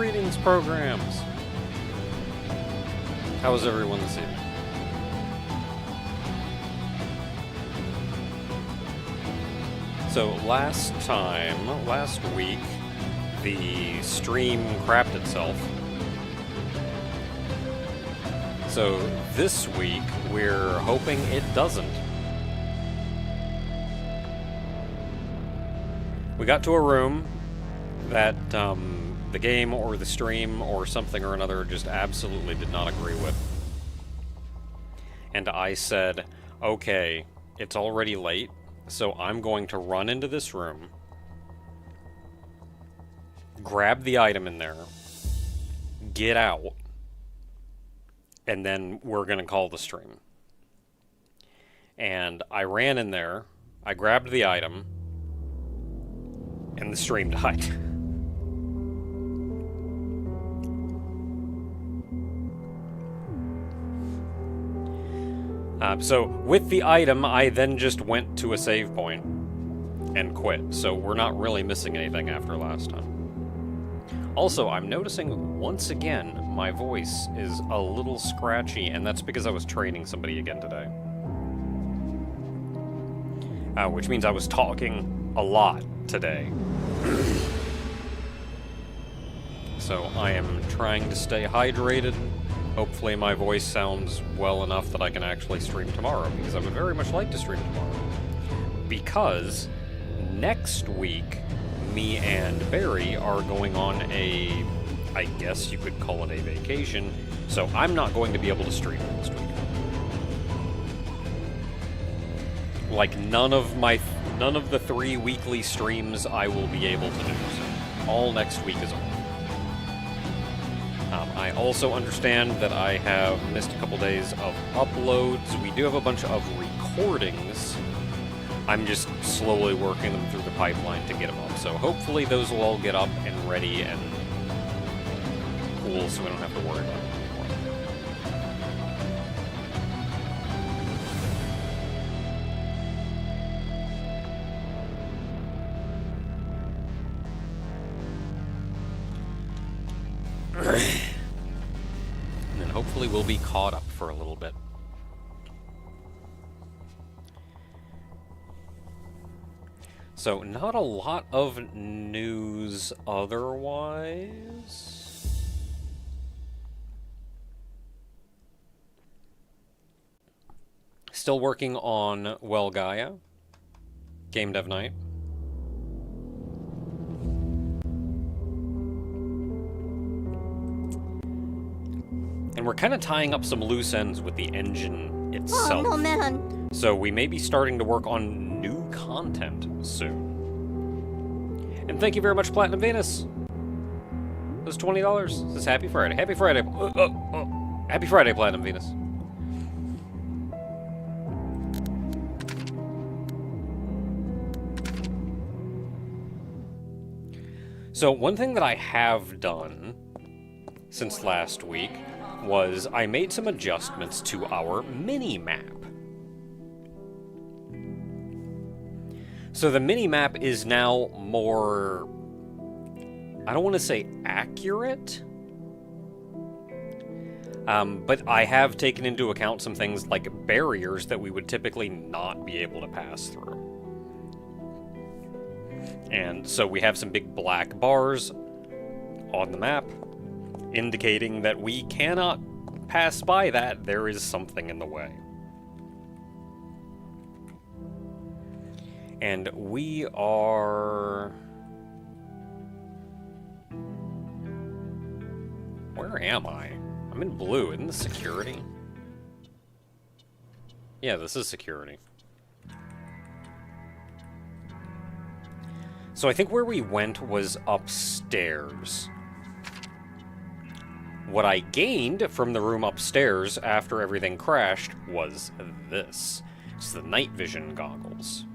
Greetings, programs! How is everyone this evening? So last week, the stream crapped itself. So this week, we're hoping it doesn't. We got to a room that the game or the stream or something or another just absolutely did not agree with. And I said, okay, it's already late, so I'm going to run into this room, grab the item in there, get out, and then we're going to call the stream. And I ran in there, I grabbed the item, and the stream died. So with the item, I then just went to a save point and quit. So we're not really missing anything after last time. Also, I'm noticing once again my voice is a little scratchy, and that's because I was training somebody again today. Which means I was talking a lot today. So I am trying to stay hydrated. Hopefully my voice sounds well enough that I can actually stream tomorrow, because I would very much like to stream tomorrow. Because next week, me and Barry are going on a, I guess you could call it a vacation, so I'm not going to be able to stream next week. Like, none of the 3 weekly streams I will be able to do, so all next week is off. I also understand that I have missed a couple days of uploads. We do have a bunch of recordings. I'm just slowly working them through the pipeline to get them up. So hopefully those will all get up and ready and cool, so we don't have to worry about it anymore. And then hopefully we'll be caught up for a little bit. So, not a lot of news otherwise. Still working on Well Gaia, Game Dev Night. And we're kind of tying up some loose ends with the engine itself. Oh, no, man. So we may be starting to work on new content soon. And thank you very much, Platinum Venus. Those $20. This is Happy Friday. Happy Friday. Happy Friday, Platinum Venus. So one thing that I have done since last week was I made some adjustments to our mini-map. So the mini-map is now more, I don't want to say accurate, but I have taken into account some things like barriers that we would typically not be able to pass through. And so we have some big black bars on the map, indicating that we cannot pass by that. There is something in the way. And we are... Where am I? I'm in blue. Isn't this security? Yeah, this is security. So I think where we went was upstairs. What I gained from the room upstairs after everything crashed was this. It's the night vision goggles.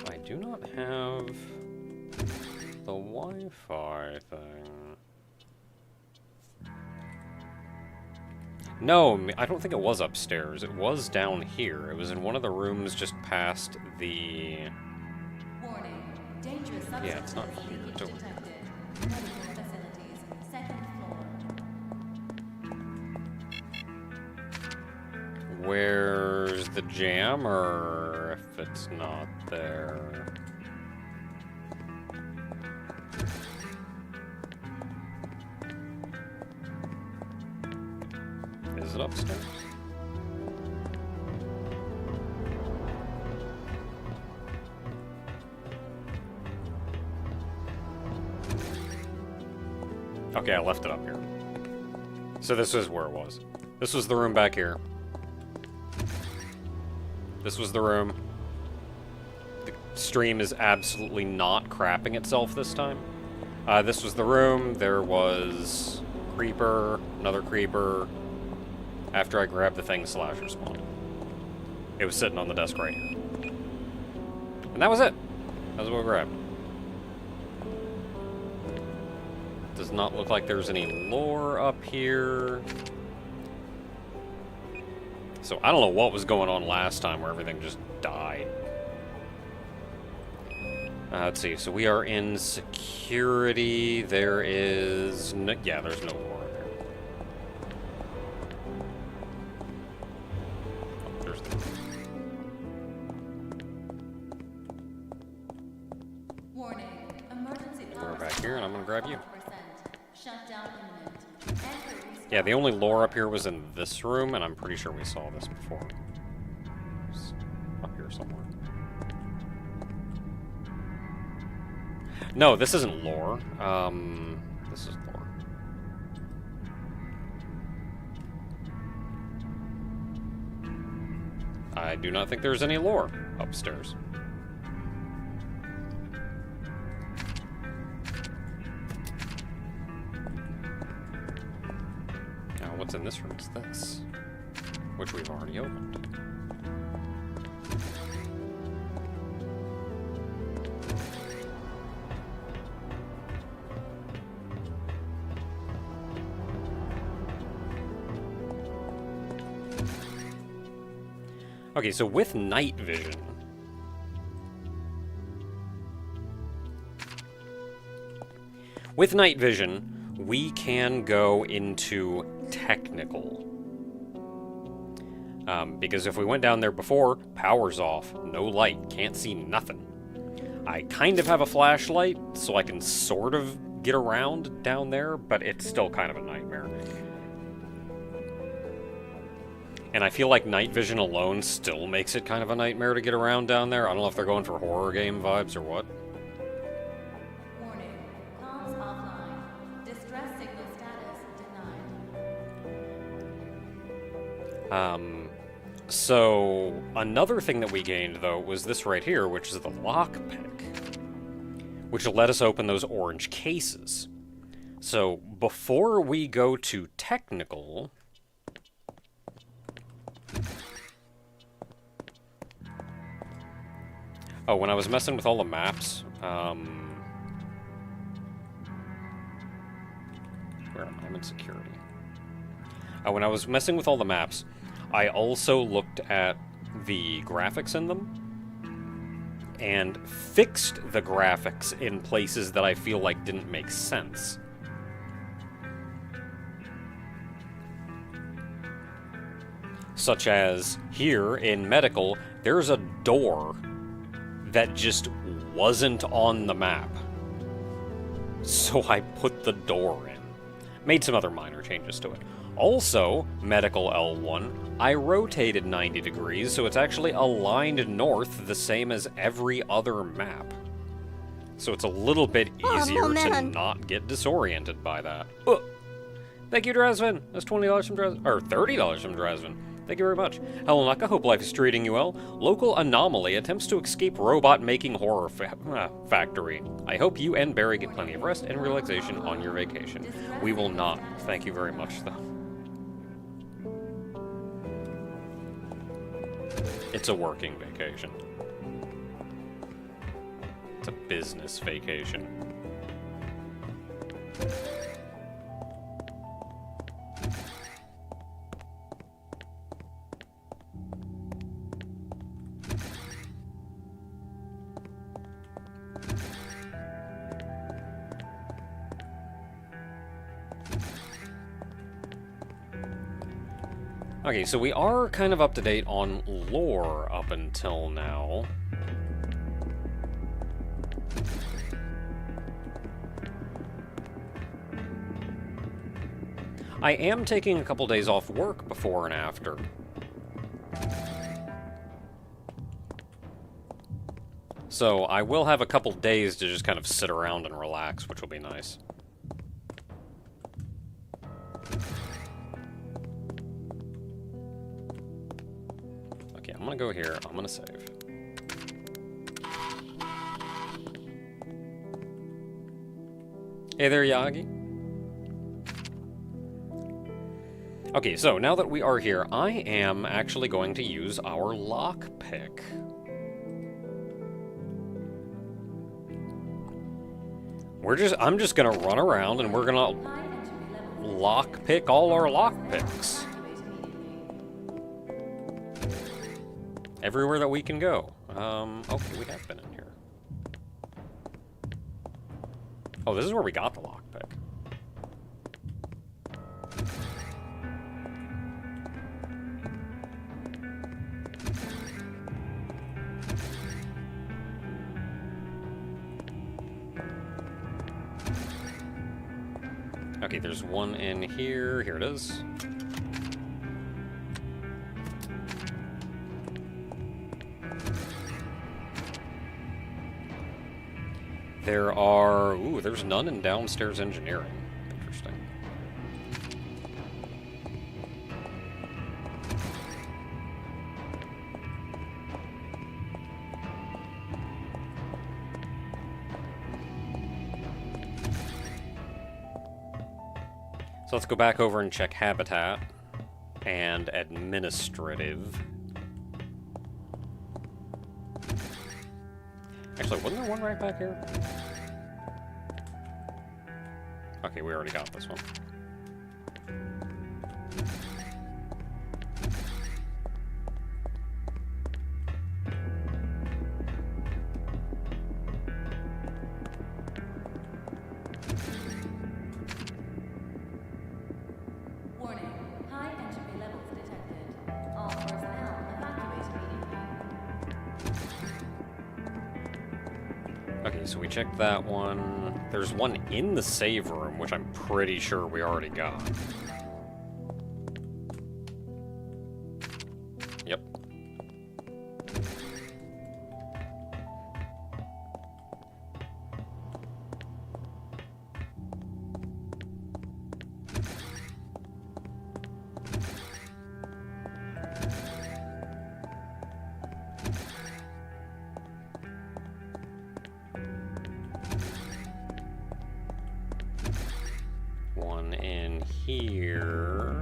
I do not have the Wi-Fi thing. No, I don't think it was upstairs. It was down here. It was in one of the rooms just past the... Warning. Dangerous Yeah, it's not substances here. leakage Don't... detected. Medical facilities, second floor. Where's the jammer, if it's not there? Is it upstairs? Okay, I left it up here. So this is where it was. This was the room back here. This was the room. The stream is absolutely not crapping itself this time. This was the room. There was creeper, another creeper. After I grabbed the thing, slasher spawned. It was sitting on the desk right here. And that was it. That was what I grabbed. Does not look like there's any lore up here. So I don't know what was going on last time where everything just died. Let's see. So we are in security. There is... No, yeah, there's no lore in there. Oh, there's the... Warning. Emergency power. We're back here, and I'm going to grab you. Shutdown imminent. Yeah, the only lore up here was in this room, and I'm pretty sure we saw this before. It's up here somewhere. No, this isn't lore. This is lore. I do not think there's any lore upstairs. What's in this room is this, which we've already opened. Okay, so with night vision, we can go into technical. Because if we went down there before, power's off, no light, can't see nothing. I kind of have a flashlight, so I can sort of get around down there, but it's still kind of a nightmare. And I feel like night vision alone still makes it kind of a nightmare to get around down there. I don't know if they're going for horror game vibes or what. Warning. Comms offline. Distress signal status denied. So another thing that we gained, though, was this right here, which is the lockpick, which will let us open those orange cases. So before we go to technical... Oh, when I was messing with all the maps, where am I? I'm in security. When I was messing with all the maps, I also looked at the graphics in them and fixed the graphics in places that I feel like didn't make sense. Such as here in medical, there's a door that just wasn't on the map. So I put the door in. Made some other minor changes to it. Also, medical L1, I rotated 90 degrees, so it's actually aligned north, the same as every other map. So it's a little bit easier to not get disoriented by that. Thank you, Dresvin. That's $20 from Dresvin, or $30 from Dresvin. Thank you very much. Hello, Naka. Hope life is treating you well. Local anomaly attempts to escape robot-making horror factory. I hope you and Barry get plenty of rest and relaxation on your vacation. We will not. Thank you very much, though. It's a working vacation. It's a business vacation. Okay, so we are kind of up to date on lore up until now. I am taking a couple days off work before and after. So I will have a couple days to just kind of sit around and relax, which will be nice. Okay, I'm gonna go here. I'm gonna save. Hey there, Yagi. Okay, so now that we are here, I am actually going to use our lockpick. I'm just gonna run around and we're gonna lockpick all our lockpicks. Everywhere that we can go. Okay, we have been in here. Oh, this is where we got the lockpick. Okay, there's one in here. Here it is. There are... Ooh, there's none in downstairs engineering. Interesting. So let's go back over and check habitat and administrative. Actually, wasn't there one right back here? Okay, we already got this one. Warning, high entropy levels detected. All personnel evacuate immediately. Okay, so we checked that one. There's one in the save room, which I'm pretty sure we already got. Yep. One in here.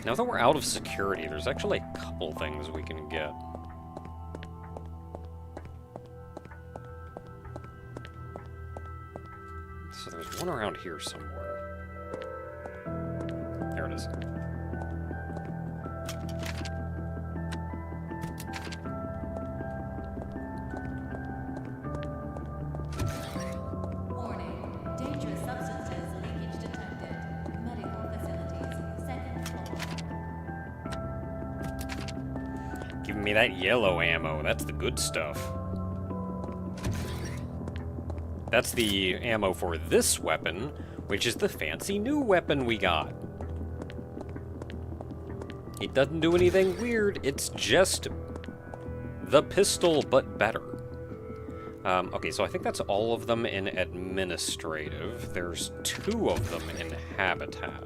Now that we're out of security, there's actually a couple things we can get. So there's one around here somewhere. There it is. Warning, dangerous substances leakage detected. Medical facilities, second floor. Giving me that yellow ammo. That's the good stuff. That's the ammo for this weapon, which is the fancy new weapon we got. It doesn't do anything weird, it's just the pistol, but better. Okay, so I think that's all of them in administrative. There's 2 of them in habitat.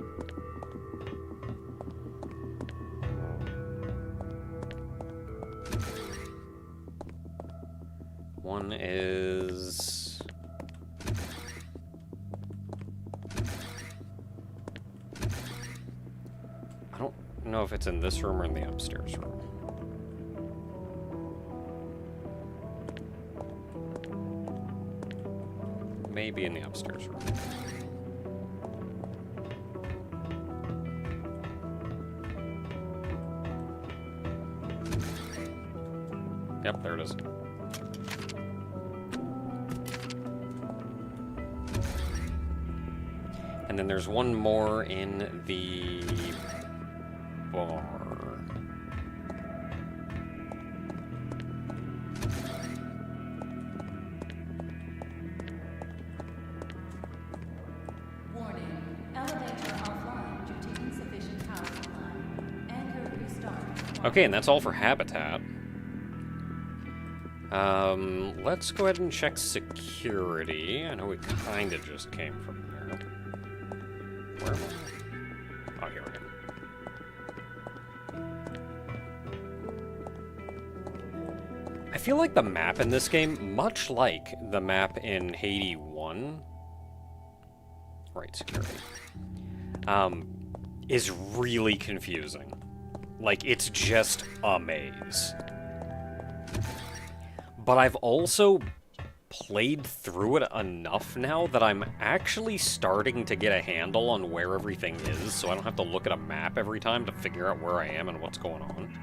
One is... I don't know if it's in this room or in the upstairs room. maybe in the upstairs room. Yep, there it is. And then there's one more in the bar. Warning. Elevator offline due to insufficient power supply. Anchor restart. Okay, and that's all for habitat. Let's go ahead and check security. I know we kind of just came from there. Where am I? Oh, here we go. I feel like the map in this game, much like the map in Haydee 1, right, security, is really confusing. Like, it's just a maze. But I've also played through it enough now that I'm actually starting to get a handle on where everything is, so I don't have to look at a map every time to figure out where I am and what's going on.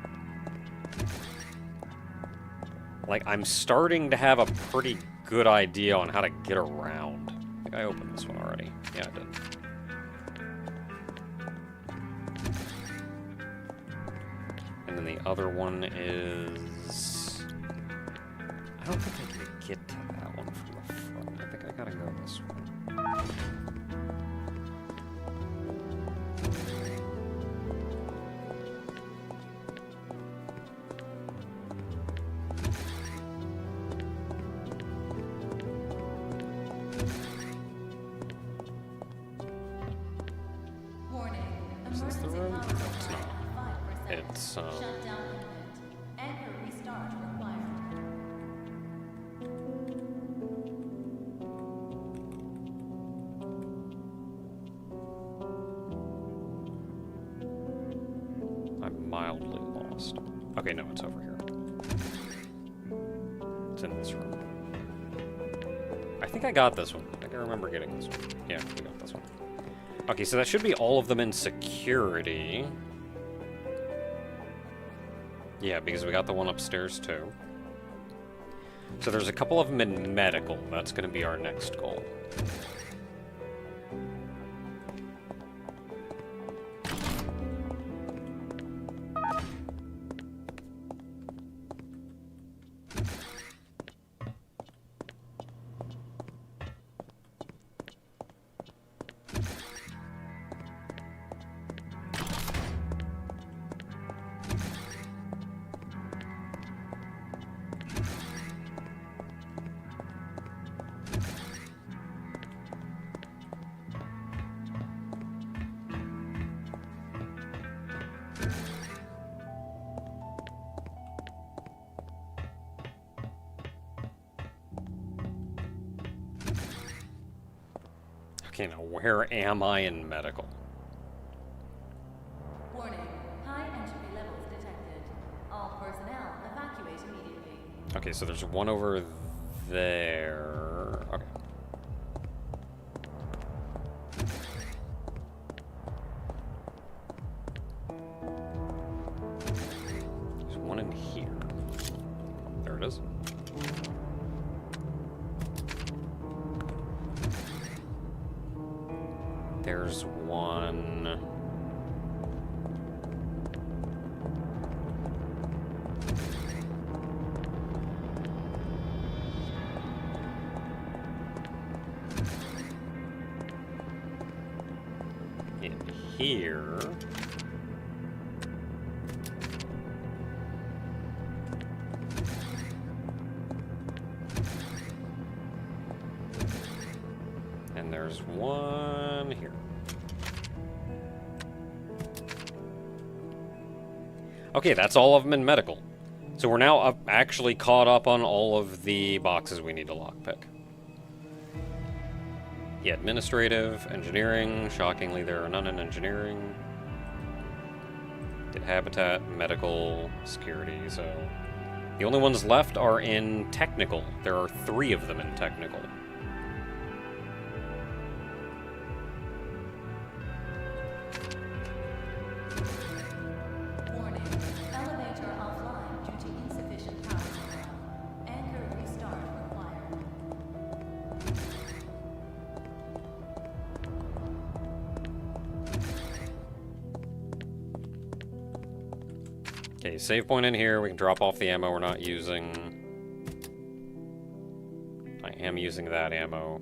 Like, I'm starting to have a pretty good idea on how to get around. I think I opened this one already. Yeah, I did. And then the other one is... I don't think I can get to that one from the front. I think I gotta go this way. Warning. Is this the Emergency room? power No, it's supply not. 5%. It's, Shutdown imminent. Anchor restart required. I'm mildly lost. Okay, no, it's over here. It's in this room. I think I got this one. I think I remember getting this one. Yeah, we got this one. Okay, so that should be all of them in security. Yeah, because we got the one upstairs, too. So there's a couple of them in medical. That's going to be our next goal. Okay, now where am I in medical? Warning. High entropy levels detected. All personnel evacuate immediately. Okay, so there's one over there. Okay. There's one in here. There it is. There's one... in here. And there's one here. Okay, that's all of them in medical. So we're now actually caught up on all of the boxes we need to lockpick. Yeah, administrative, engineering. Shockingly, there are none in engineering. Did habitat, medical, security, so... The only ones left are in technical. There are 3 of them in technical. Okay, save point in here. We can drop off the ammo we're not using. I am using that ammo.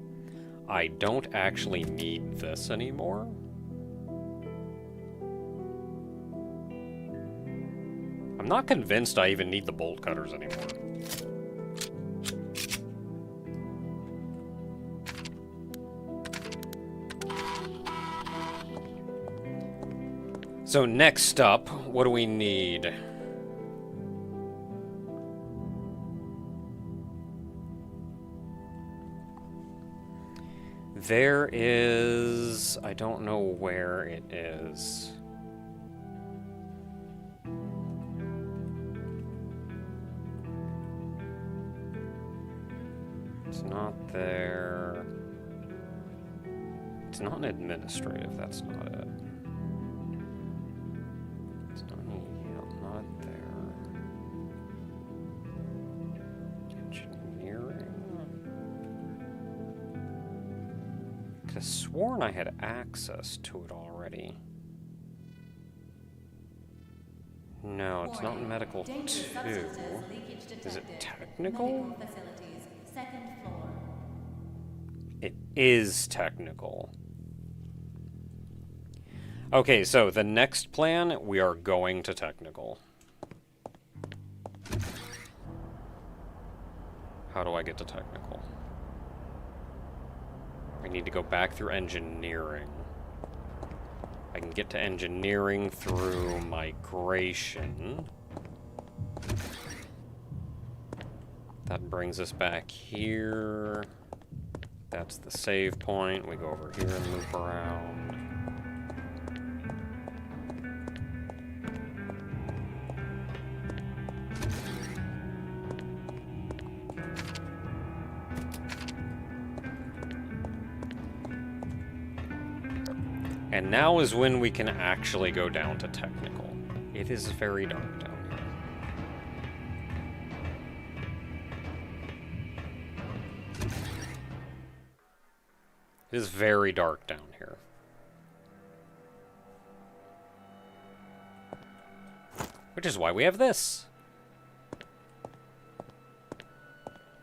I don't actually need this anymore. I'm not convinced I even need the bolt cutters anymore. So next up, what do we need? There is... I don't know where it is. It's not there. It's not an administrative, that's not it. It's not, yeah, not there. Engineering? I could have sworn I had access to it already. No, it's not medical 2. Is it technical? Second floor. It is technical. Okay, so the next plan, we are going to technical. How do I get to technical? I need to go back through engineering. I can get to engineering through migration. That brings us back here. That's the save point. We go over here and loop around. And now is when we can actually go down to technical. It is very dark down here. It is very dark down here. Which is why we have this.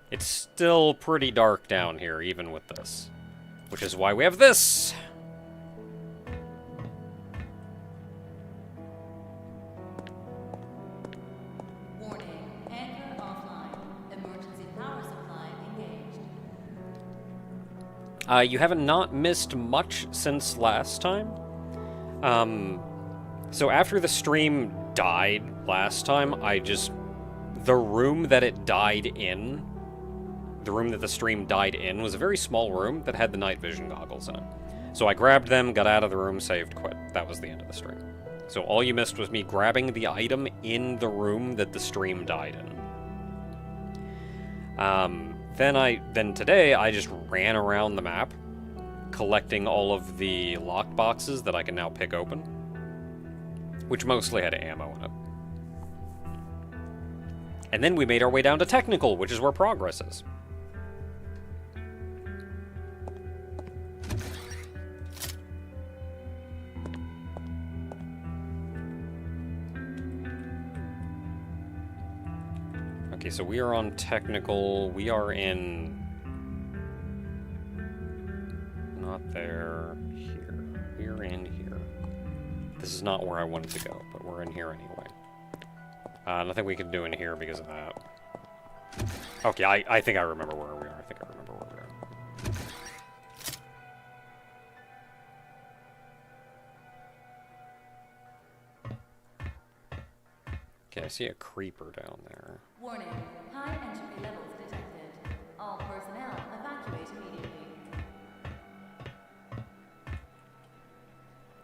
It's still pretty dark down here, even with this. Which is why we have this! Warning, anchor offline. Emergency power supply engaged. You haven't not missed much since last time. So after the stream died last time, the room that it died in, the room that the stream died in, was a very small room that had the night vision goggles in it. So I grabbed them, got out of the room, saved, quit. That was the end of the stream. So all you missed was me grabbing the item in the room that the stream died in. Then today, I just ran around the map, collecting all of the lockboxes that I can now pick open, which mostly had ammo in it. And then we made our way down to technical, which is where progress is. Okay, so we are on technical. We are in... Not there. Here. We're in here. This is not where I wanted to go, but we're in here anyway. Nothing we can do in here because of that. Okay, I think I remember where we are. I think I remember where we are. Okay, I see a creeper down there. Warning, high entropy levels detected. All personnel evacuate immediately.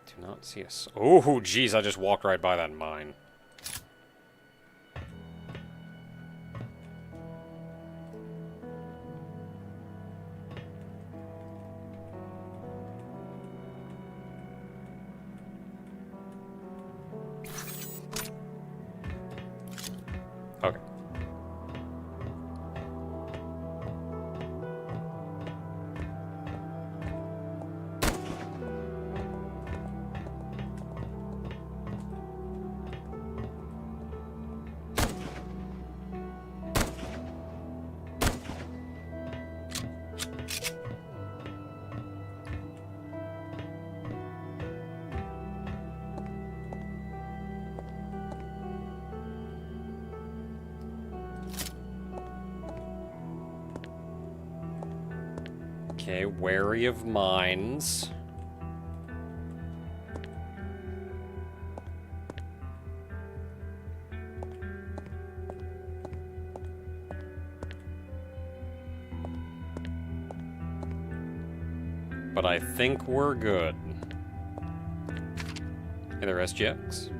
Do not see us. Oh, jeez, I just walked right by that mine. Okay. Okay, wary of mines. But I think we're good. Hey there, SGX.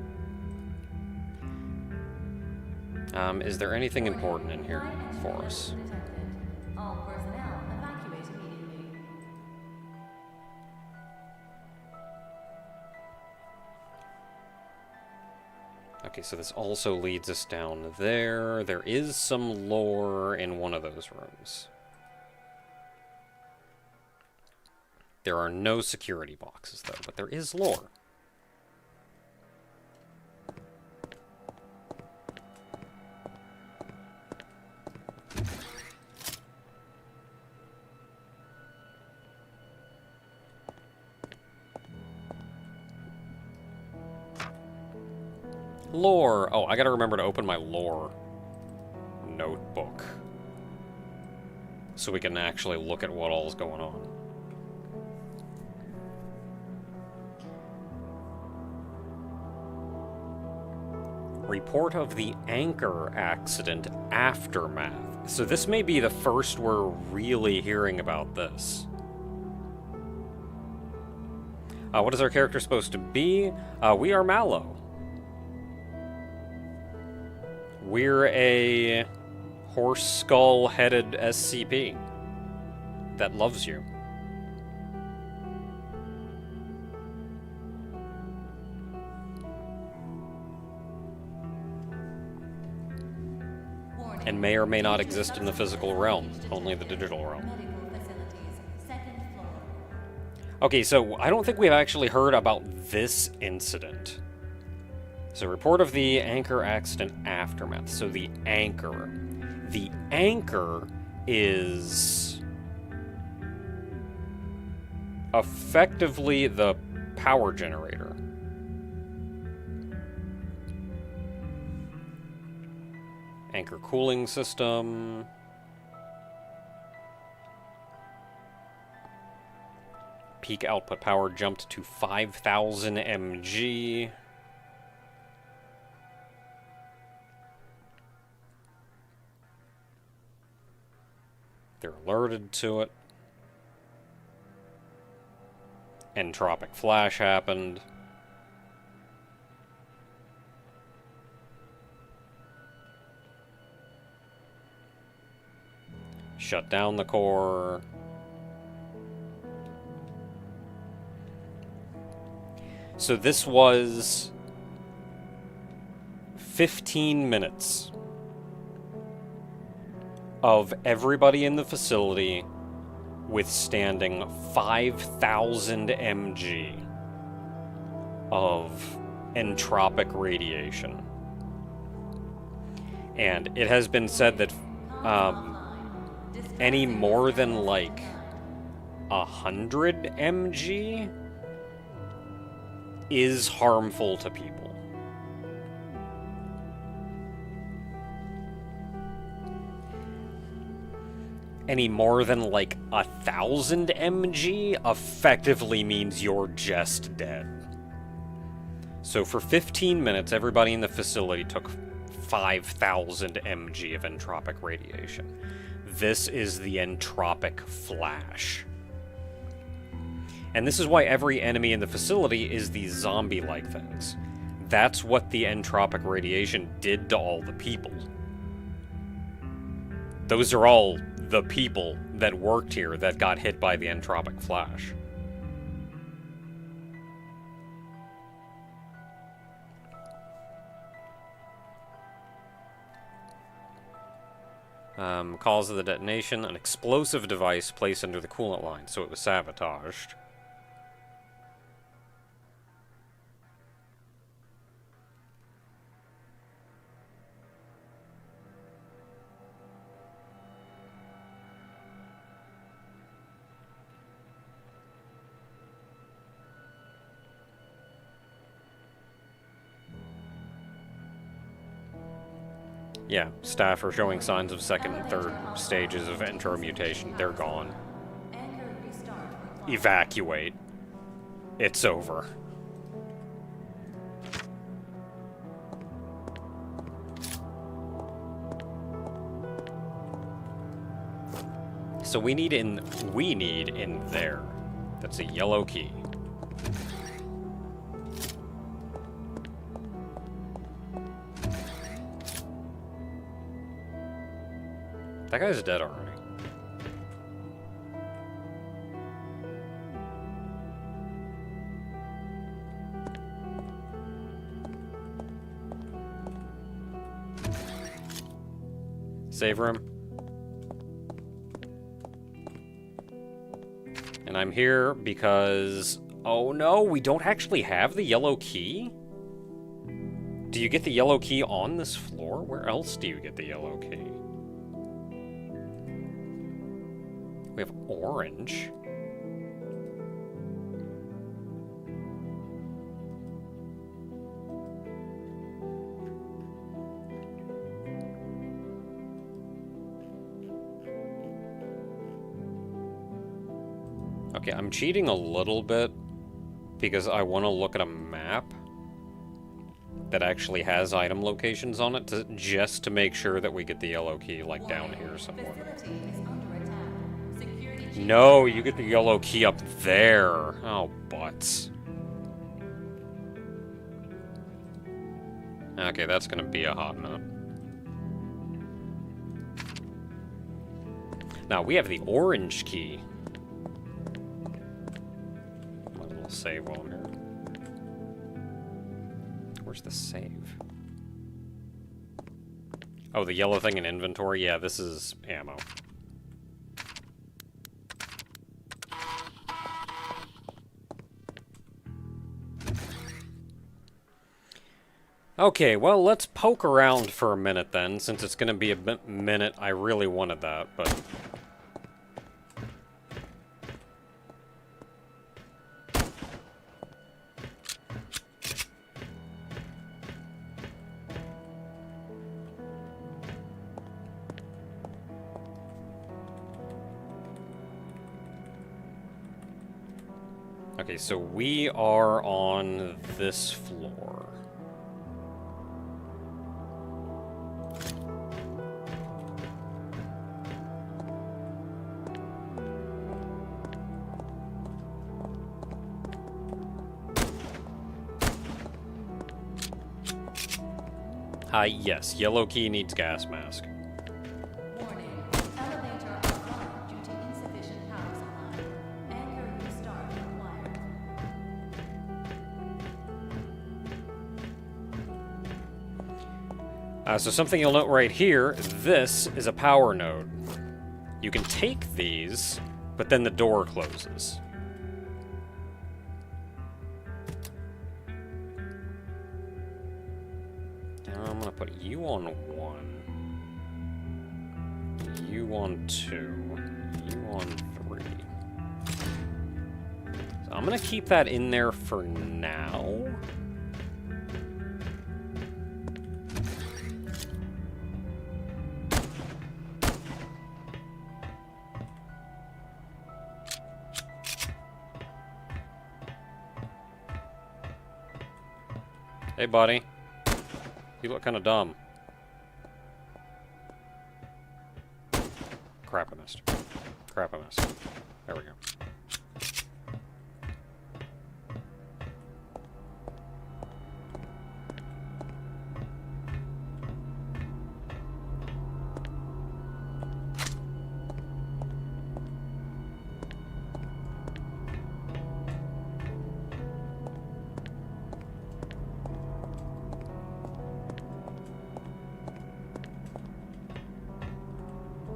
Is there anything important in here for us? All personnel evacuate immediately. Okay, so this also leads us down there. There is some lore in one of those rooms. There are no security boxes, though, but there is lore. Lore! Oh, I gotta remember to open my lore notebook. So we can actually look at what all's going on. Report of the anchor accident aftermath. So this may be the first we're really hearing about this. What is our character supposed to be? We are Mallow. We're a horse skull-headed SCP that loves you. And may or may not exist in the physical realm, only the digital realm. Medical facilities, second floor. Okay, so I don't think we've actually heard about this incident. So, report of the anchor accident aftermath. So, the anchor. The anchor is effectively the power generator. Anchor cooling system. Peak output power jumped to 5,000 mg. They're alerted to it. Entropic flash happened. Shut down the core. So this was 15 minutes of everybody in the facility withstanding 5,000 mg of entropic radiation. And it has been said that any more than like 100 mg is harmful to people. Any more than like 1,000 mg effectively means you're just dead. So for 15 minutes, everybody in the facility took 5,000 mg of entropic radiation. This is the entropic flash. And this is why every enemy in the facility is these zombie-like things. That's what the entropic radiation did to all the people. Those are all the people that worked here that got hit by the entropic flash. Cause of the detonation, an explosive device placed under the coolant line, so it was sabotaged. Yeah, staff are showing signs of second and third stages of enteromutation. They're gone. Anchor evacuate, it's over. So we need in there. That's a yellow key. That guy's dead already. Save room. And I'm here because... Oh no, we don't actually have the yellow key? Do you get the yellow key on this floor? Where else do you get the yellow key? We have orange. Okay, I'm cheating a little bit because I want to look at a map that actually has item locations on it just to make sure that we get the yellow key, like, down here somewhere. No, you get the yellow key up there. Oh, butts. Okay, that's gonna be a hot minute. Now, we have the orange key. My little save while I'm here. Where's the save? Oh, the yellow thing in inventory? Yeah, this is ammo. Okay, well, let's poke around for a minute then, since it's going to be a minute. I really wanted that, but... Okay, so we are on this floor. Yes, yellow key needs gas mask. Warning. Elevator offline due to insufficient power supply. Anchor restart required. So something you'll note right here, this is a power node. You can take these, but then the door closes. Now I'm gonna put you on 1, you on 2, you on 3. So I'm gonna keep that in there for now. Hey, buddy. You look kind of dumb. Crap, I missed. Crap, I missed. There we go.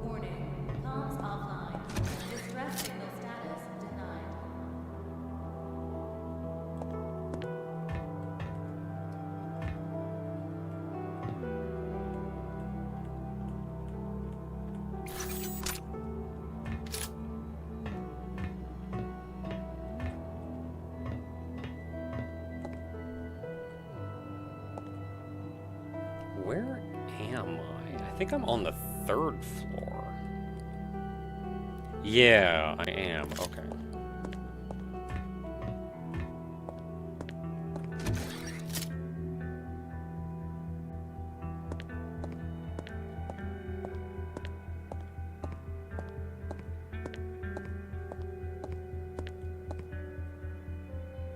Warning. Comms offline. Distress signal status denied. Where am I? I think I'm on the 3rd floor. Yeah, I am. Okay.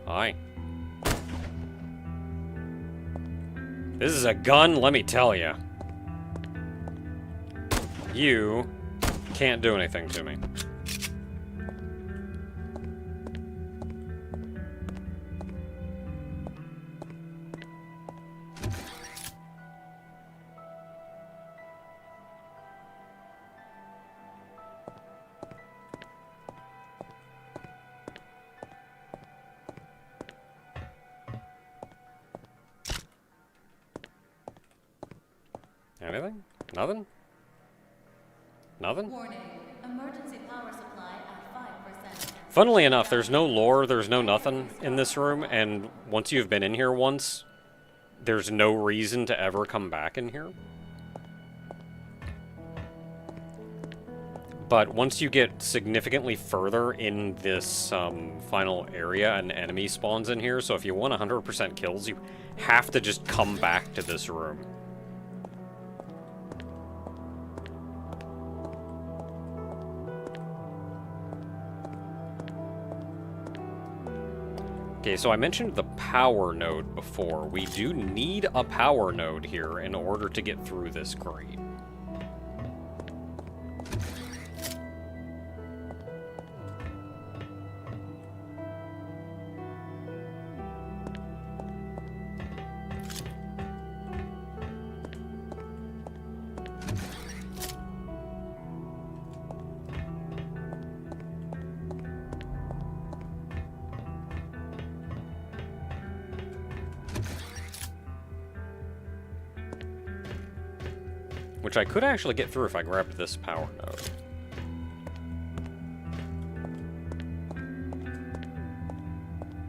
Hi. This is a gun, let me tell you. You can't do anything to me. Anything? Nothing? Nothing? Warning. Emergency power supply at 5%. Funnily enough, there's no lore, there's no nothing in this room, and once you've been in here once, there's no reason to ever come back in here. But once you get significantly further in this final area, an enemy spawns in here, so if you want 100% kills, you have to just come back to this room. Okay, so I mentioned the power node before. We do need a power node here in order to get through this grate. Which I could actually get through if I grabbed this power node.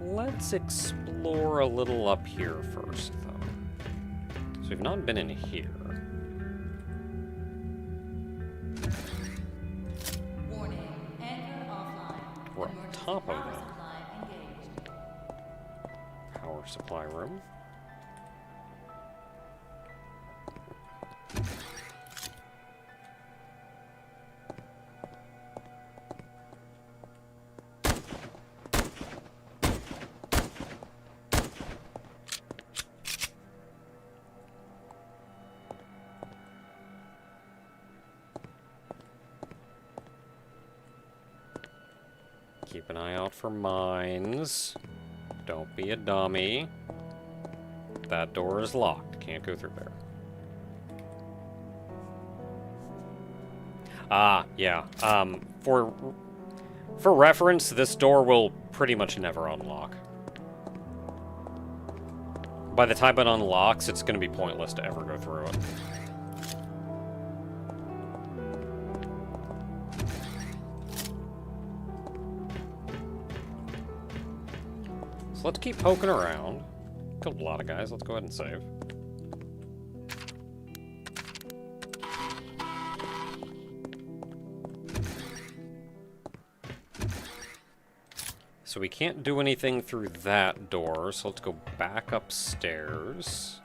Let's explore a little up here first, though. So we've not been in here. Warning. Anchor offline. We're on top of Power it. supply engaged. Power supply room. Keep an eye out for mines. Don't be a dummy. That door is locked. Can't go through there. Ah, yeah. For reference, this door will pretty much never unlock. By the time it unlocks, it's going to be pointless to ever go through it. So let's keep poking around. Killed a lot of guys. Let's go ahead and save. So we can't do anything through that door, so let's go back upstairs.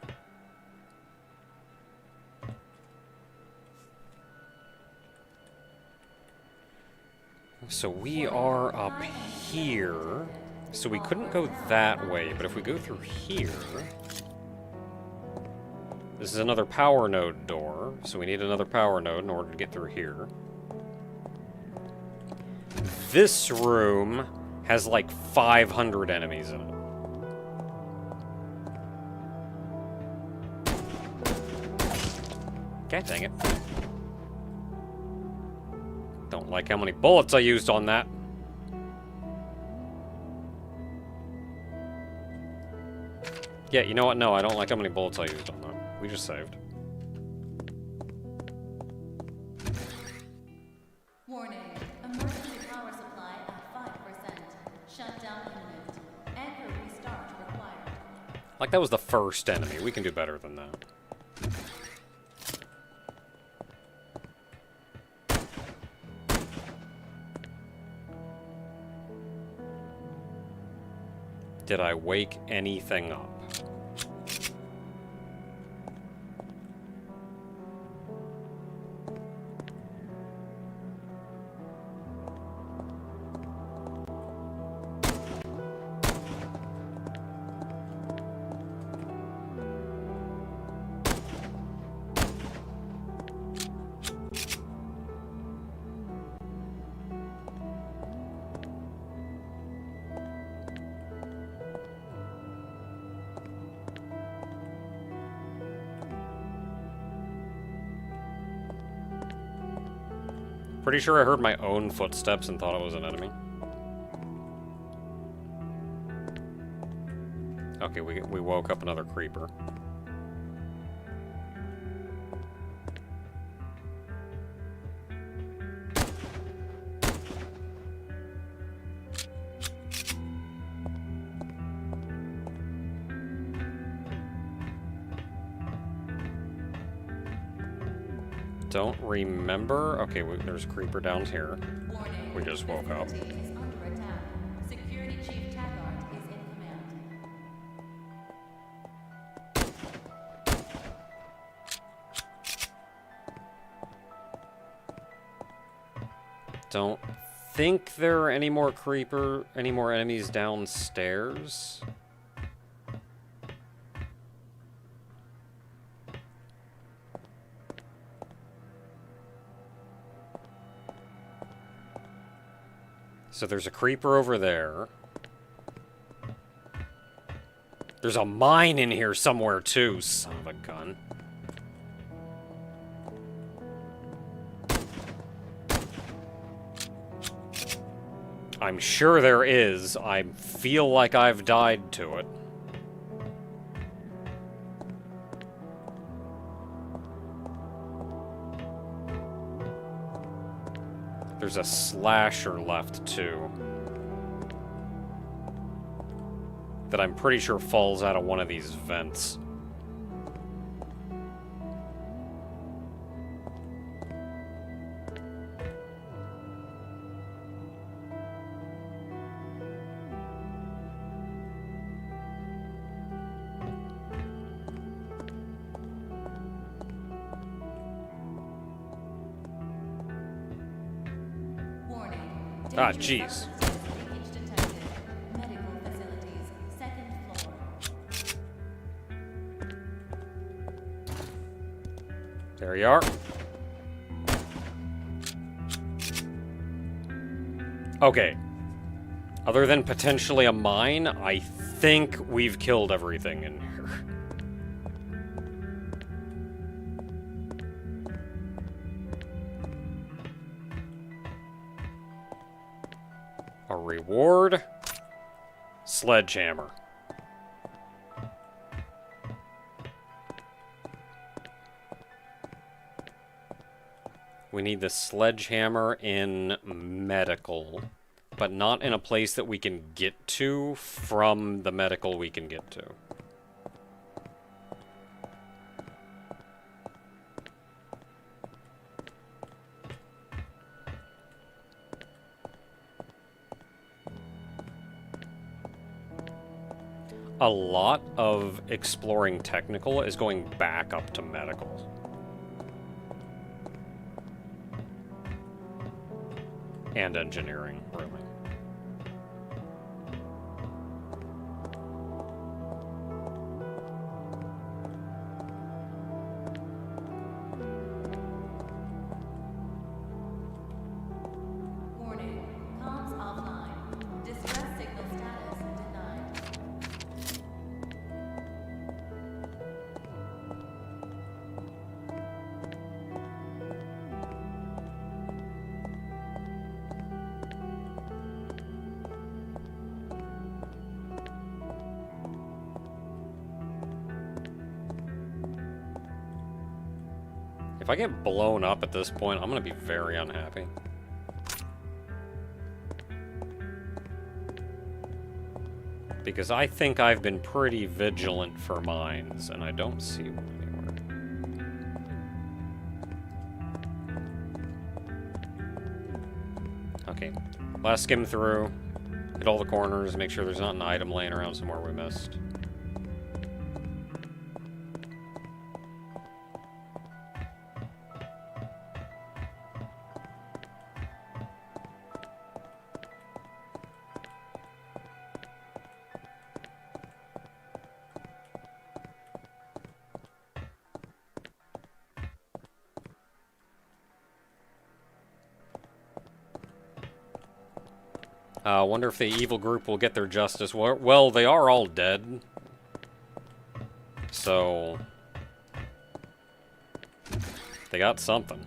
So we are up here. So we couldn't go that way, but if we go through here... This is another power node door, so we need another power node in order to get through here. This room has like 500 enemies in it. God dang it. Don't like how many bullets I used on that. Yeah, you know what? No, I don't like how many bullets I used on that. We just saved. Warning. Emergency power supply at 5%. Shutdown imminent. Anchor restart required. Like, that was the first enemy. We can do better than that. Did I wake anything up? Pretty sure I heard my own footsteps and thought it was an enemy. Okay, we woke up another creeper. Don't remember. Okay, there's a creeper down here. Warning. We just woke up. Facility is under attack. Security Chief Taggart is in command. Don't think there are any more enemies downstairs. So there's a creeper over there. There's a mine in here somewhere too, son of a gun. I'm sure there is. I feel like I've died to it. There's a slasher left, too. That I'm pretty sure falls out of one of these vents. Ah, jeez. Leakage detected. Medical facilities, second floor. There you are. Okay. Other than potentially a mine, I think we've killed everything in here. A reward. Sledgehammer. We need the sledgehammer in medical, but not in a place that we can get to from the medical we can get to. A lot of exploring technical is going back up to medical. And engineering, really. Warning. Comms offline. Distress signal status denied. If I get blown up at this point, I'm gonna be very unhappy. Because I think I've been pretty vigilant for mines, and I don't see one anywhere. Okay, last skim through, hit all the corners, make sure there's not an item laying around somewhere we missed. Wonder if the evil group will get their justice. Well, they are all dead. So... they got something.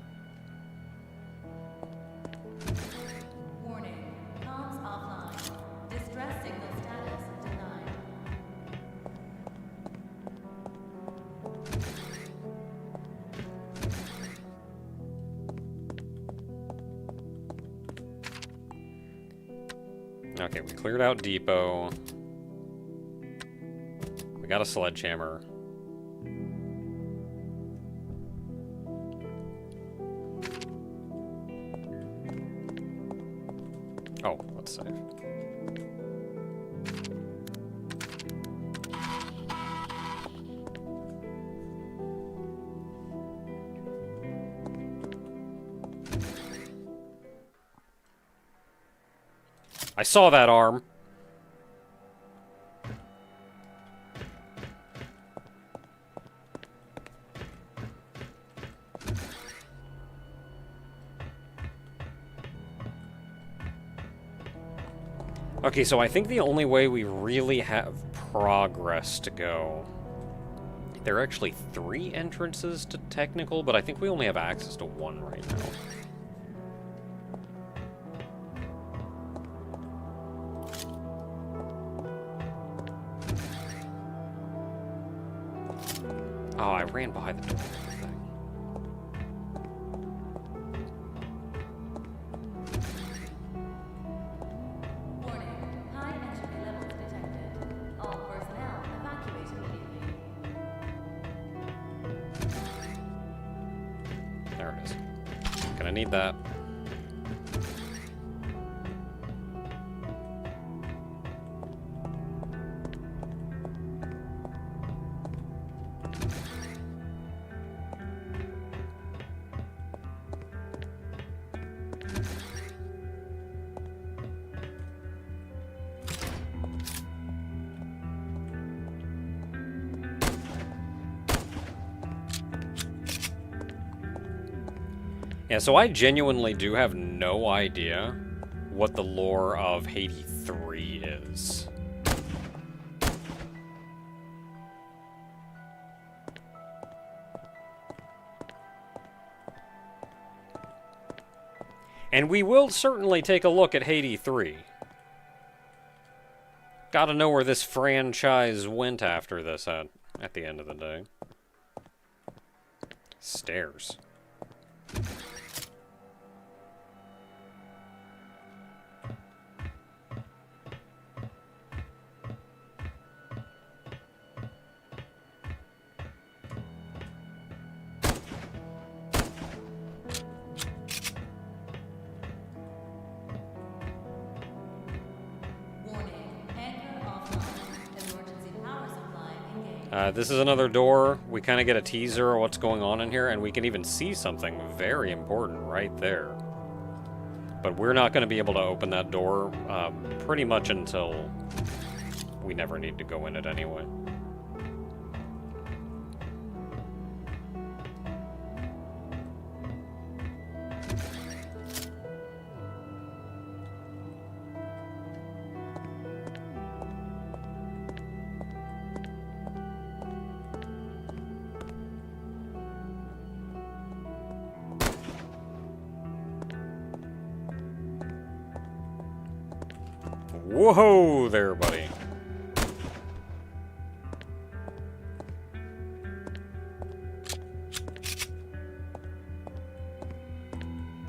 Okay, we cleared out Depot. We got a sledgehammer. Oh, let's save. I saw that arm. Okay, so I think the only way we really have progress to go... There are actually 3 entrances to technical, but I think we only have access to 1 right now. Oh, I ran behind the door. Warning. High entropy levels detected. All personnel evacuate immediately. There it is. Gonna need that. Yeah, so I genuinely do have no idea what the lore of Haydee 3 is. And we will certainly take a look at Haydee 3. Gotta know where this franchise went after this at the end of the day. Stairs. This is another door. We kind of get a teaser of what's going on in here, and we can even see something very important right there. But we're not going to be able to open that door pretty much until we never need to go in it anyway. Whoa there, buddy.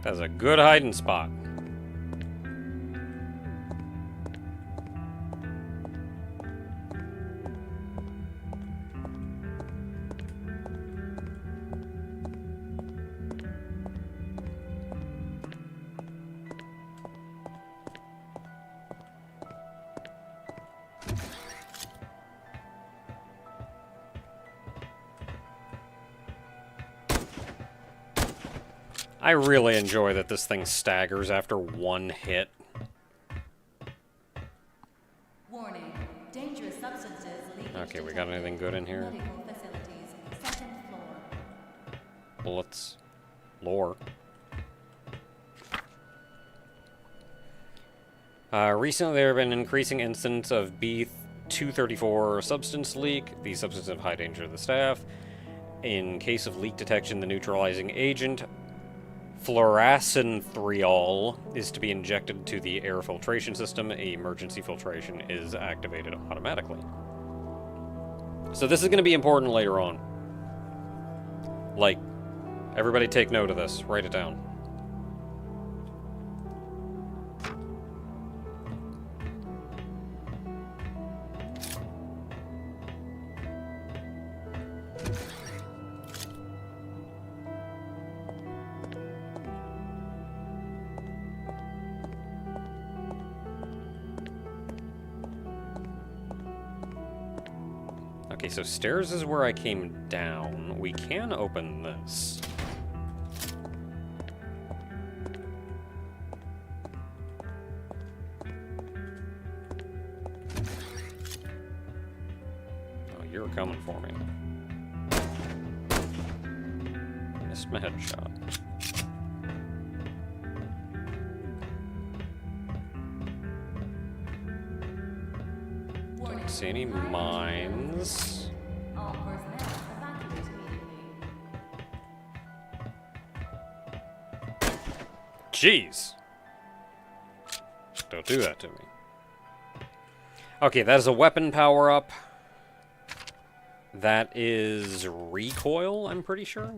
That's a good hiding spot. I really enjoy that this thing staggers after one hit. Warning. Dangerous substances leakage Okay, we got anything good in here? Medical facilities. Second floor. Bullets. Lore. Recently, there have been increasing incidents of B-234 substance leak. These substances have high danger to the staff. In case of leak detection, the neutralizing agent, fluoracenyl, is to be injected to the air filtration system. Emergency filtration is activated automatically. So this is going to be important later on. Like, everybody take note of this. Write it down. Okay, so stairs is where I came down. We can open this. Oh, you're coming for me. Missed my headshot. Don't see any mines. All personnel evacuate immediately. Jeez. Don't do that to me. Okay, that is a weapon power-up. That is recoil, I'm pretty sure.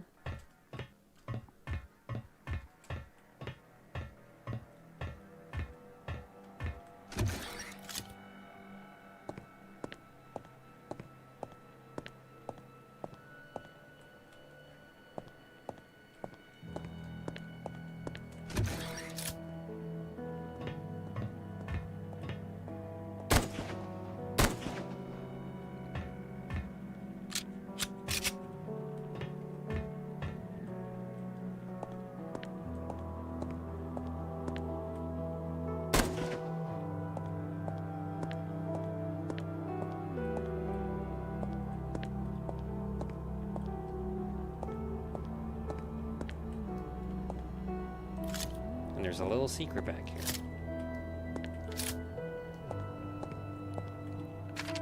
And there's a little secret back here.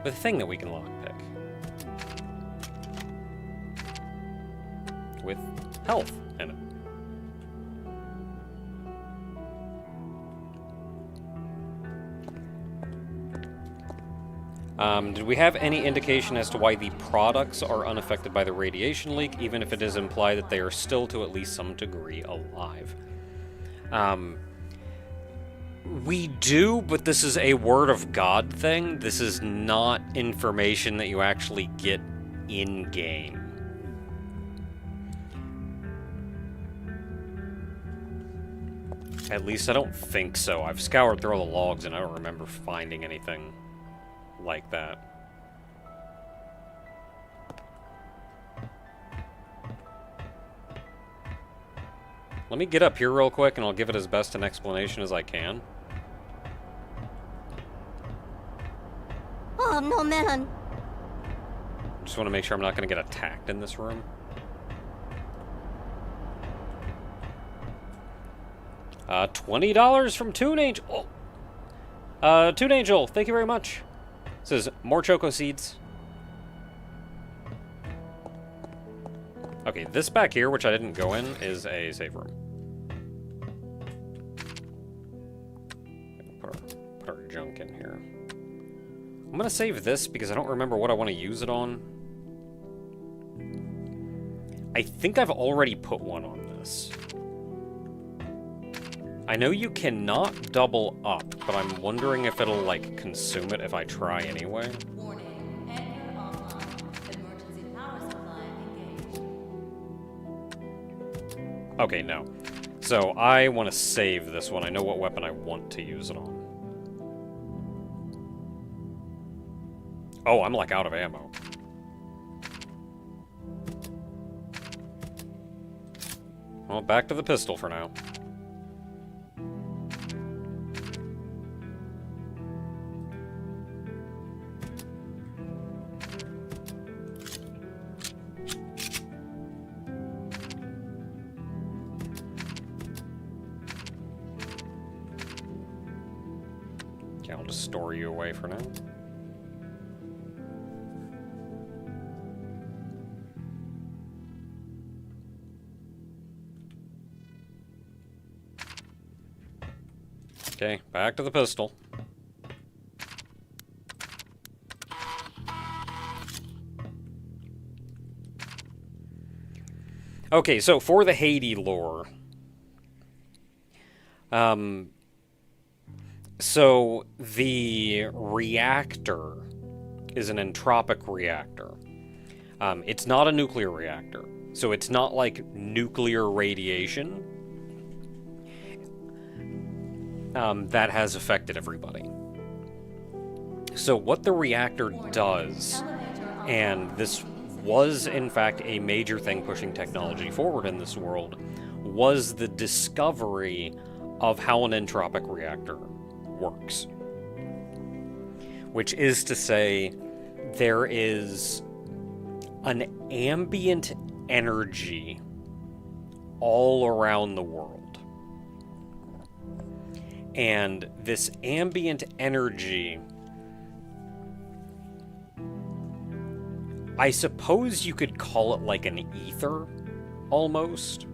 With a thing that we can lockpick. With health in it. Did we have any indication as to why the products are unaffected by the radiation leak, even if it is implied that they are still to at least some degree alive? We do, but this is a word of God thing. This is not information that you actually get in-game. At least I don't think so. I've scoured through all the logs and I don't remember finding anything like that. Let me get up here real quick and I'll give it as best an explanation as I can. Oh, no, man. Just want to make sure I'm not going to get attacked in this room. $20 from Toon Angel. Toon Angel, thank you very much. It says more choco seeds. Okay, this back here, which I didn't go in, is a save room. Put our junk in here. I'm gonna save this because I don't remember what I want to use it on. I think I've already put one on this. I know you cannot double up, but I'm wondering if it'll, like, consume it if I try anyway. Warning, anchor offline. Emergency power supply engaged. Okay, no. So I want to save this one. I know what weapon I want to use it on. Oh, I'm, like, out of ammo. Well, back to the pistol for now. Okay, I'll just store you away for now. Okay, back to the pistol. Okay, so for the Haydee lore, so the reactor is an entropic reactor. It's not a nuclear reactor, so it's not like nuclear radiation that has affected everybody. So what the reactor does... Elevator And this was, in fact, a major thing pushing technology forward in this world, was the discovery of how an entropic reactor works. Which is to say, there is an ambient energy all around the world. And this ambient energy, I suppose you could call it like an ether, almost.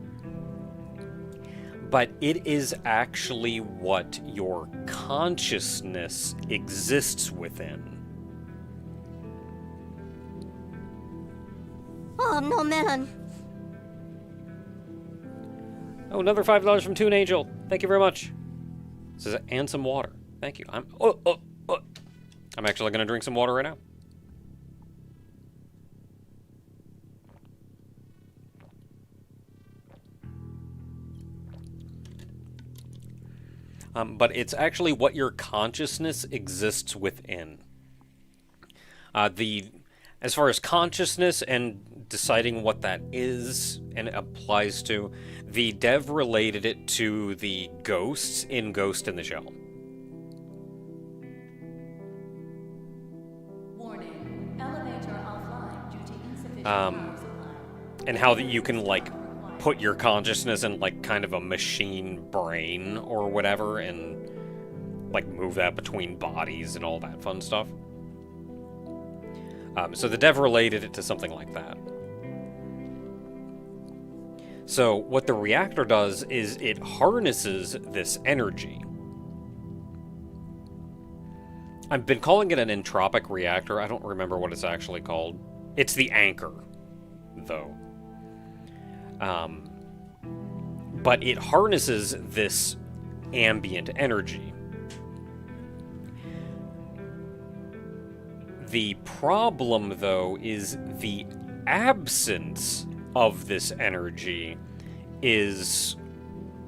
But it is actually what your consciousness exists within. Oh, no, man. Oh, another $5 from Toon Angel. Thank you very much. Says, and some water. Thank you. I'm actually going to drink some water right now. But it's actually what your consciousness exists within. As far as consciousness and deciding what that is and applies to, the dev related it to the ghosts in Ghost in the Shell. Warning. Elevator offline due to insufficient power supply. And how that you can, like, put your consciousness in, like, kind of a machine brain or whatever and, like, move that between bodies and all that fun stuff. So the dev related it to something like that. So what the reactor does is it harnesses this energy. I've been calling it an entropic reactor. I don't remember what it's actually called. It's the anchor, though. But it harnesses this ambient energy. The problem, though, is the absence of this energy is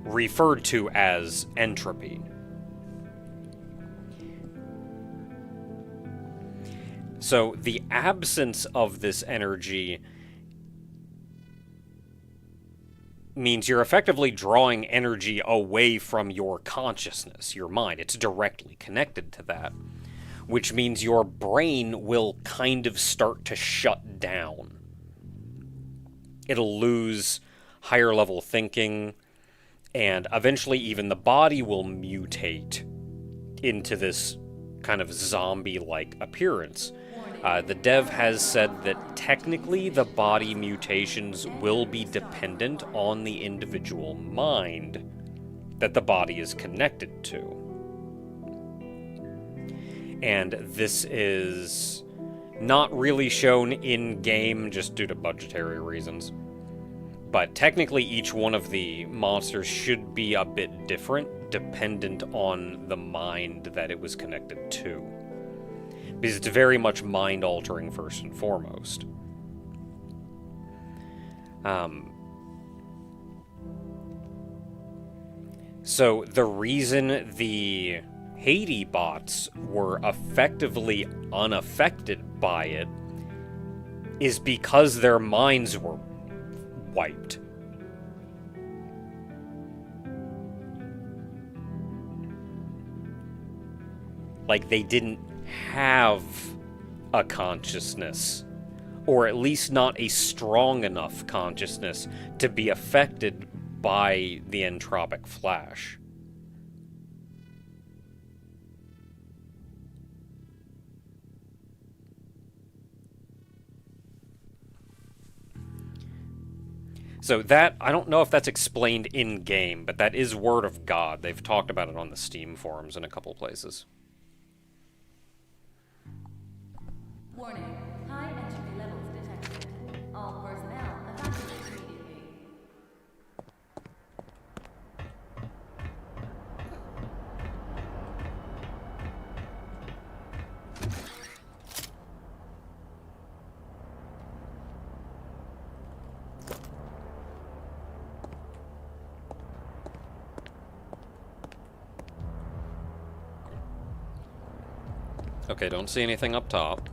referred to as entropy. So the absence of this energy means you're effectively drawing energy away from your consciousness, your mind. It's directly connected to that, which means your brain will kind of start to shut down. It'll lose higher level thinking, and eventually even the body will mutate into this kind of zombie-like appearance. The dev has said that technically the body mutations will be dependent on the individual mind that the body is connected to. And this is not really shown in-game just due to budgetary reasons. But technically each one of the monsters should be a bit different, dependent on the mind that it was connected to. Because it's very much mind-altering first and foremost. So the reason the Haydee bots were effectively unaffected by it is because their minds were wiped. Like, they didn't have a consciousness, or at least not a strong enough consciousness to be affected by the entropic flash. So that, I don't know if that's explained in-game, but that is word of God. They've talked about it on the Steam forums in a couple places. Warning. High entropy levels detected. All personnel evacuate immediately. Okay, don't see anything up top.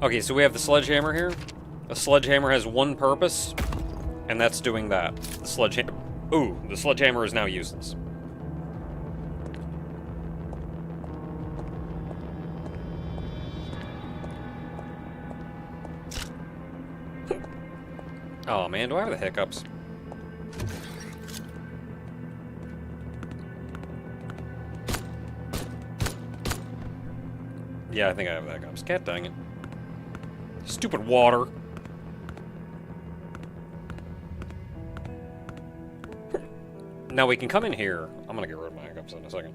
Okay, so we have the sledgehammer here. A sledgehammer has one purpose, and that's doing that. The sledgehammer... Ooh, the sledgehammer is now useless. Oh man, do I have the hiccups? Yeah, I think I have the hiccups. God dang it. Stupid water. Now we can come in here. I'm gonna get rid of my hiccups in a second.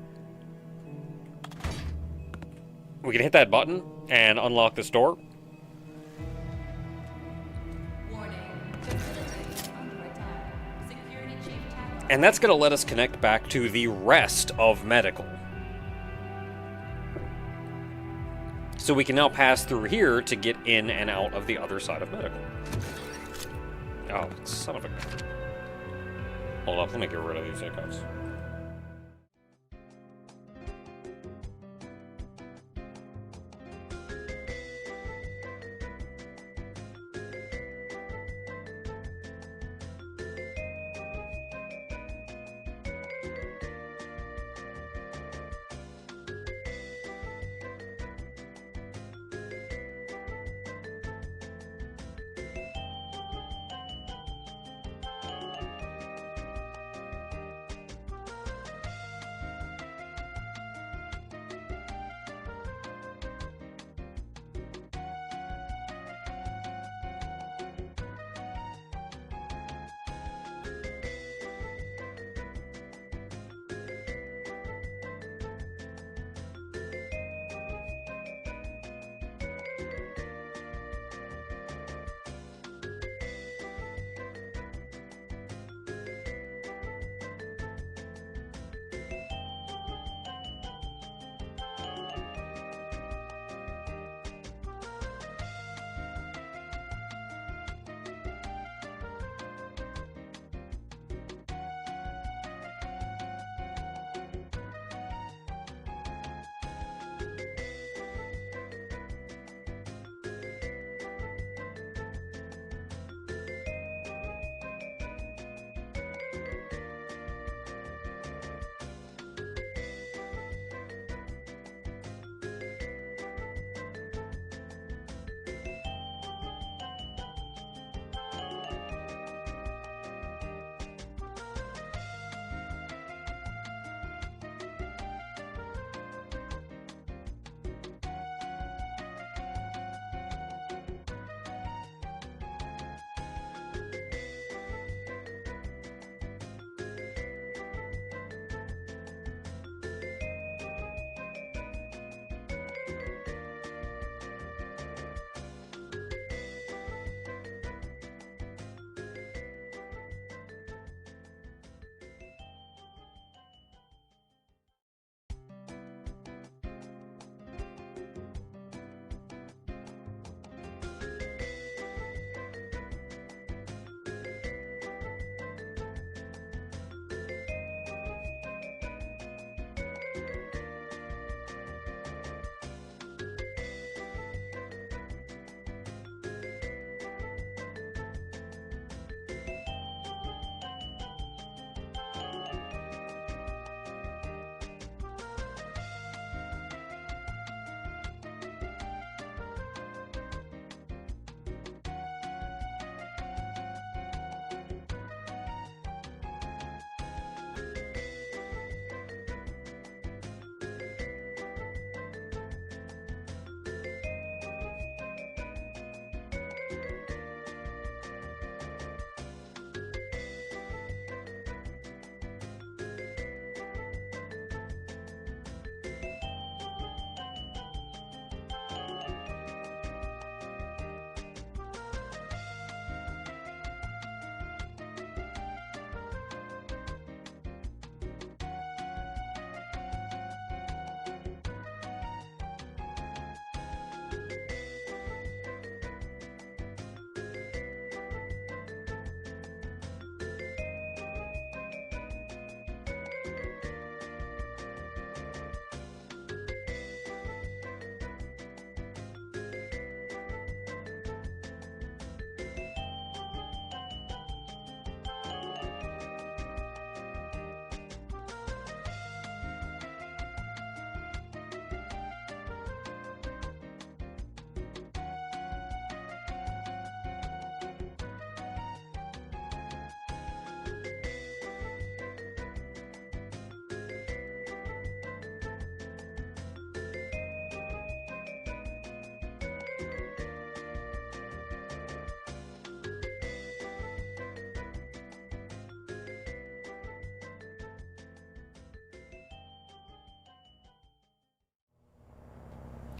We can hit that button and unlock this door. And that's going to let us connect back to the rest of medical. So we can now pass through here to get in and out of the other side of medical. Oh, son of a gun. Hold up, let me get rid of these hiccups.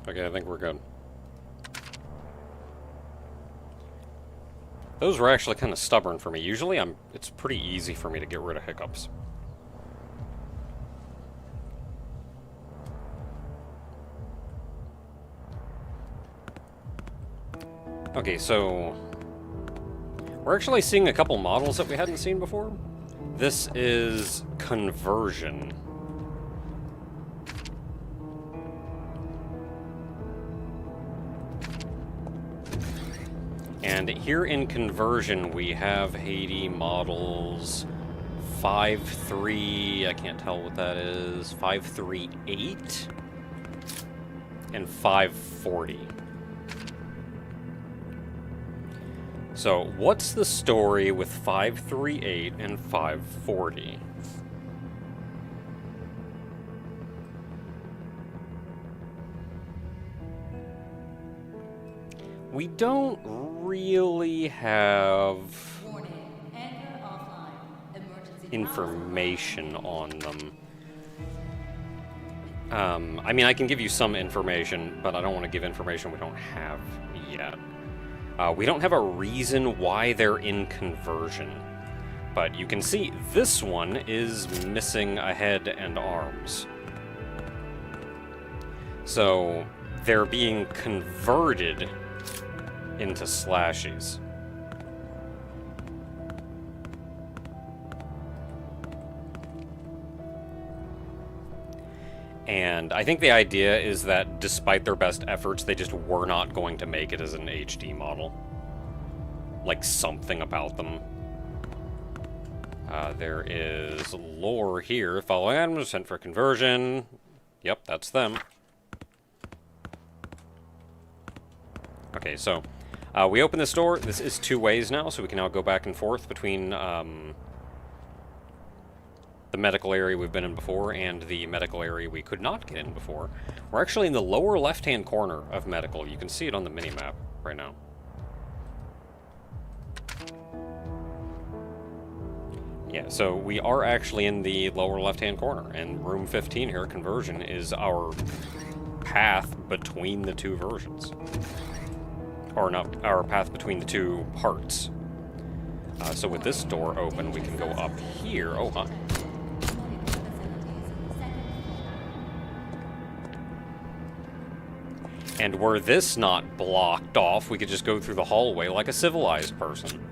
Okay, I think we're good. Those were actually kind of stubborn for me. Usually it's pretty easy for me to get rid of hiccups. Okay, so we're actually seeing a couple models that we hadn't seen before. This is conversion. And here in conversion, we have Haydee models 5.3, I can't tell what that is, 5.3.8 and 5.40. So, what's the story with 5.3.8 and 5.40? We don't really have information on them. I mean, I can give you some information, but I don't want to give information we don't have yet. We don't have a reason why they're in conversion, but you can see this one is missing a head and arms. So they're being converted into slashies. And I think the idea is that despite their best efforts, they just were not going to make it as an HD model. Like something about them. There is lore here. Following items sent for conversion. Yep, that's them. Okay, so we open this door. This is 2 ways now, so we can now go back and forth between the medical area we've been in before and the medical area we could not get in before. We're actually in the lower left-hand corner of medical. You can see it on the mini-map right now. Yeah, so we are actually in the lower left-hand corner, and room 15 here, conversion, is our path between the 2 versions. Or not, our path between the 2 parts. So with this door open, we can go up here. Oh, huh. And were this not blocked off, we could just go through the hallway like a civilized person.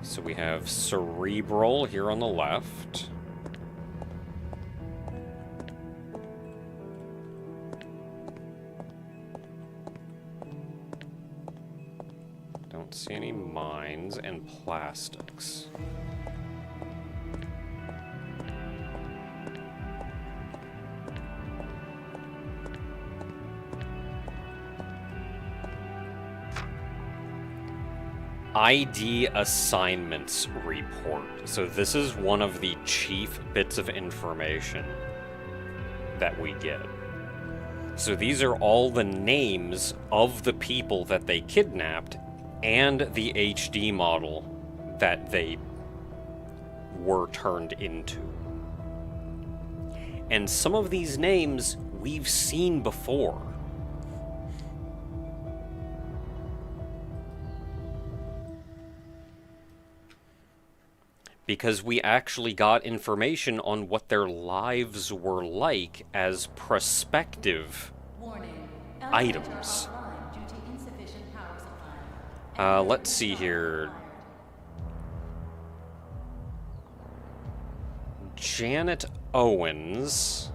So we have cerebral here on the left. Don't see any mines and plastics. ID assignments report. So this is one of the chief bits of information that we get. So these are all the names of the people that they kidnapped and the HD model that they were turned into. And some of these names we've seen before. Because we actually got information on what their lives were like as prospective items. Let's see here. Janet Owens.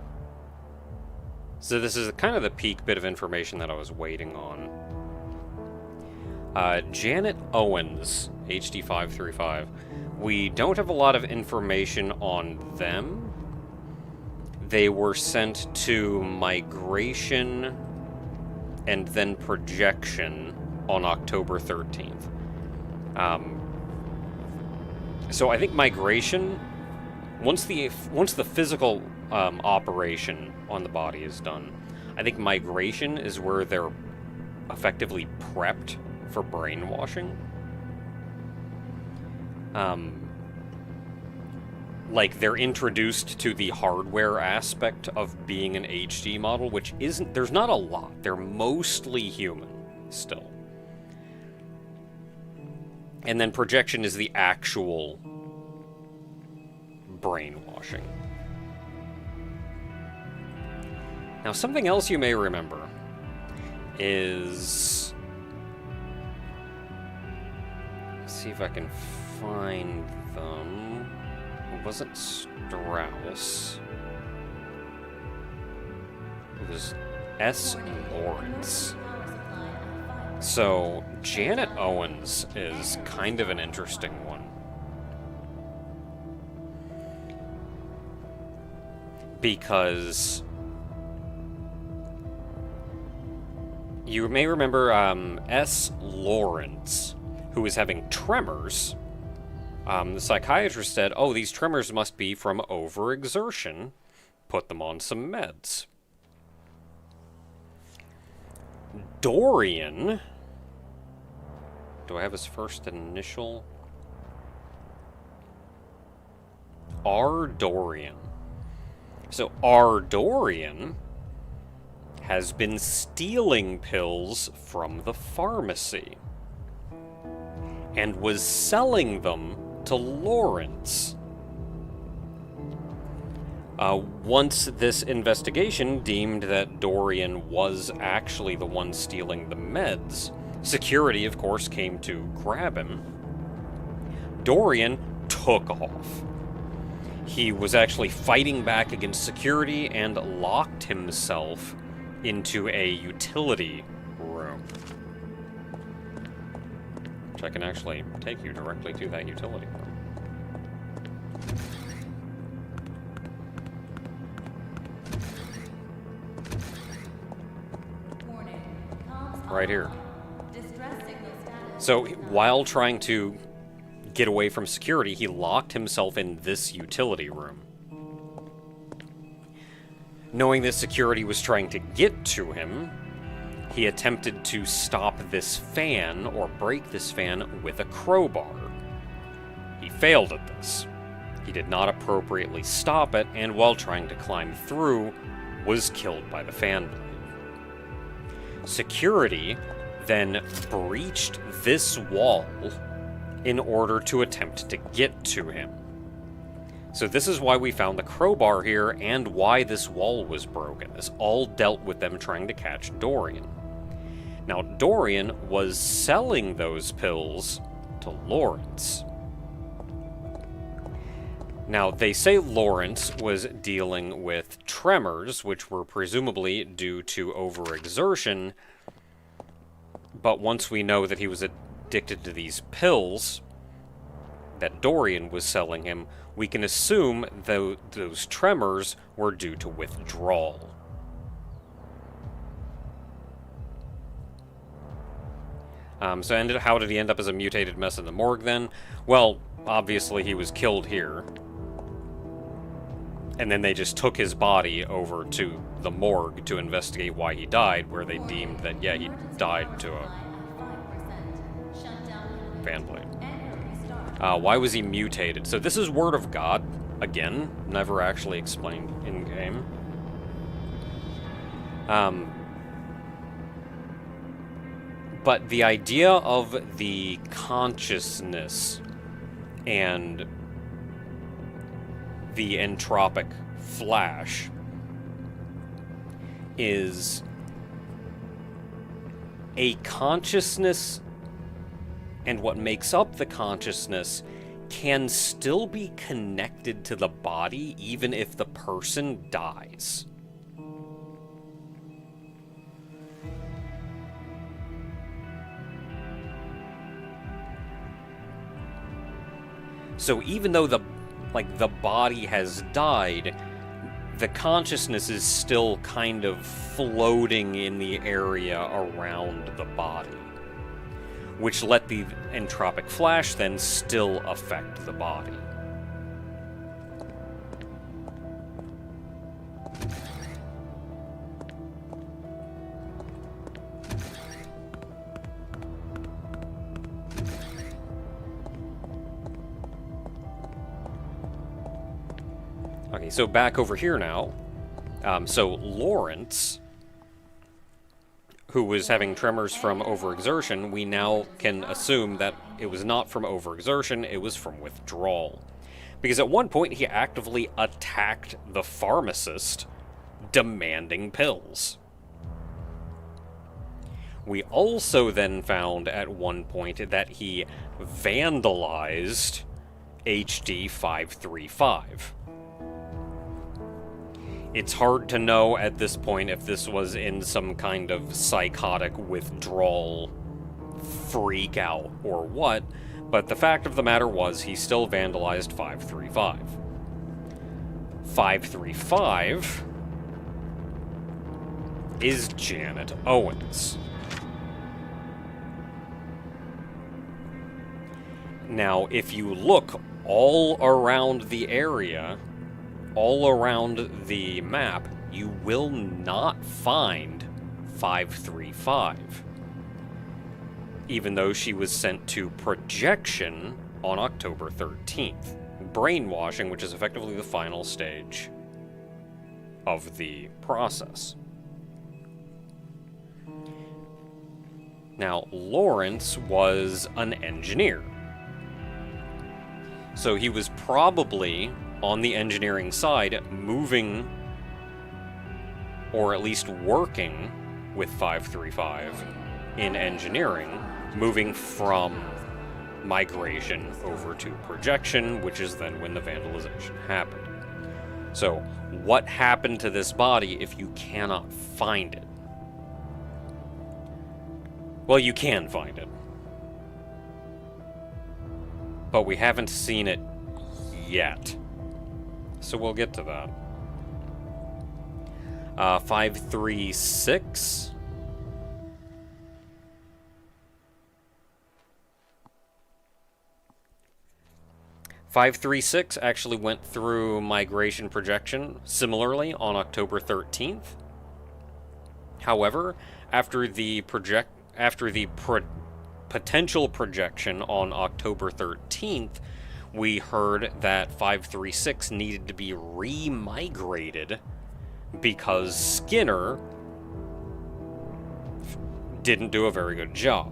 So this is kind of the peak bit of information that I was waiting on. Janet Owens, HD 535. We don't have a lot of information on them. They were sent to migration and then projection on October 13th. So I think migration, once the physical operation on the body is done, I think migration is where they're effectively prepped for brainwashing. like, they're introduced to the hardware aspect of being an HD model, which isn't... There's not a lot. They're mostly human, still. And then projection is the actual brainwashing. Now, something else you may remember is... Let's see if I can find them. It wasn't Strauss. It was S. Lawrence. So, Janet Owens is kind of an interesting one. Because you may remember S. Lawrence, who was having tremors. The psychiatrist said, oh, these tremors must be from overexertion. Put them on some meds. Dorian... Do I have his first initial? R. Dorian. So R. Dorian has been stealing pills from the pharmacy and was selling them to Lawrence. Once this investigation deemed that Dorian was actually the one stealing the meds, security, of course, came to grab him. Dorian took off. He was actually fighting back against security and locked himself into a utility room. Which I can actually take you directly to that utility room. Right here. So, while trying to get away from security, he locked himself in this utility room. Knowing that security was trying to get to him, he attempted to stop this fan, or break this fan, with a crowbar. He failed at this. He did not appropriately stop it, and while trying to climb through, was killed by the fan blade. Security then breached this wall in order to attempt to get to him. So this is why we found the crowbar here and why this wall was broken. This all dealt with them trying to catch Dorian. Now, Dorian was selling those pills to Lawrence. Now, they say Lawrence was dealing with tremors, which were presumably due to overexertion, but once we know that he was addicted to these pills that Dorian was selling him, we can assume those tremors were due to withdrawal. So how did he end up as a mutated mess in the morgue then? Well, obviously he was killed here. And then they just took his body over to the morgue to investigate why he died, where they deemed that, yeah, he died to a fan blade. Why was he mutated? So this is Word of God. Again, never actually explained in-game. But the idea of the consciousness and the entropic flash is a consciousness, and what makes up the consciousness can still be connected to the body even if the person dies. So even though the body has died, the consciousness is still kind of floating in the area around the body, which let the entropic flash then still affect the body. Okay, so back over here now. So Lawrence, who was having tremors from overexertion, we now can assume that it was not from overexertion, it was from withdrawal. Because at one point he actively attacked the pharmacist, demanding pills. We also then found at one point that he vandalized HD 535. It's hard to know at this point if this was in some kind of psychotic withdrawal freak out or what, but the fact of the matter was he still vandalized 535. 535 is Janet Owens. Now, if you look all around the area, all around the map, you will not find 535. Even though she was sent to projection on October 13th. Brainwashing, which is effectively the final stage of the process. Now, Lawrence was an engineer. So he was probably on the engineering side, moving, or at least working with 535 in engineering, moving from migration over to projection, which is then when the vandalization happened. So, what happened to this body if you cannot find it? Well, you can find it. But we haven't seen it yet. So we'll get to that. 536. (536) actually went through migration projection similarly on October 13th. However, after the potential projection on October 13th, we heard that 536 needed to be re-migrated because Skinner didn't do a very good job.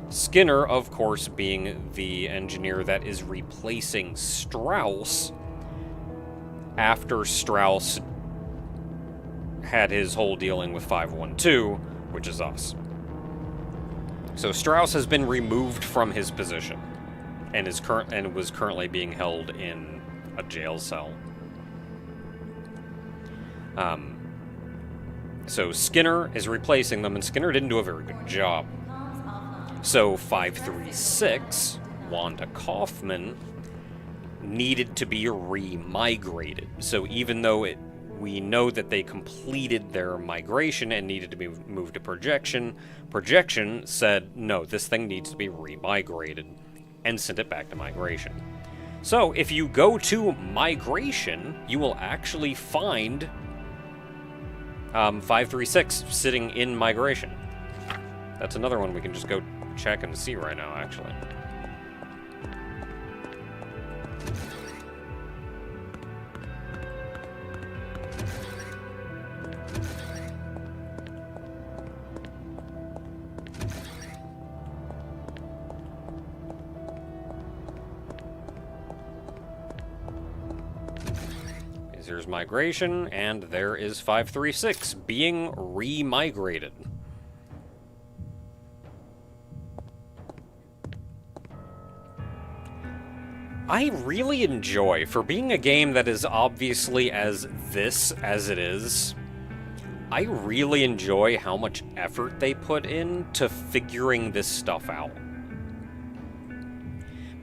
Skinner, of course, being the engineer that is replacing Strauss after Strauss had his whole dealing with 512, which is us. So Strauss has been removed from his position and was currently being held in a jail cell. So Skinner is replacing them, and Skinner didn't do a very good job. So 536, Wanda Kaufman, needed to be re-migrated. So even though we know that they completed their migration and needed to be moved to projection, projection said, no, this thing needs to be re-migrated, and sent it back to migration. So if you go to migration, you will actually find 536 sitting in migration. That's another one we can just go check and see right now, actually. There's migration, and there is 536 being re-migrated. I really enjoy, for being a game that is obviously as this as it is, I really enjoy how much effort they put in to figuring this stuff out.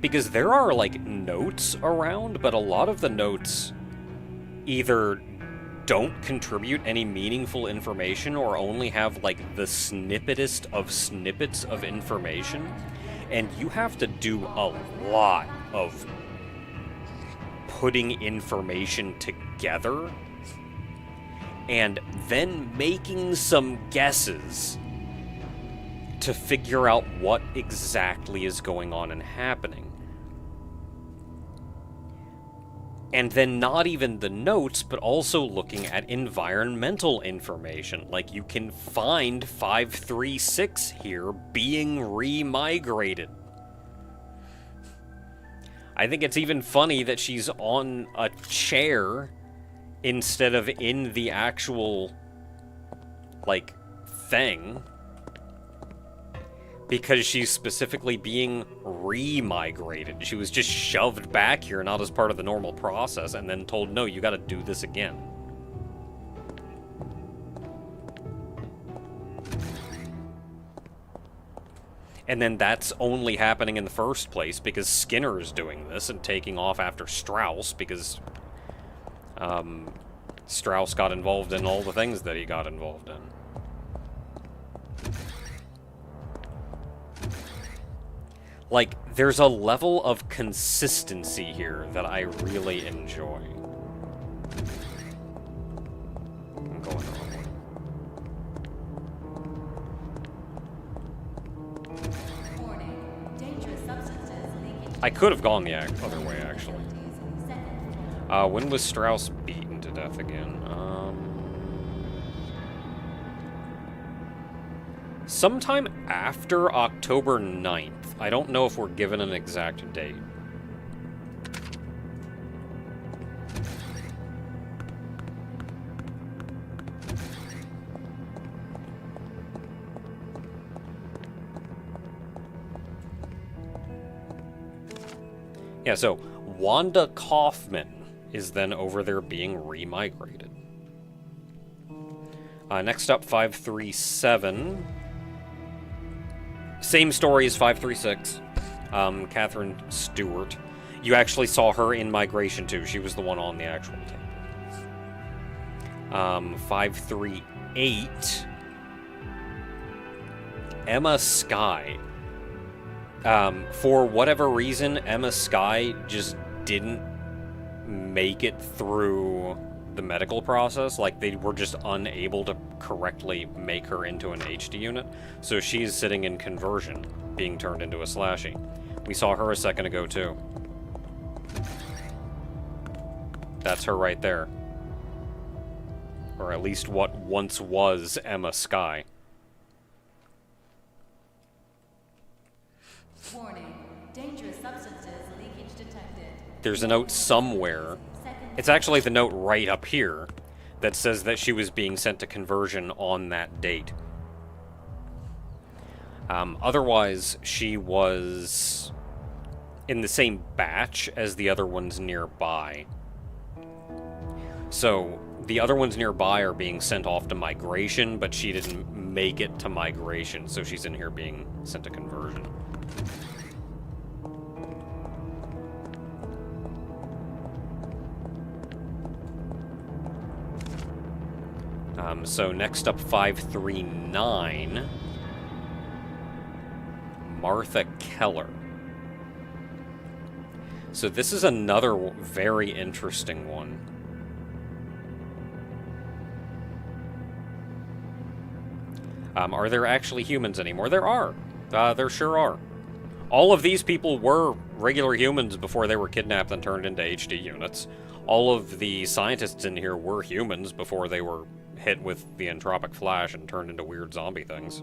Because there are, like, notes around, but a lot of the notes either don't contribute any meaningful information or only have, like, the snippetest of snippets of information, and you have to do a lot of putting information together and then making some guesses to figure out what exactly is going on and happening. And then not even the notes, but also looking at environmental information. Like, you can find 536 here being re-migrated. I think it's even funny that she's on a chair instead of in the actual, like, thing. Because she's specifically being re-migrated. She was just shoved back here, not as part of the normal process, and then told, no, you gotta do this again. And then that's only happening in the first place because Skinner is doing this and taking off after Strauss because Strauss got involved in all the things that he got involved in. Like, there's a level of consistency here that I really enjoy. I'm going the wrong way. Warning. Dangerous substances leakage. I could have gone the other way, actually. When was Strauss beaten to death again? Sometime after October 9th. I don't know if we're given an exact date. Yeah, so Wanda Kaufman is then over there being re-migrated. Next up, 537. Same story as 536. Catherine Stewart. You actually saw her in Migration too. She was the one on the actual tape. 538. Emma Skye. For whatever reason, Emma Skye just didn't make it through the medical process. Like, they were just unable to correctly make her into an HD unit. So she's sitting in conversion, being turned into a slashy. We saw her a second ago, too. That's her right there. Or at least what once was Emma Skye. Warning. Dangerous substances leakage detected. There's a note somewhere. It's actually the note right up here that says that she was being sent to conversion on that date. Otherwise, she was in the same batch as the other ones nearby. So, the other ones nearby are being sent off to migration, but she didn't make it to migration, so she's in here being sent to conversion. So next up, 539, Martha Keller. So this is another very interesting one. Are there actually humans anymore? There are. There sure are. All of these people were regular humans before they were kidnapped and turned into HD units. All of the scientists in here were humans before they were hit with the entropic flash and turned into weird zombie things.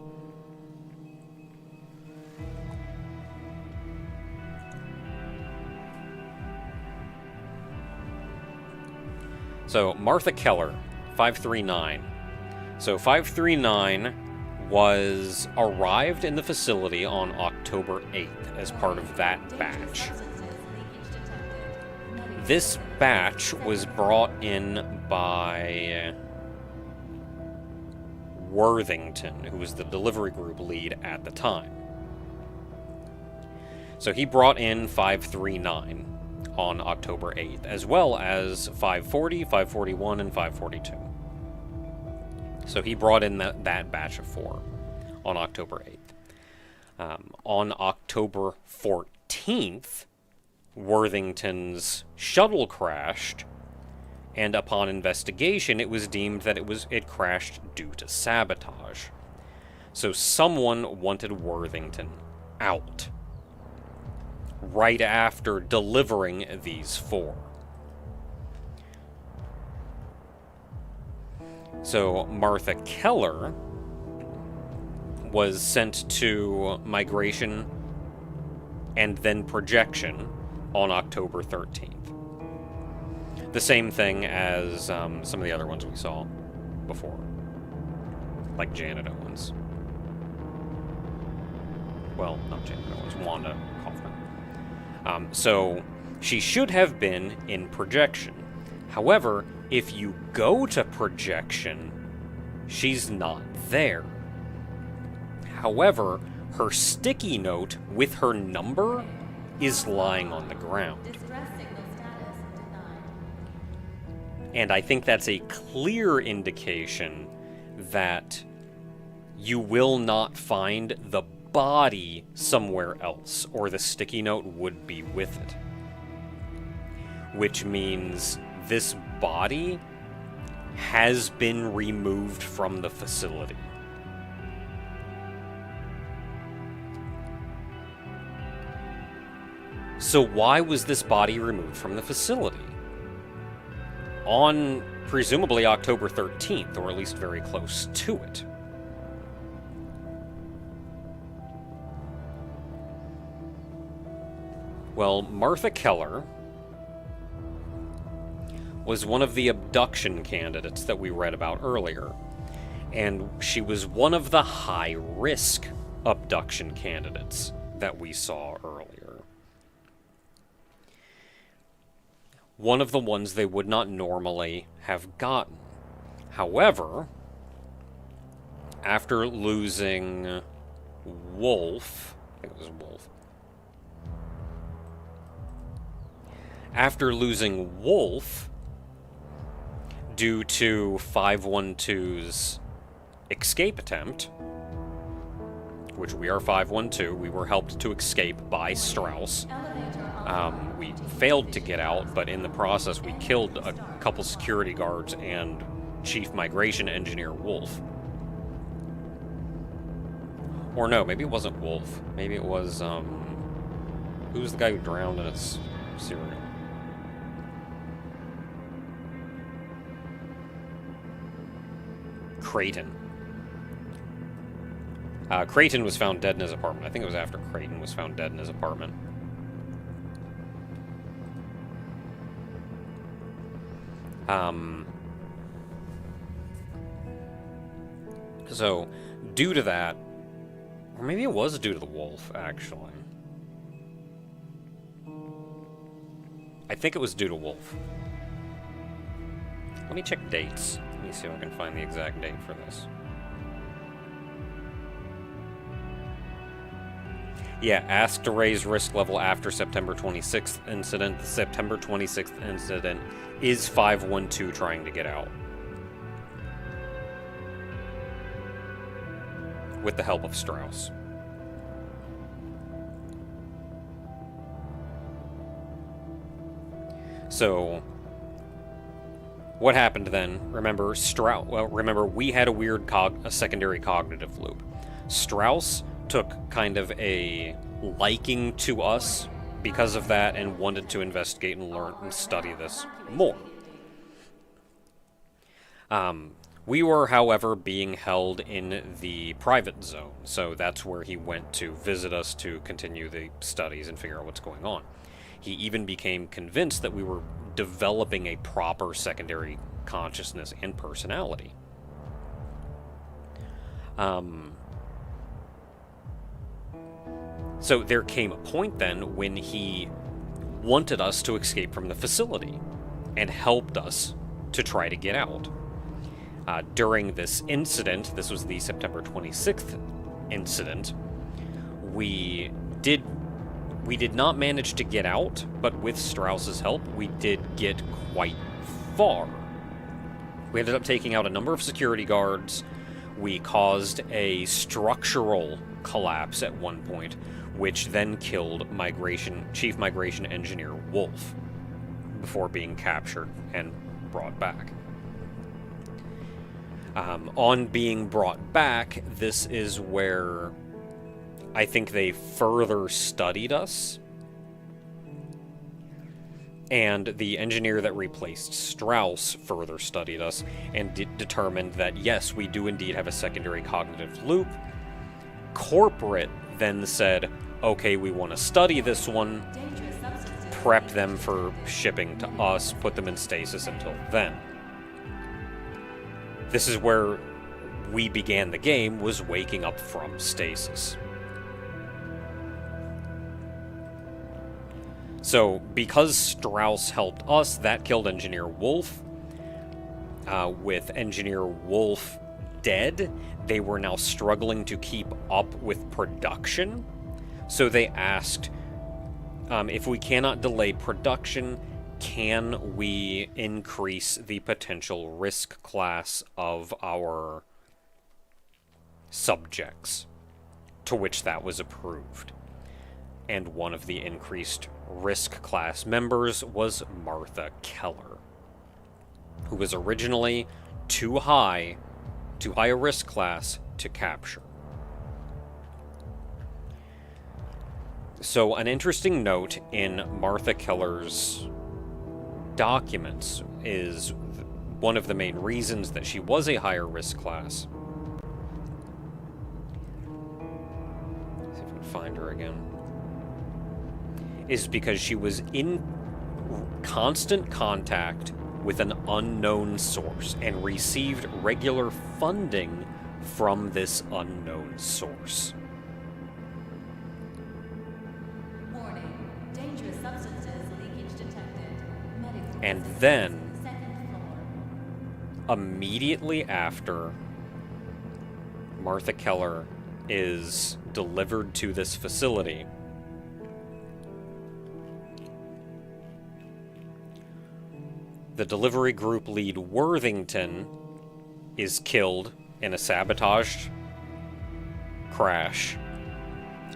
So, Martha Keller, 539. So, 539 was arrived in the facility on October 8th as part of that batch. This batch was brought in by Worthington, who was the delivery group lead at the time. So he brought in 539 on October 8th, as well as 540, 541, and 542. So he brought in that batch of 4 on October 8th. On October 14th, Worthington's shuttle crashed, and upon investigation, it was deemed that it crashed due to sabotage. So someone wanted Worthington out right after delivering these 4. So Martha Keller was sent to migration and then projection on October 13th. The same thing as some of the other ones we saw before, like Janet Owens. Well, not Janet Owens, Wanda Kaufman. So she should have been in projection. However, if you go to projection, she's not there. However, her sticky note with her number is lying on the ground. Distress signal status denied. And I think that's a clear indication that you will not find the body somewhere else, or the sticky note would be with it. Which means this body has been removed from the facility. So why was this body removed from the facility? On, presumably, October 13th, or at least very close to it. Well, Martha Keller was one of the abduction candidates that we read about earlier, and she was one of the high-risk abduction candidates that we saw earlier. One of the ones they would not normally have gotten. However, after losing Wolf, I think it was Wolf. After losing Wolf, due to 512's escape attempt, which we are 512, we were helped to escape by Strauss. We failed to get out, but in the process we killed a couple security guards and Chief Migration Engineer Wolf. Or no, maybe it wasn't Wolf. Maybe it was, who was the guy who drowned in his cereal? Creighton. Creighton was found dead in his apartment. I think it was after Creighton was found dead in his apartment. So, due to that, or maybe it was due to the wolf, actually. I think it was due to Wolf. Let me check dates. Let me see if I can find the exact date for this. Yeah, asked to raise risk level after September 26th incident. The September 26th incident is 512 trying to get out. With the help of Strauss. So, what happened then? Remember, remember we had a weird secondary cognitive loop. Strauss took kind of a liking to us because of that and wanted to investigate and learn and study this more. We were, however, being held in the private zone, so that's where he went to visit us to continue the studies and figure out what's going on. He even became convinced that we were developing a proper secondary consciousness and personality. So there came a point then when he wanted us to escape from the facility and helped us to try to get out. During this incident, this was the September 26th incident, we did not manage to get out, but with Strauss's help, we did get quite far. We ended up taking out a number of security guards. We caused a structural collapse at one point, which then killed Chief Migration Engineer Wolf before being captured and brought back. On being brought back, this is where I think they further studied us And the engineer that replaced Strauss further studied us and determined that, yes, we do indeed have a secondary cognitive loop. Corporate then said, okay, we want to study this one, prep them for shipping to us, put them in stasis until then. This is where we began the game, was waking up from stasis. So, because Strauss helped us, that killed Engineer Wolf. With Engineer Wolf dead, they were now struggling to keep up with production. So they asked, if we cannot delay production, can we increase the potential risk class of our subjects? To which that was approved. And one of the increased risk class members was Martha Keller, who was originally too high a risk class to capture. So an interesting note in Martha Keller's documents is one of the main reasons that she was a higher risk class. Let's see if I can find her again. Is because she was in constant contact with an unknown source and received regular funding from this unknown source. Warning. Dangerous substances leakage detected. Medical And assistance, then, second floor. immediately after Martha Keller is delivered to this facility, the delivery group lead Worthington is killed in a sabotaged crash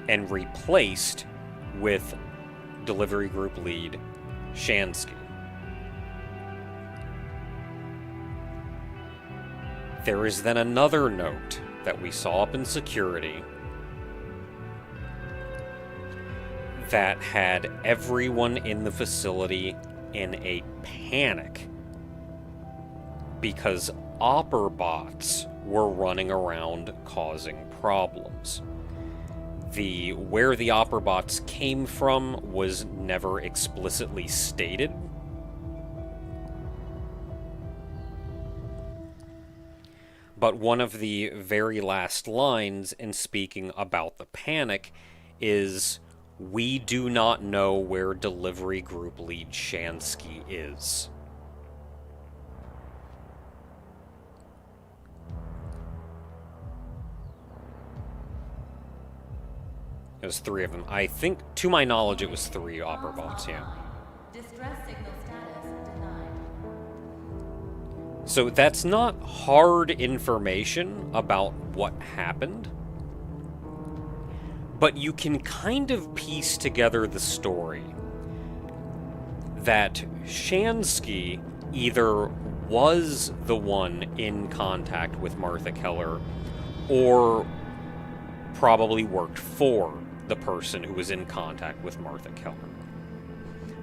and replaced with delivery group lead Shansky. There is then another note that we saw up in security that had everyone in the facility in a panic because Opperbots were running around causing problems. Where the Opperbots came from was never explicitly stated. But one of the very last lines in speaking about the panic is, "We do not know where delivery group lead Shansky is." It was 3 of them. I think, to my knowledge, it was 3 Opperbots, yeah. Distress signal status denied. So that's not hard information about what happened, but you can kind of piece together the story that Shansky either was the one in contact with Martha Keller or probably worked for the person who was in contact with Martha Keller.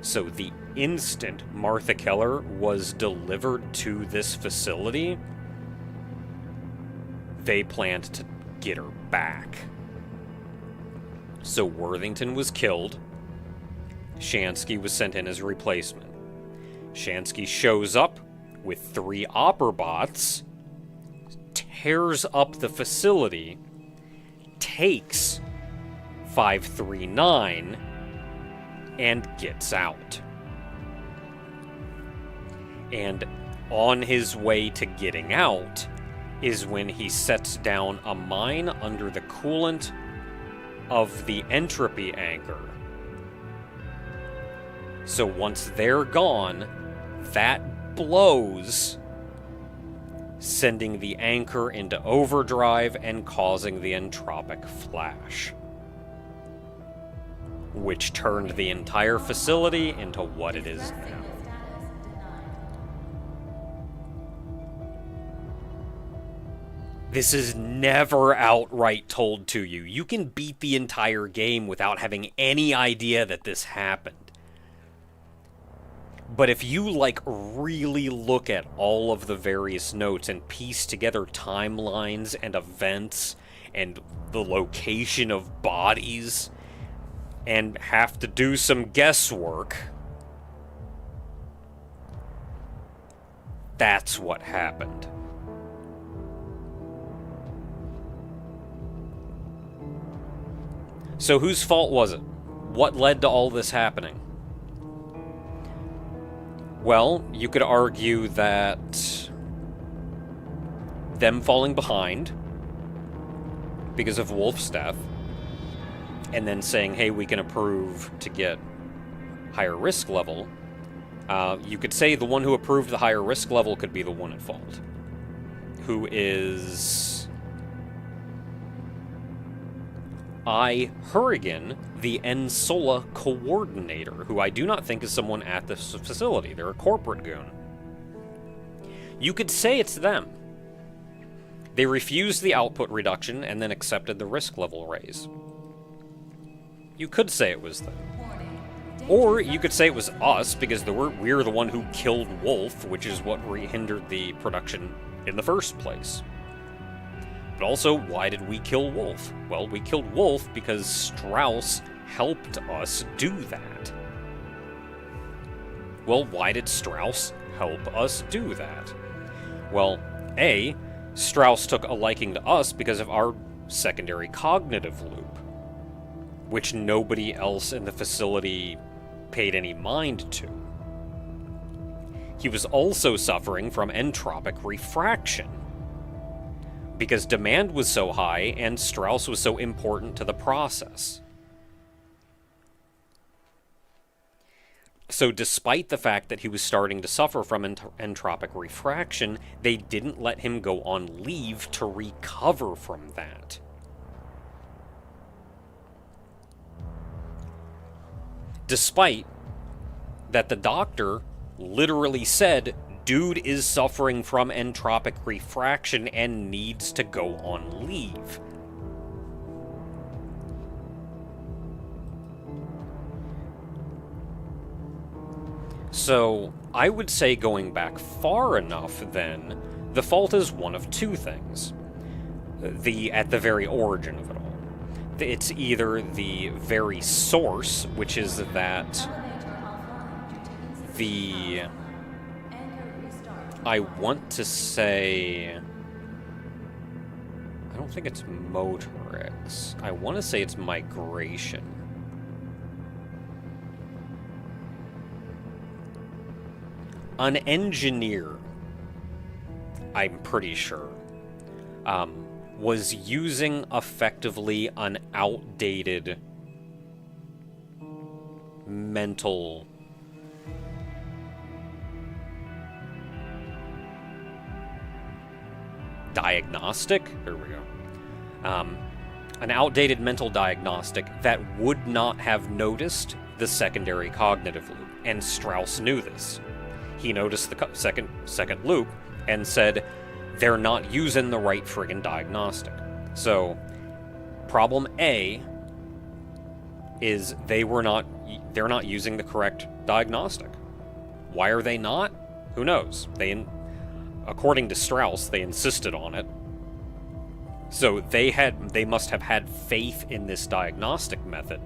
So the instant Martha Keller was delivered to this facility, they planned to get her back. So Worthington was killed. Shansky was sent in as a replacement. Shansky shows up with 3 Opperbots, tears up the facility, takes 539, and gets out. And on his way to getting out is when he sets down a mine under the coolant of the entropy anchor. So once they're gone, that blows, sending the anchor into overdrive and causing the entropic flash, which turned the entire facility into what it is Distress now. signal status denied. This is never outright told to you. You can beat the entire game without having any idea that this happened. But if you, like, really look at all of the various notes and piece together timelines and events and the location of bodies and have to do some guesswork, that's what happened. So whose fault was it? What led to all this happening? Well, you could argue that them falling behind because of Wolf's death, and then saying, hey, we can approve to get higher risk level. You could say the one who approved the higher risk level could be the one at fault, who is Hurrigan, the Ensola coordinator, who I do not think is someone at this facility. They're a corporate goon. You could say it's them. They refused the output reduction and then accepted the risk level raise. You could say it was them. Or you could say it was us, because we're the one who killed Wolf, which is what hindered the production in the first place. But also, why did we kill Wolf? Well, we killed Wolf because Strauss helped us do that. Well, why did Strauss help us do that? Well, A, Strauss took a liking to us because of our secondary cognitive loop, which nobody else in the facility paid any mind to. He was also suffering from entropic refraction, because demand was so high and Strauss was so important to the process. So despite the fact that he was starting to suffer from entropic refraction, they didn't let him go on leave to recover from that. Despite that the doctor literally said, dude is suffering from entropic refraction and needs to go on leave. So, I would say going back far enough, then, the fault is one of two things. At the very origin of it all. It's either the very source, which is that I want to say, I don't think it's Motorix. I want to say it's migration. An engineer, I'm pretty sure, was using effectively an outdated mental diagnostic. There we go. An outdated mental diagnostic that would not have noticed the secondary cognitive loop, and Strauss knew this. He noticed the second loop and said, they're not using the right friggin' diagnostic. So, problem A is they're not using the correct diagnostic. Why are they not? Who knows? According to Strauss, they insisted on it. So they must have had faith in this diagnostic method.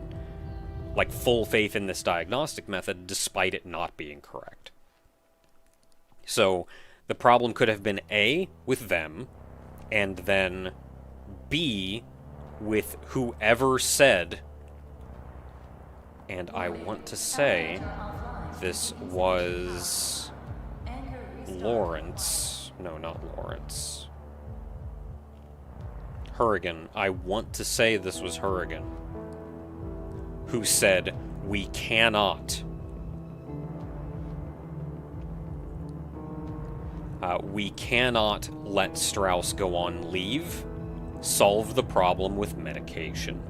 Like full faith in this diagnostic method, despite it not being correct. So the problem could have been A, with them, and then B, with whoever said, and I want to say this was Lawrence. No, not Lawrence. Hurrigan. I want to say this was Hurrigan, who said, we cannot. We cannot let Strauss go on leave. Solve the problem with medication.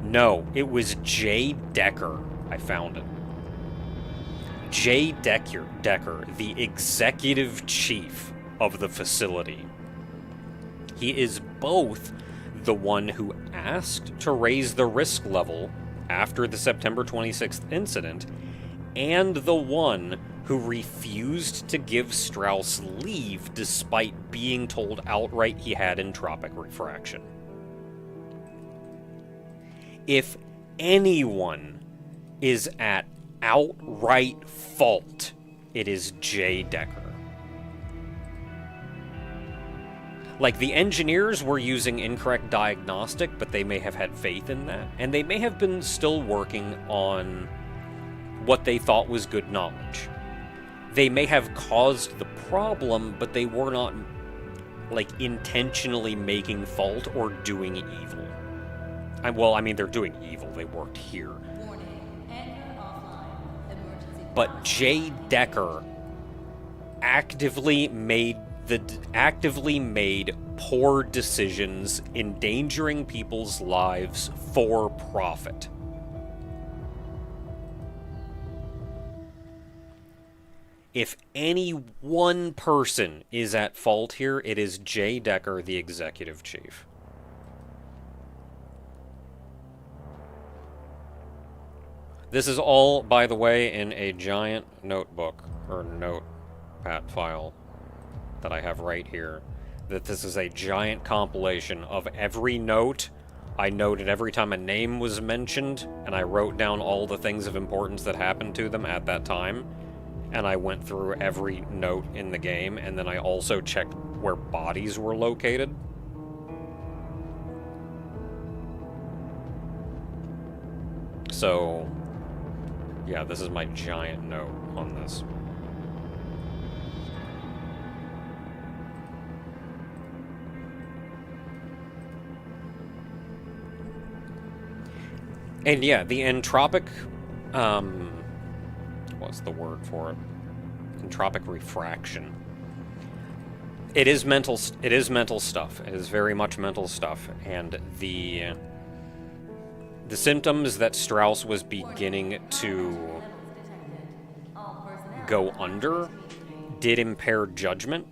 No, it was Jay Decker. I found it. Jay Decker, the executive chief of the facility. He is both the one who asked to raise the risk level after the September 26th incident, and the one who refused to give Strauss leave despite being told outright he had entropic refraction. If anyone is at outright fault, it is Jay Decker. Like, the engineers were using incorrect diagnostic, but they may have had faith in that, and they may have been still working on what they thought was good knowledge. They may have caused the problem, but they were not, like, intentionally making fault or doing evil. Well, I mean, they're doing evil. They worked here. But Jay Decker actively made poor decisions, endangering people's lives for profit. If any one person is at fault here, it is Jay Decker, the executive chief. This is all, by the way, in a giant notebook, or notepad file, that I have right here. That this is a giant compilation of every note. I noted every time a name was mentioned, and I wrote down all the things of importance that happened to them at that time. And I went through every note in the game, and then I also checked where bodies were located. So, yeah, this is my giant note on this. And yeah, the entropic, what's the word for it? Entropic refraction. It is mental stuff. It is very much mental stuff. And the symptoms that Strauss was beginning to go under did impair judgment,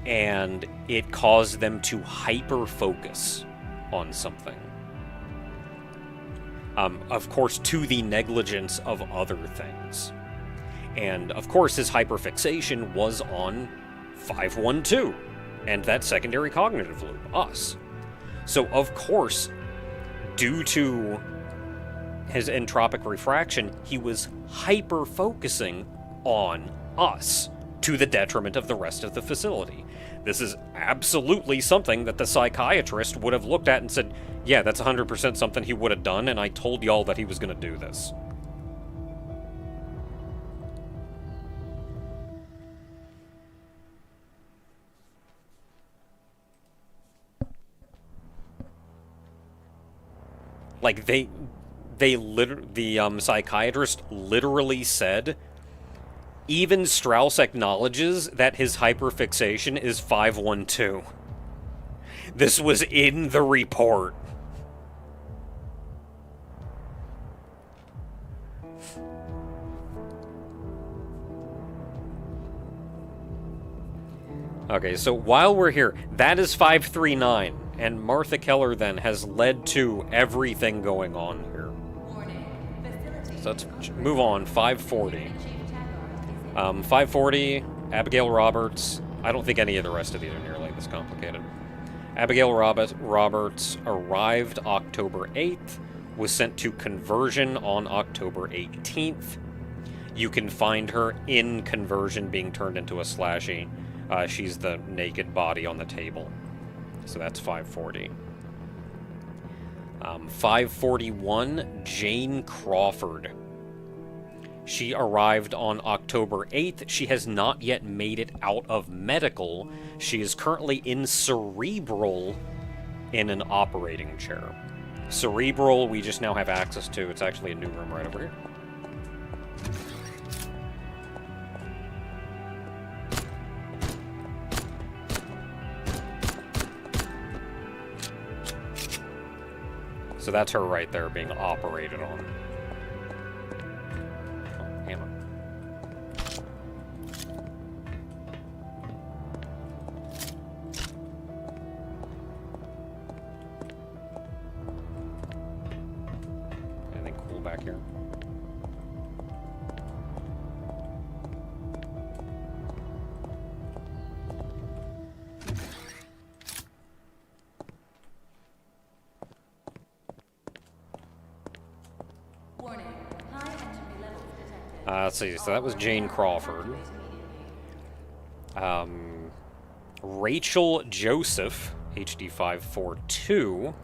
and it caused them to hyper-focus on something. Of course, to the negligence of other things. And, of course, his hyperfixation was on 512, and that secondary cognitive loop, us. So, of course, due to his entropic refraction, he was hyper-focusing on us, to the detriment of the rest of the facility. This is absolutely something that the psychiatrist would have looked at and said, yeah, that's 100% something he would have done, and I told y'all that he was going to do this. Like, the psychiatrist literally said, even Strauss acknowledges that his hyperfixation is 512. This was in the report. Okay, so while we're here, that is 539, and Martha Keller then has led to everything going on here. So let's move on, 540. 540, Abigail Roberts. I don't think any of the rest of these are nearly this complicated. Abigail Roberts arrived October 8th, was sent to conversion on October 18th. You can find her in conversion being turned into a slashy. She's the naked body on the table. So that's 540. 541, Jane Crawford. She arrived on October 8th. She has not yet made it out of medical. She is currently in cerebral in an operating chair. Cerebral, we just now have access to. It's actually a new room right over here. So that's her right there being operated on. Oh, hammer. Anything cool back here? Let's see, so that was Jane Crawford. Rachel Joseph, HD542,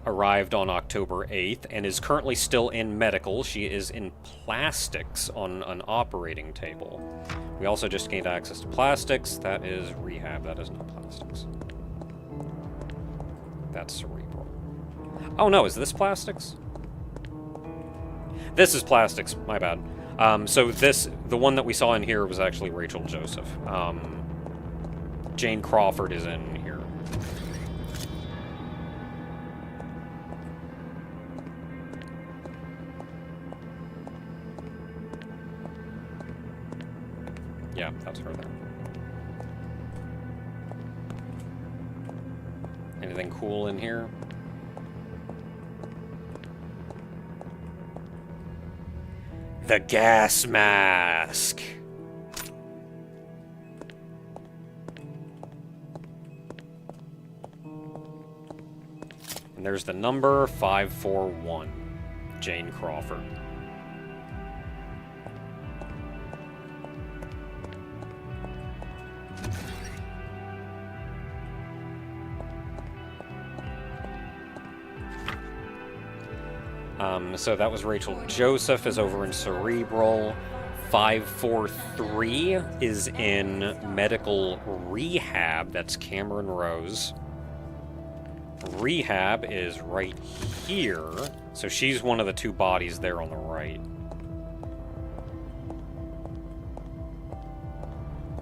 arrived on October 8th and is currently still in medical. She is in plastics on an operating table. We also just gained access to plastics. That is rehab. That is not plastics. That's cerebral. Oh no, is this plastics? This is plastics, my bad. So the one that we saw in here was actually Rachel Joseph. Jane Crawford is in here. Yeah, that's her there. Anything cool in here? The gas mask! And there's the number 541, Jane Crawford. So that was Rachel Joseph is over in cerebral. 543 is in medical rehab. That's Cameron Rose. Rehab is right here. So she's one of the two bodies there on the right.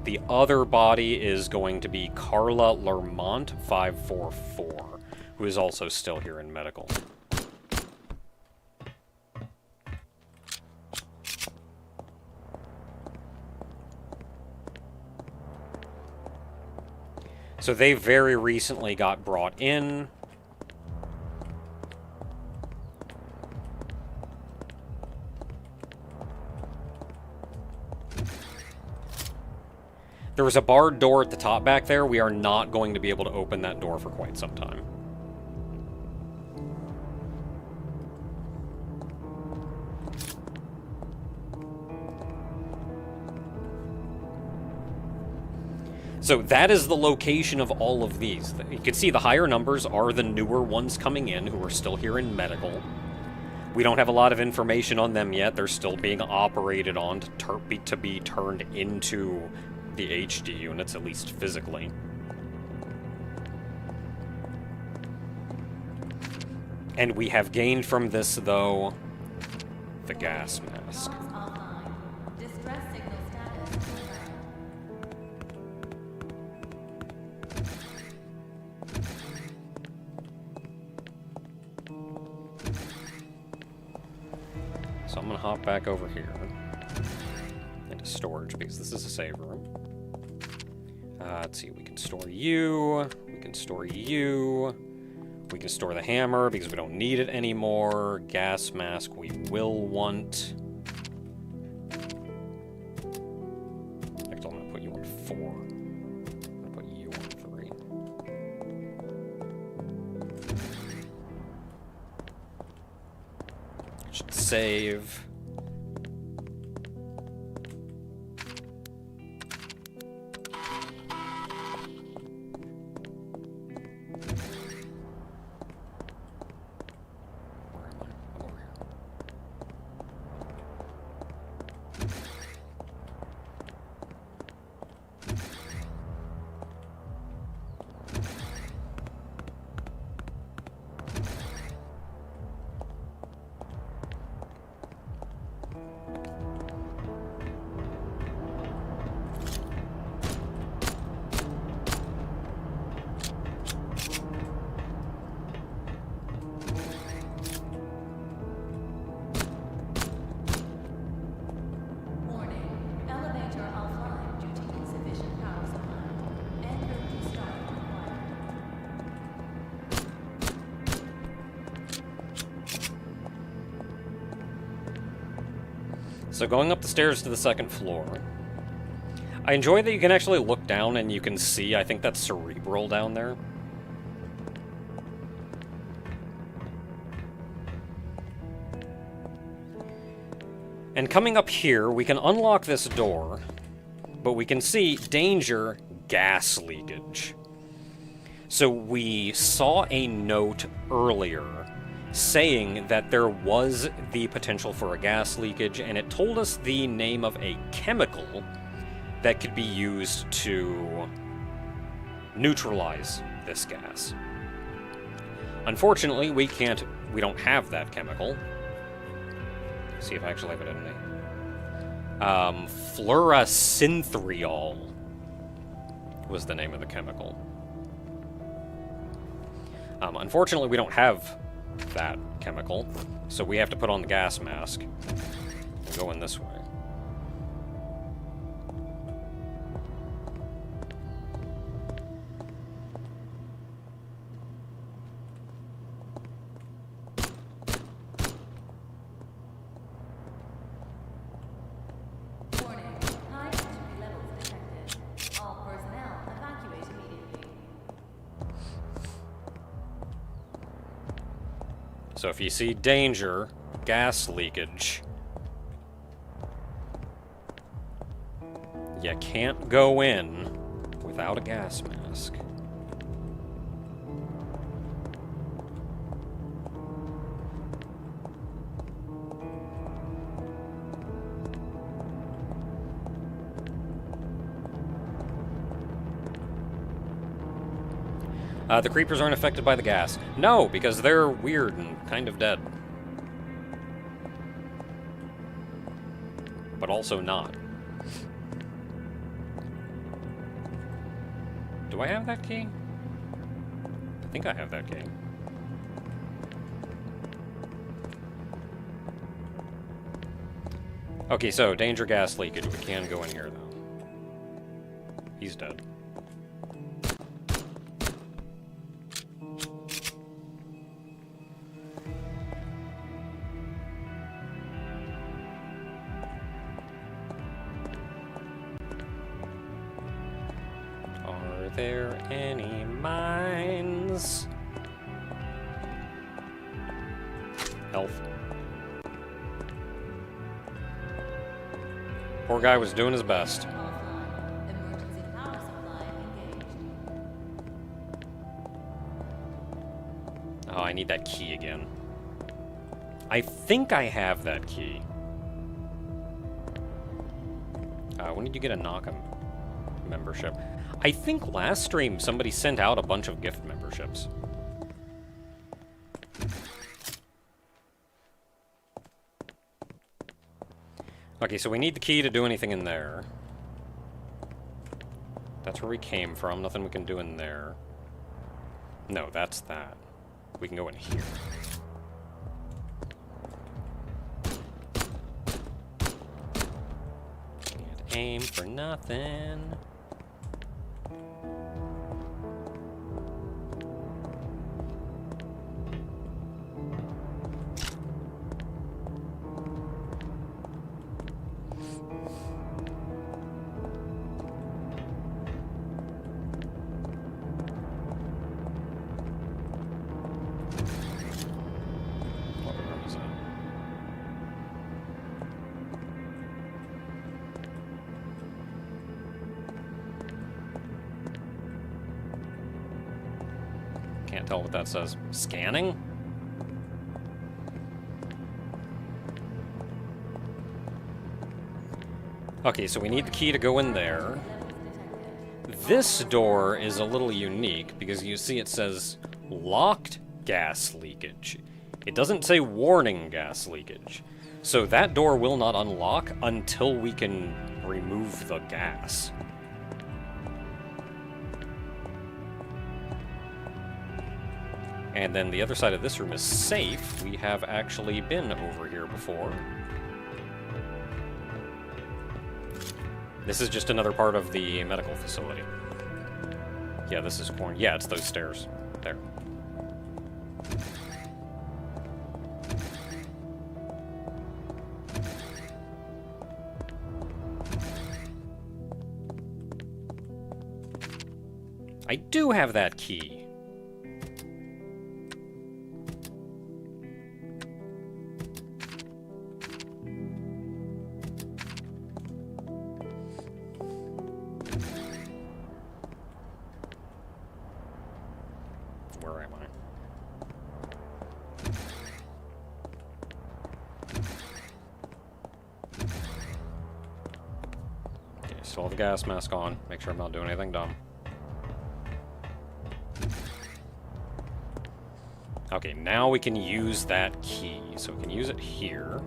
The other body is going to be Carla Lermont, 544, who is also still here in medical. So they very recently got brought in. There was a barred door at the top back there. We are not going to be able to open that door for quite some time. So that is the location of all of these. You can see the higher numbers are the newer ones coming in who are still here in medical. We don't have a lot of information on them yet. They're still being operated on to be turned into the HD units, at least physically. And we have gained from this, though, the gas mask. So I'm going to hop back over here into storage because this is a save room. Let's see, we can store you, we can store you, we can store the hammer because we don't need it anymore. Gas mask we will want. Actually, I'm going to put you on 4. I'm going to put you on 3. Should save. So going up the stairs to the second floor. I enjoy that you can actually look down and you can see, I think that's cerebral down there. And coming up here, we can unlock this door, but we can see danger, gas leakage. So we saw a note earlier saying that there was the potential for a gas leakage, and it told us the name of a chemical that could be used to neutralize this gas. Unfortunately, we don't have that chemical. Let's see if I actually have it in me. Fluorocinthriol was the name of the chemical. Unfortunately, we don't have that chemical, so we have to put on the gas mask and go in this way. Warning. High entropy levels detected. All personnel evacuate immediately. So if you see danger, gas leakage, you can't go in without a gas mask. The creepers aren't affected by the gas. No, because they're weird and kind of dead. But also not. Do I have that key? I think I have that key. Okay, so danger gas leakage. We can go in here, though. He's dead. Are there any mines? Health. Poor guy was doing his best. Offline. Emergency power supply engaged. Oh, I need that key again. I think I have that key. When did you get a Nakabo membership? I think last stream somebody sent out a bunch of gift memberships. Okay, so we need the key to do anything in there. That's where we came from. Nothing we can do in there. No, that's that. We can go in here. Can't aim for nothing. What room is that? Can't tell what that says. Scanning? Okay, so we need the key to go in there. This door is a little unique because you see it says locked gas leakage. It doesn't say warning gas leakage. So that door will not unlock until we can remove the gas. And then the other side of this room is safe. We have actually been over here before. This is just another part of the medical facility. Yeah, this is corn. Yeah, it's those stairs. There. I do have that key. Still have the gas mask on. Make sure I'm not doing anything dumb. Okay, now we can use that key. So we can use it here.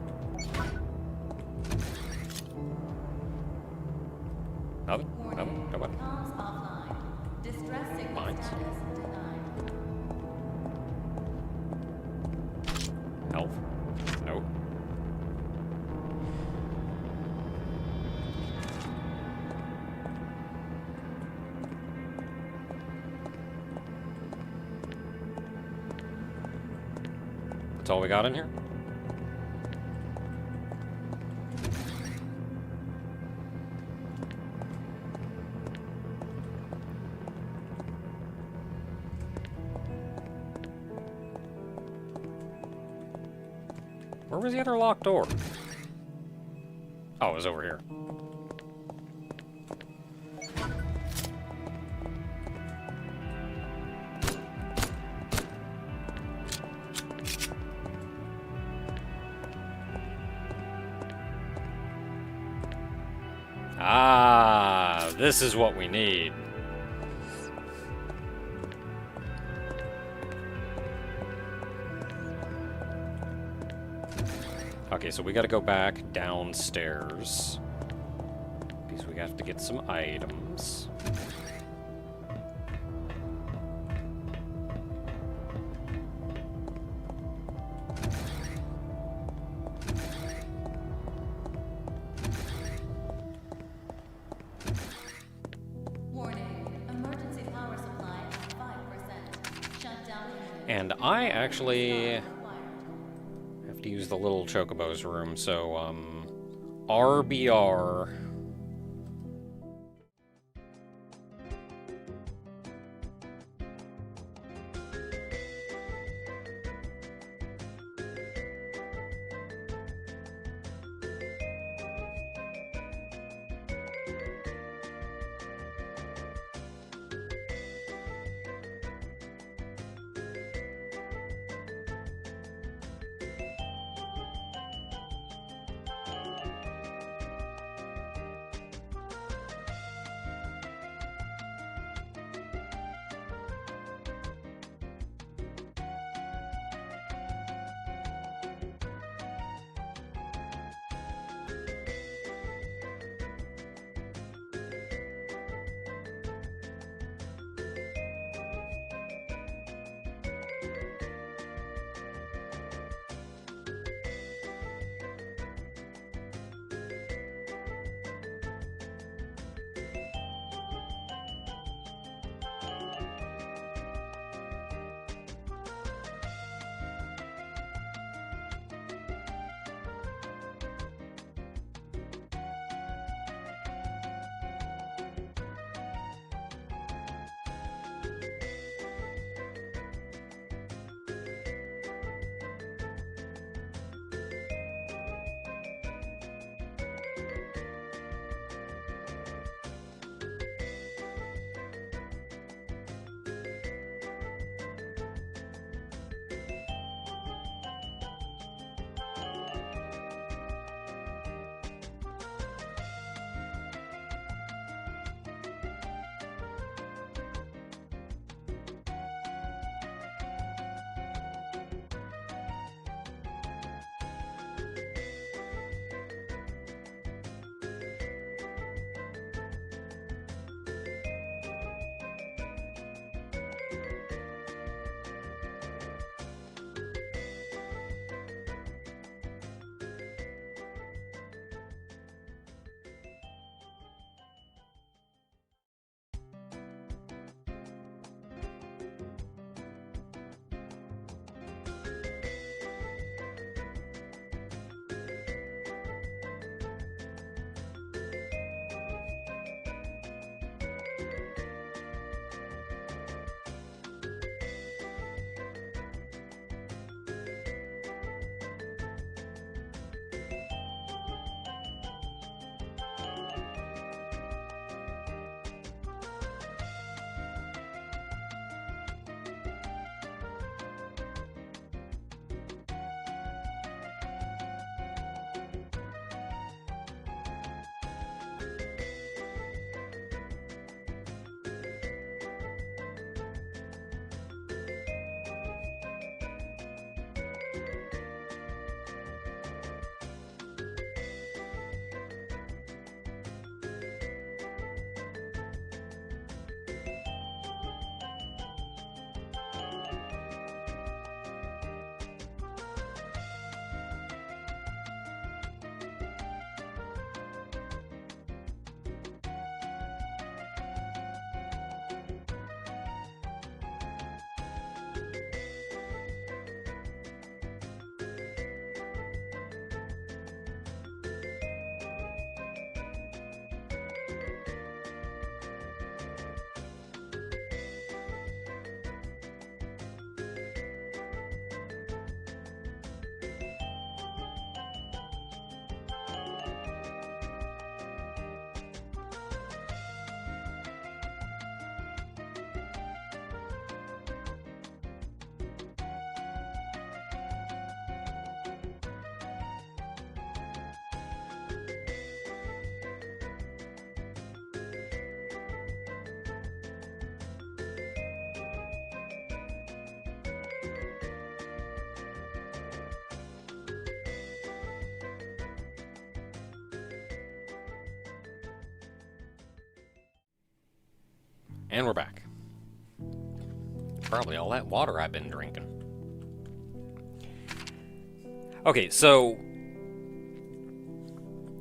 Nothing? Nothing? Nobody? Comms offline. Distress signal Mines? status denied. Health? Nope. That's all we got in here? Where was the other locked door? Oh, it was over here. Ah, this is what we need. Okay, so we gotta go back downstairs. Because we have to get some items. Warning. Emergency power supply at 5%. Shut down imminent. And I actually Required. have to use the little Chocobo's room, so, RBR. And we're back. Probably all that water I've been drinking. Okay, so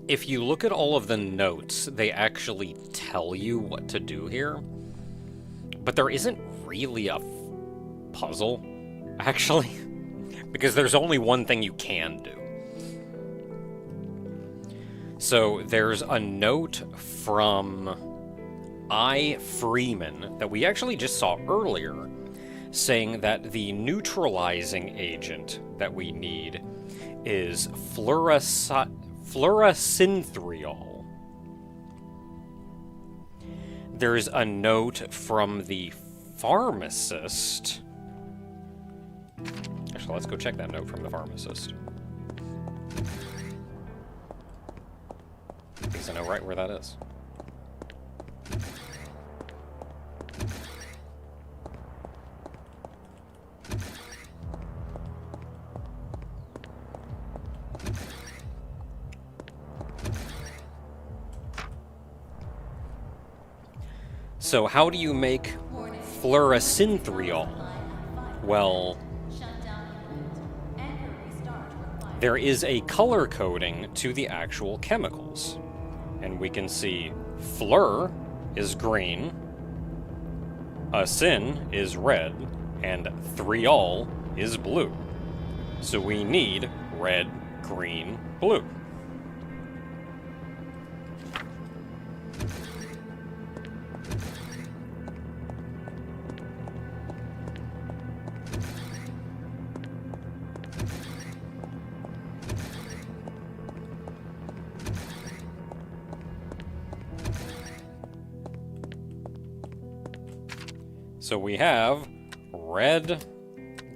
if you look at all of the notes, they actually tell you what to do here. But there isn't really a puzzle, actually, because there's only one thing you can do. So there's a note from I. Freeman that we actually just saw earlier, saying that the neutralizing agent that we need is fluorocinthriol. There's a note from the pharmacist. Actually, let's go check that note from the pharmacist. Because I know right where that is. So how do you make fluorocinthriol? Well, there is a color coding to the actual chemicals. And we can see fleur is green, acin is red, and thriol is blue. So we need red, green, blue. So we have red,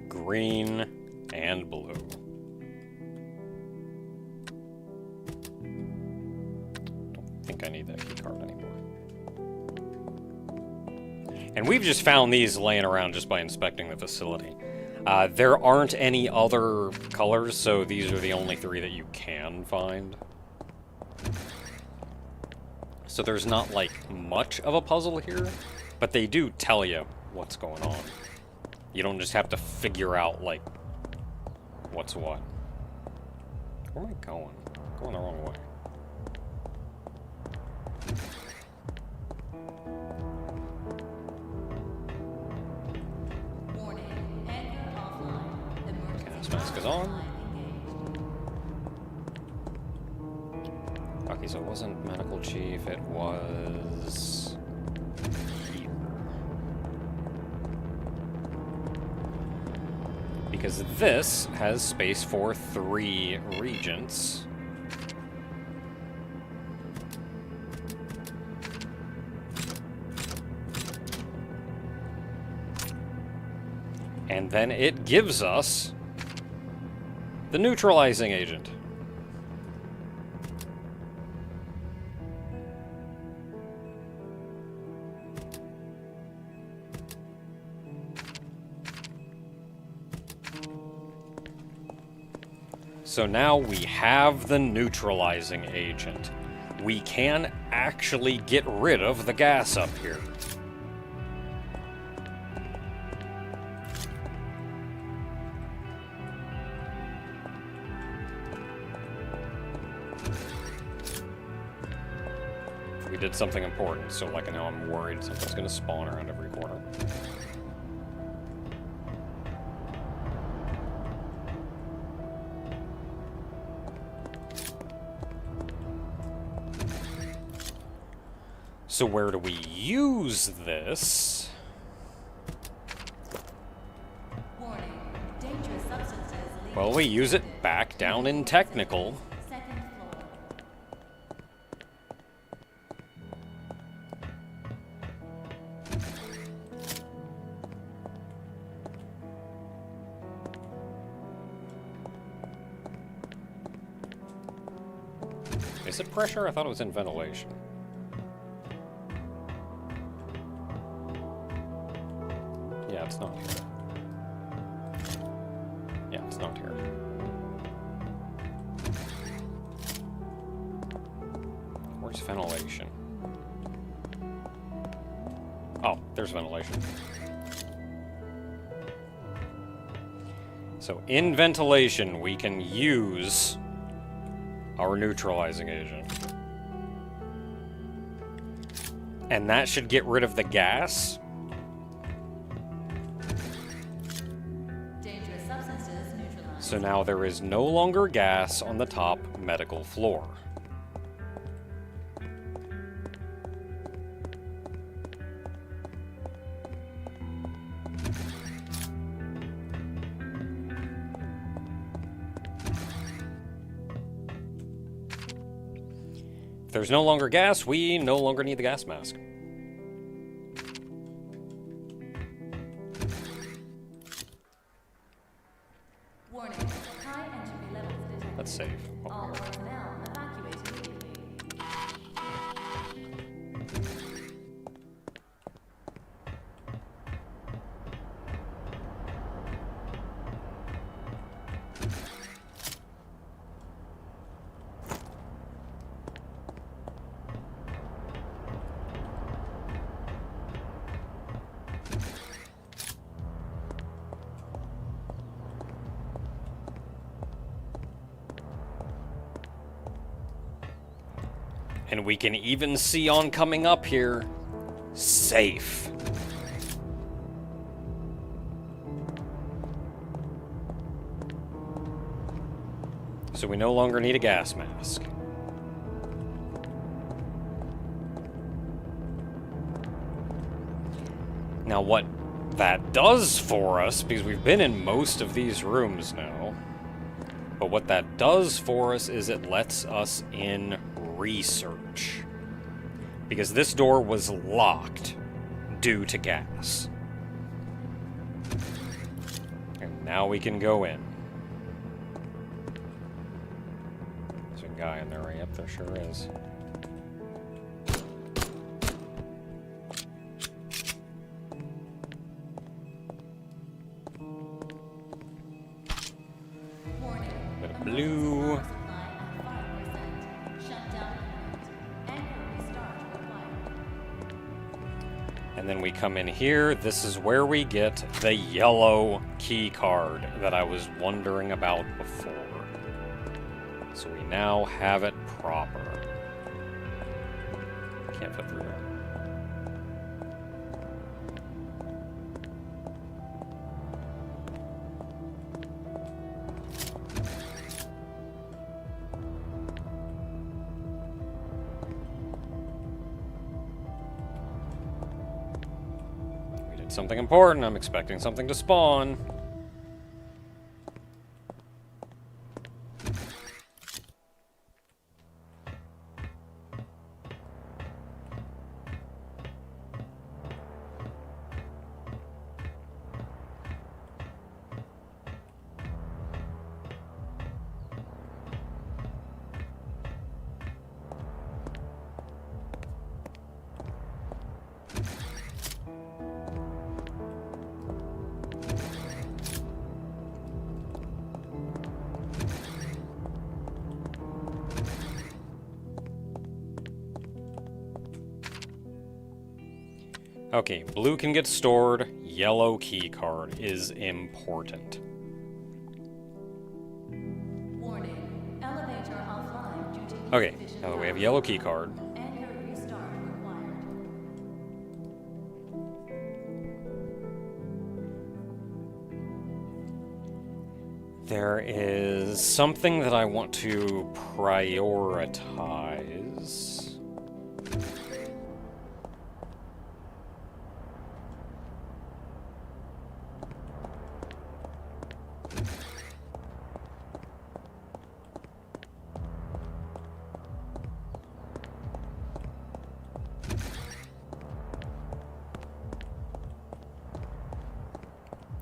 green, and blue. Don't think I need that key card anymore. And we've just found these laying around just by inspecting the facility. There aren't any other colors, so these are the only three that you can find. So there's not, like, much of a puzzle here, but they do tell you what's going on. You don't just have to figure out, like, what's what. Where am I going? I'm going the wrong way. Gas mask is on. Okay, so it wasn't medical chief, it was here. Because this has space for 3 regents. And then it gives us the neutralizing agent. So now we have the neutralizing agent. We can actually get rid of the gas up here. We did something important, so like now I'm worried something's gonna spawn around every corner. So where do we use this? Warning. Dangerous substances lead Well, we use it back down in technical. second floor. Is it pressure? I thought it was in ventilation. Yeah, it's not here. Yeah, it's not here. Where's ventilation? Oh, there's ventilation. So in ventilation, we can use our neutralizing agent. And that should get rid of the gas. Dangerous substances neutralized. So now there is no longer gas on the top medical floor. If there's no longer gas, we no longer need the gas mask. Warning. High entropy levels detected. Let's save. All personnel evacuate immediately. And we can even see on coming up here, safe. So we no longer need a gas mask. Now what that does for us, because we've been in most of these rooms now, but what that does for us is it lets us in research. Because this door was locked due to gas. And now we can go in. There's a guy in there, right? Yep, there sure is. Warning. Bit of blue. Power supply at 5%. Shut down imminent. Anchor restart required. And then we come in here. This is where we get the yellow key card that I was wondering about before. So we now have it proper. Can't fit through there. We did something important. I'm expecting something to spawn. Okay, blue can get stored. Yellow key card is important. Warning. Elevator offline due to Okay, insufficient now that we have power. yellow key card, Anchor restart required. there is something that I want to prioritize.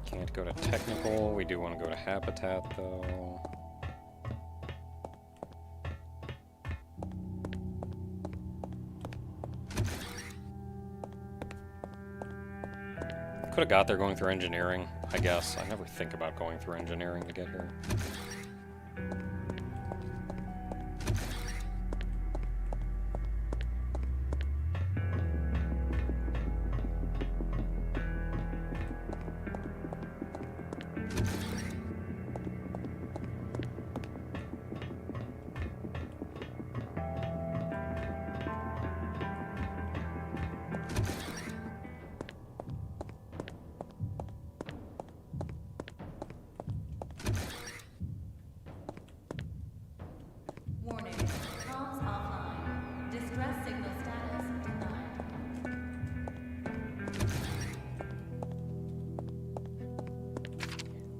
Can't go to technical. We do want to go to habitat, though. Could have got there going through engineering, I guess. I never think about going through engineering to get here.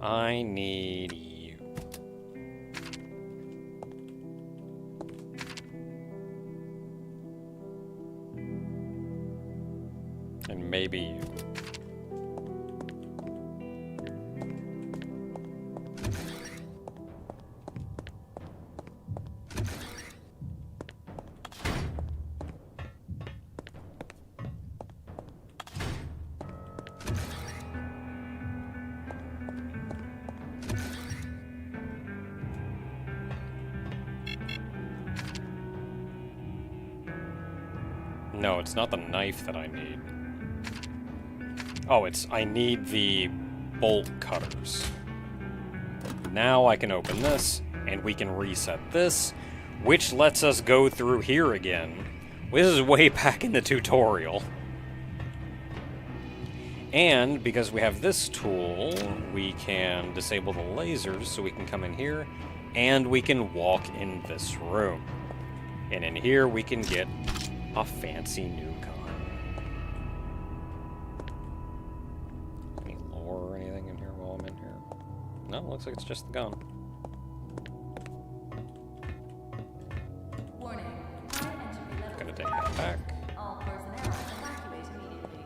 I need you. And maybe you. No, it's not the knife that I need. Oh, I need the bolt cutters. Now I can open this, and we can reset this, which lets us go through here again. This is way back in the tutorial. And because we have this tool, we can disable the lasers so we can come in here, and we can walk in this room. And in here we can get a fancy new gun. Any lore or anything in here while I'm in here? No, looks like it's just the gun. Warning. High entry level. Gonna take that back. All personnel evacuate immediately.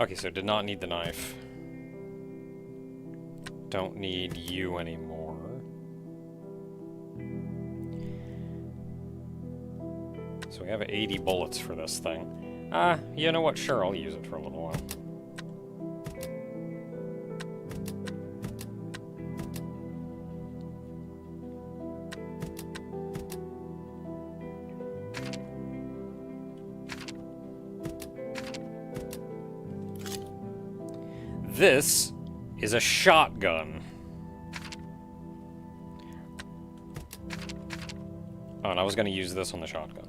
Okay, so did not need the knife. Don't need you anymore. So we have 80 bullets for this thing. You know what? Sure, I'll use it for a little while. This is a shotgun. Oh, and I was going to use this on the shotgun.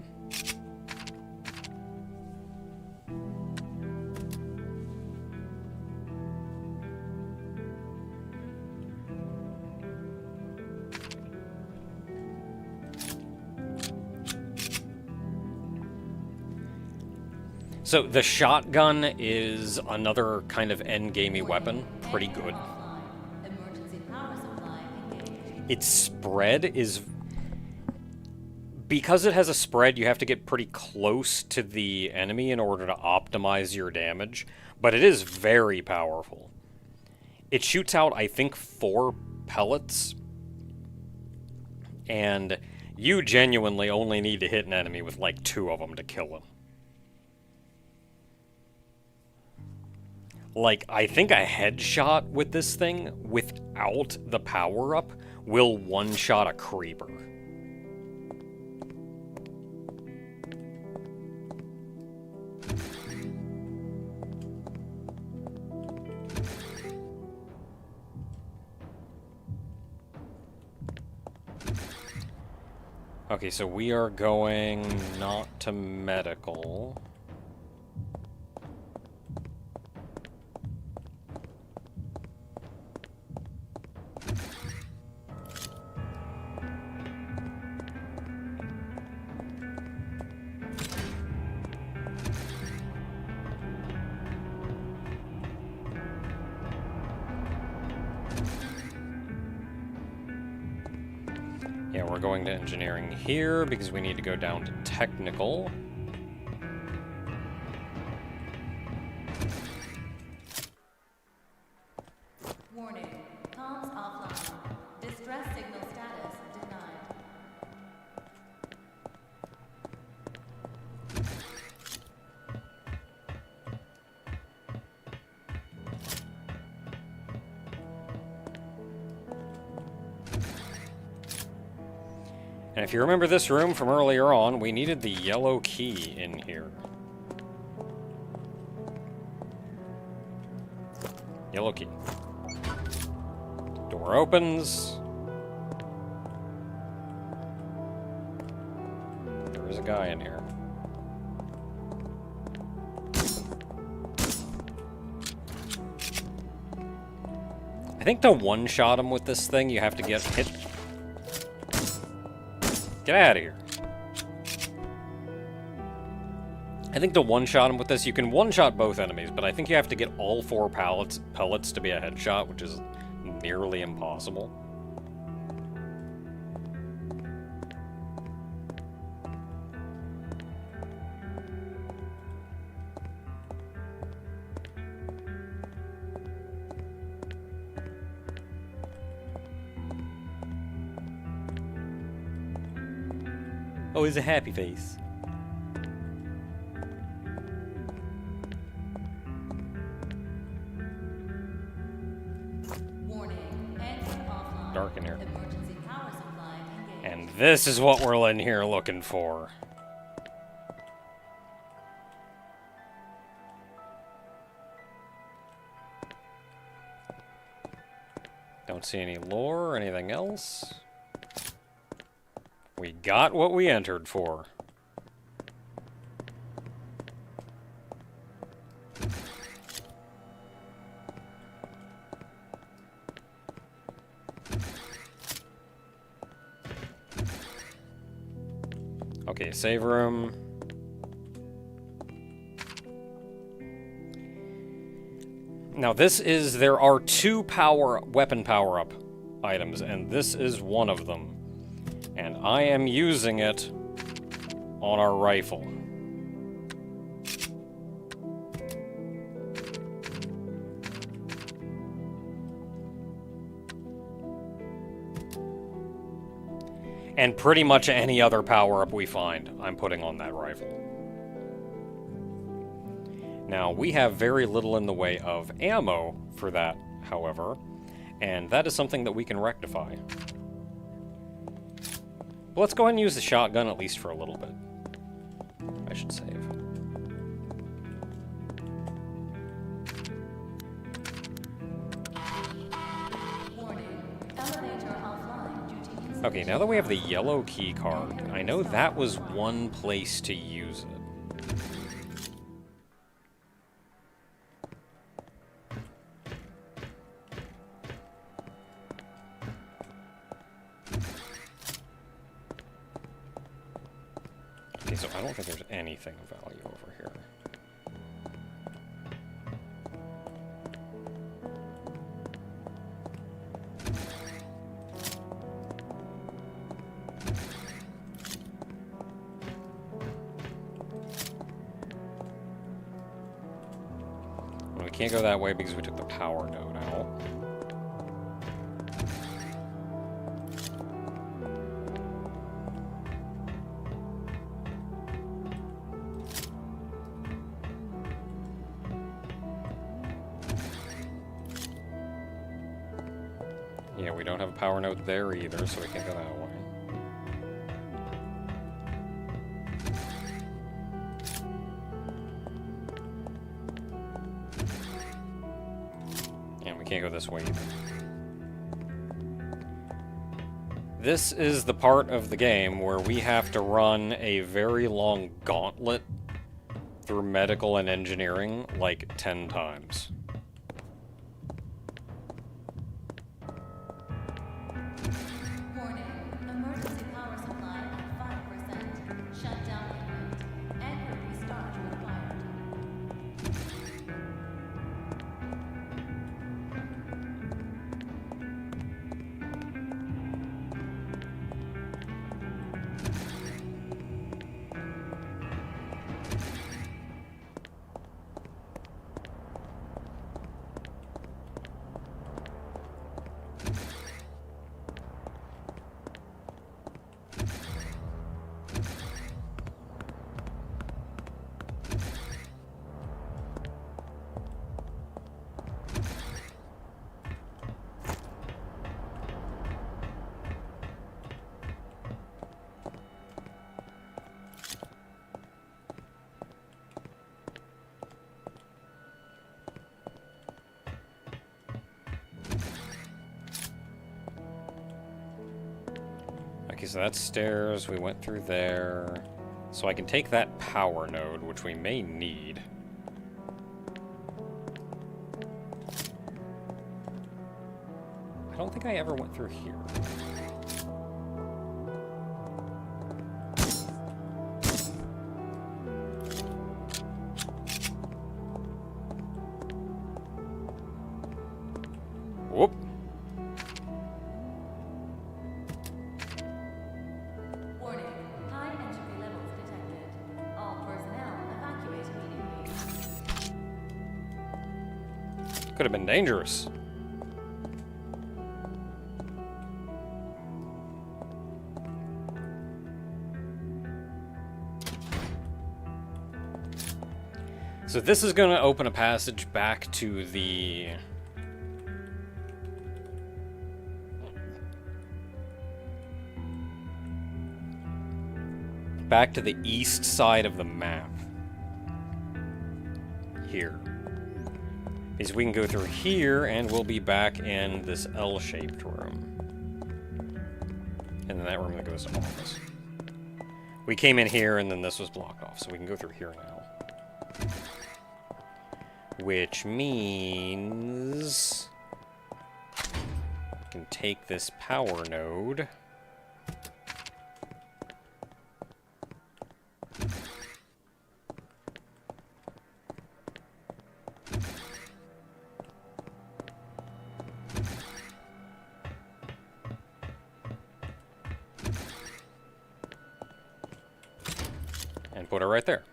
So the shotgun is another kind of endgamey weapon. Pretty good. Emergency power supply engaged. Its spread is... Because it has a spread, you have to get pretty close to the enemy in order to optimize your damage. But it is very powerful. It shoots out, I think, 4 pellets. And you genuinely only need to hit an enemy with like 2 of them to kill him. Like, I think a headshot with this thing, without the power-up, will one-shot a creeper. Okay, so we are going not to medical. Yeah, we're going to engineering here because we need to go down to technical. Warning. Comms offline. Distress signal status denied. And if you remember this room from earlier on, we needed the yellow key in here. Yellow key. Door opens. There is a guy in here. I think to one-shot him with this thing, you have to get hit. Get out of here. I think to one-shot him with this, you can one-shot both enemies, but I think you have to get all 4 pellets to be a headshot, which is nearly impossible. Oh, he's a happy face. Dark in here. And this is what we're in here looking for. Don't see any lore or anything else. We got what we entered for. Okay, save room. Now there are 2 weapon power-up items, and this is one of them. And I am using it on our rifle. And pretty much any other power-up we find, I'm putting on that rifle. Now, we have very little in the way of ammo for that, however, and that is something that we can rectify. But let's go ahead and use the shotgun at least for a little bit. I should save. Okay, now that we have the yellow key card, I know that was one place to use it. Okay, so I don't think there's anything of value over here. Well, we can't go that way because we took the power node out. Yeah, we don't have a power node there either, so we can't go that way. And we can't go this way either. This is the part of the game where we have to run a very long gauntlet through medical and engineering like 10 times. Okay, so that's stairs. We went through there. So I can take that power node, which we may need. I don't think I ever went through here. Whoop. Warning, high entropy levels detected. All personnel evacuate immediately. Could have been dangerous. So this is going to open a passage back to the... back to the east side of the map. Here. Because we can go through here, and we'll be back in this L-shaped room. And then that room that goes to office. We came in here, and then this was blocked off, so we can go through here now. Which means... we can take this power node... and put it right there.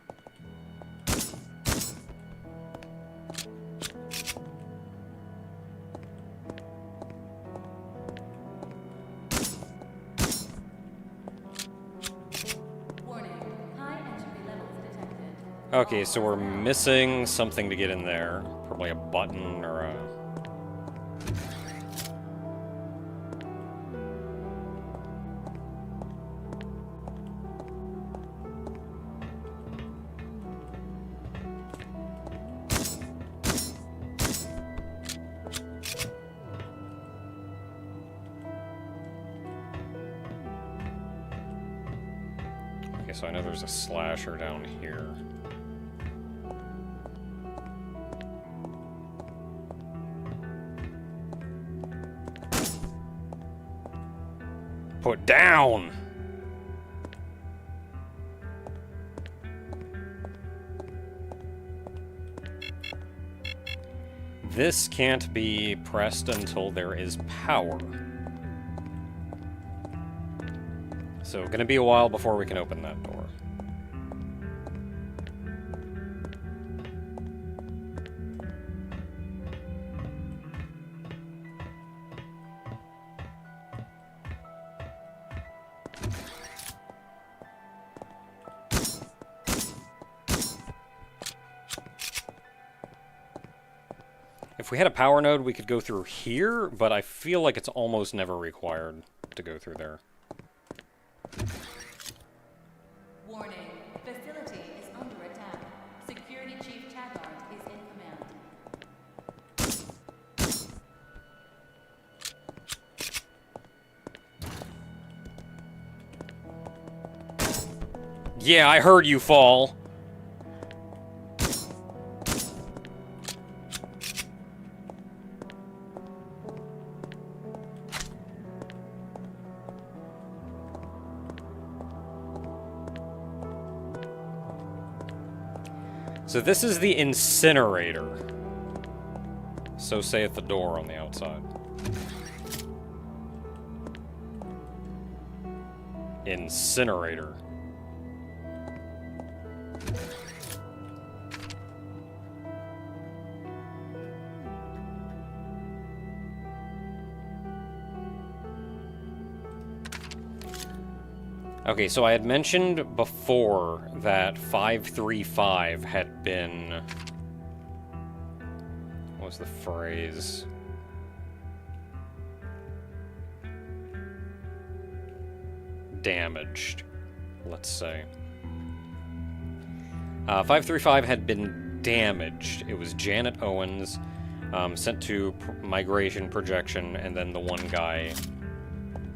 Warning, high entropy levels detected. Okay, so we're missing something to get in there. Probably a button or a... Okay, so I know there's a slasher down here. Put down! This can't be pressed until there is power. So, gonna be a while before we can open that door. If we had a power node, we could go through here, but I feel like it's almost never required to go through there. Warning, facility is under attack. Security Chief Taggart is in command. Yeah, I heard you fall. So this is the incinerator. So saith the door on the outside. Incinerator. Okay, so I had mentioned before that 535 had been... what was the phrase? Damaged, let's say. 535 had been damaged. It was Janet Owens, sent to migration projection, and then the one guy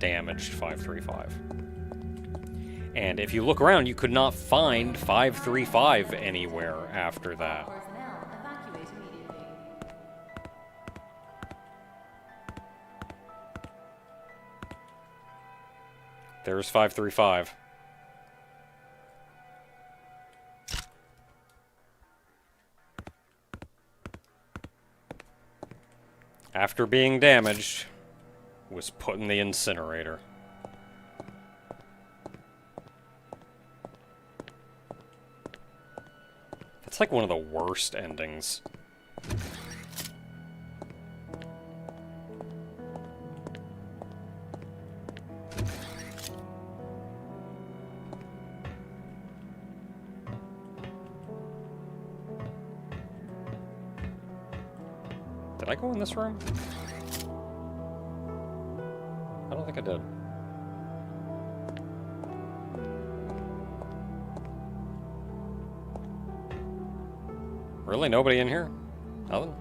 damaged 535. And if you look around, you could not find 535 anywhere after that. Personnel, evacuate immediately. There's 535. After being damaged, was put in the incinerator. That's like one of the worst endings. Did I go in this room? I don't think I did. Really? Nobody in here? Nothing?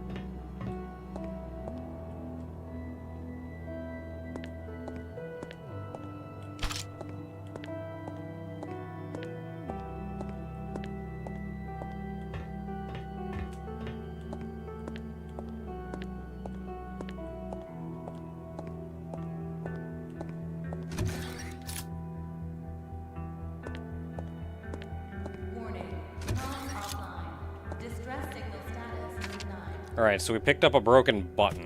Warning. Comms offline. Distress signal status denied. Alright, so we picked up a broken button,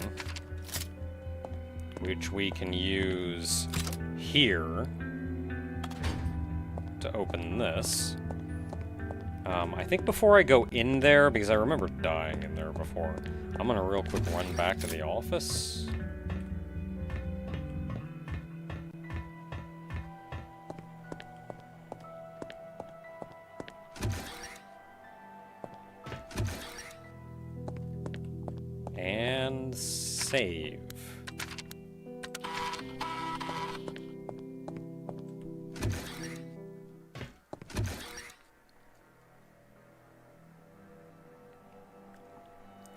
which we can use here to open this. I think before I go in there, because I remember dying in there before, I'm gonna real quick run back to the office. And save.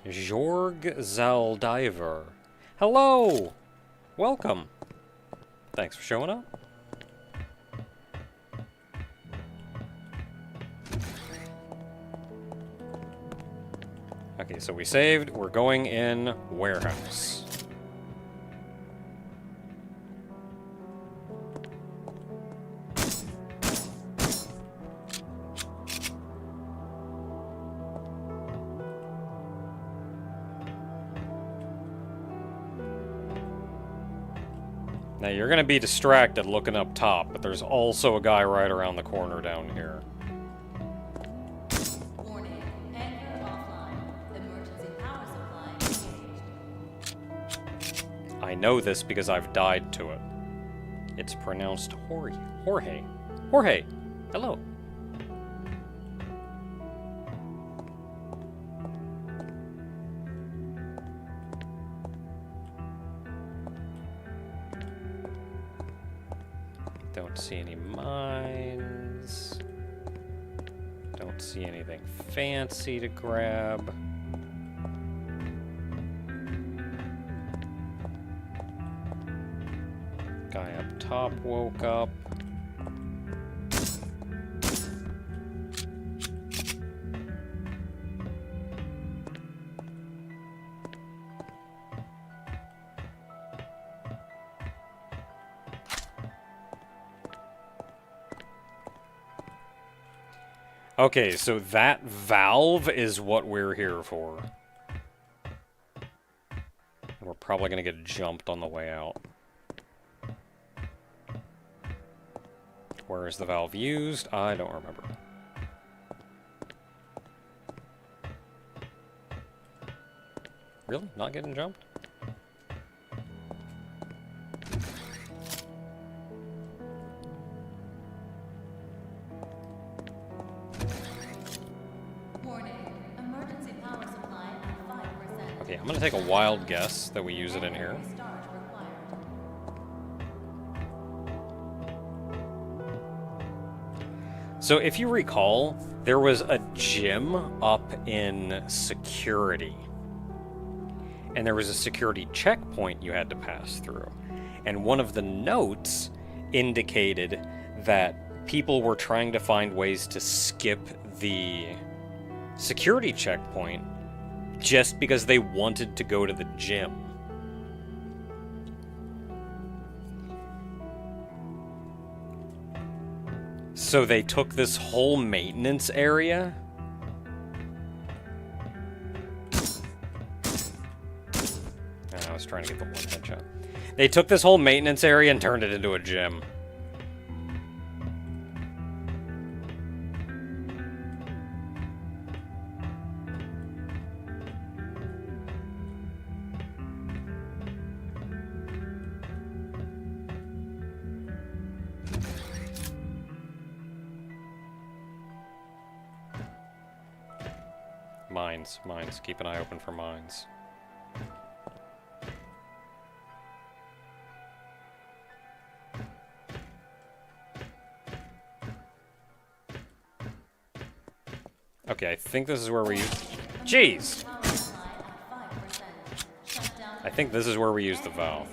Jorg Zaldiver. Hello! Welcome. Thanks for showing up. Okay, so we saved. We're going in warehouse. Now you're gonna be distracted looking up top, but there's also a guy right around the corner down here. Warning. Anchor offline. Emergency power supply engaged. I know this because I've died to it. It's pronounced Jorge. Jorge. Jorge! Hello. Don't see any mines. Don't see anything fancy to grab. Guy up top woke up. Okay, so that valve is what we're here for. We're probably gonna get jumped on the way out. Where is the valve used? I don't remember. Really? Not getting jumped? Warning. Emergency power supply at 5%. Okay, I'm gonna take a wild guess that we use it in here. Restart required. So if you recall, there was a gym up in security. And there was a security checkpoint you had to pass through. And one of the notes indicated that people were trying to find ways to skip the security checkpoint just because they wanted to go to the gym. So they took this whole maintenance area. I was trying to get the one headshot. They took this whole maintenance area and turned it into a gym. Mines. Keep an eye open for mines. Okay, I think this is where we... Jeez! I think this is where we use the valve.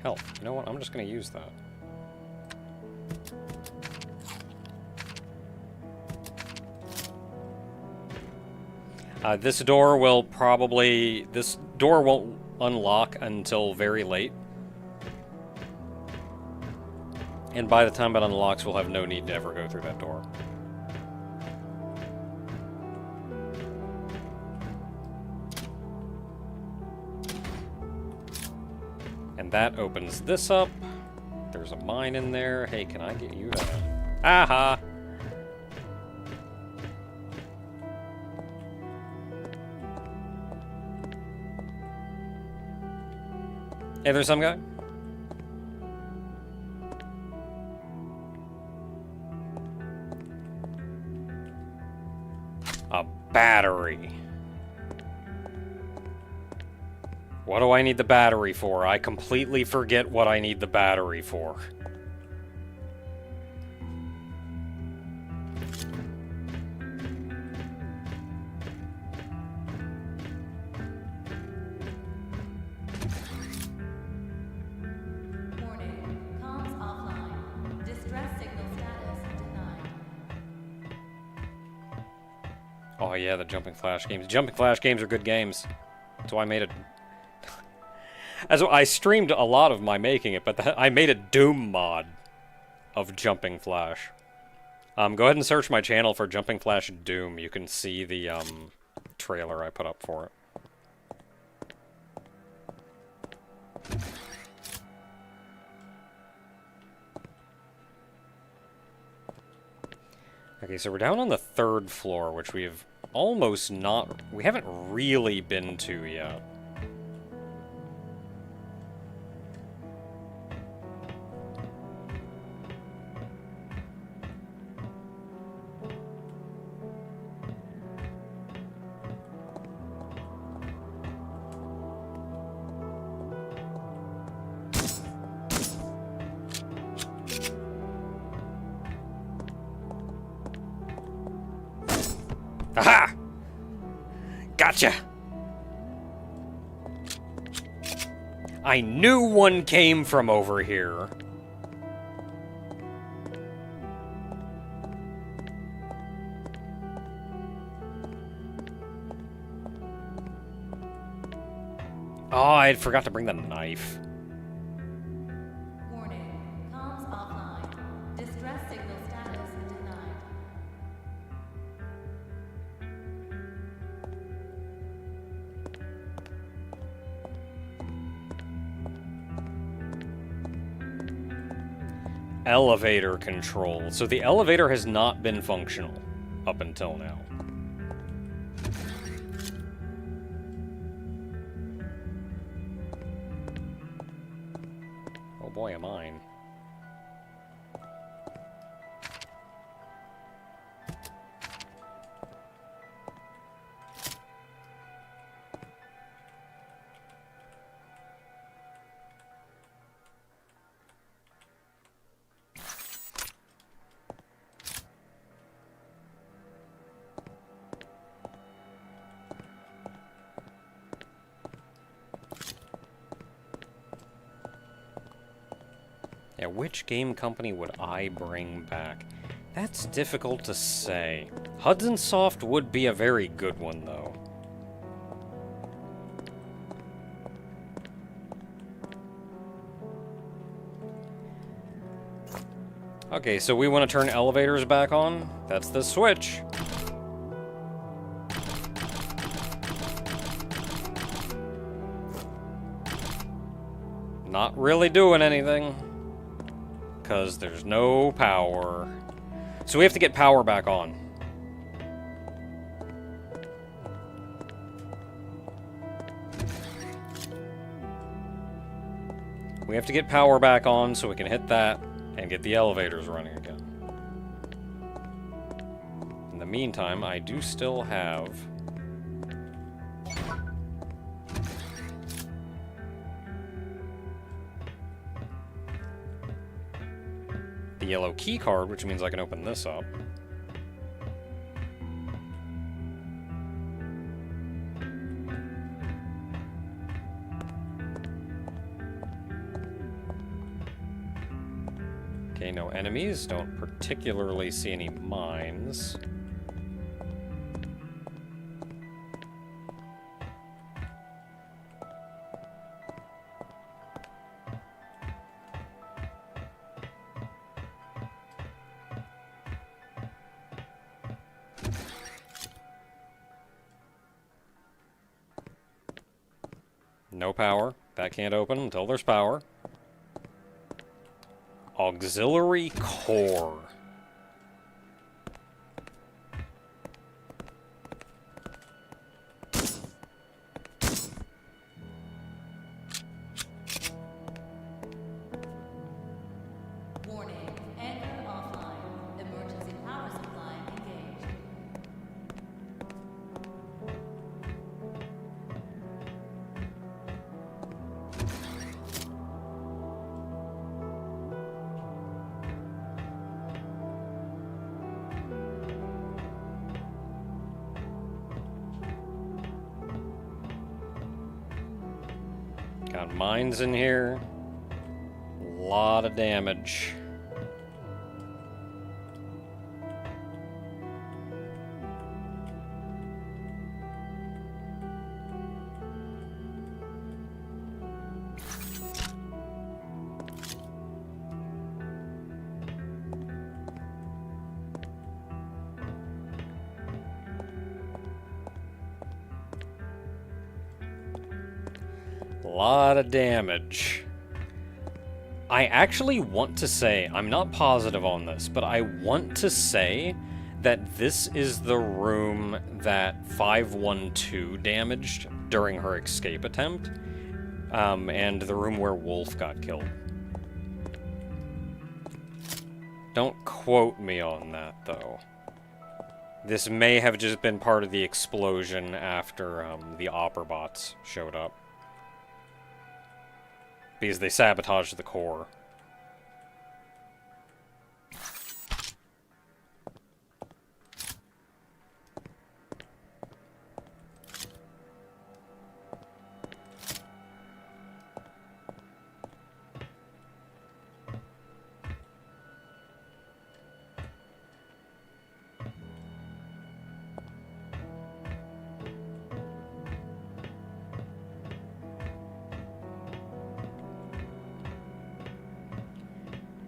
Hell, you know what? I'm just gonna use that. This door will probably... This door won't unlock until very late. And by the time it unlocks, we'll have no need to ever go through that door. And that opens this up. There's a mine in there. Hey, can I get you that? Aha! Hey, there's some guy. A battery. What do I need the battery for? I completely forget what I need the battery for. Warning. Comms offline. Distress signal status denied. Oh yeah, the jumping flash games. Jumping flash games are good games. That's why I made it. As I streamed a lot of my making it, but I made a Doom mod of Jumping Flash. Go ahead and search my channel for Jumping Flash Doom. You can see the trailer I put up for it. Okay, so we're down on the 3rd floor, which we have almost not... We haven't really been to yet. Aha! Gotcha! I knew one came from over here. Oh, I forgot to bring the knife. Warning. Comms offline. Distress signal status denied. Elevator control. So the elevator has not been functional up until now. Oh boy, am I. Yeah, which game company would I bring back? That's difficult to say. Hudson Soft would be a very good one, though. Okay, so we want to turn elevators back on. That's the switch. Not really doing anything, because there's no power. So we have to get power back on. We have to get power back on so we can hit that and get the elevators running again. In the meantime, I do still have the yellow key card, which means I can open this up. Okay, no enemies. Don't particularly see any mines. No power. That can't open until there's power. Auxiliary core. Warning, anchor offline. Emergency power supply engaged. Got mines in here. Lot of damage. Lot of damage. I actually want to say, I'm not positive on this, but I want to say that this is the room that 512 damaged during her escape attempt, and the room where Wolf got killed. Don't quote me on that, though. This may have just been part of the explosion after the Opperbots showed up. Because they sabotaged the core.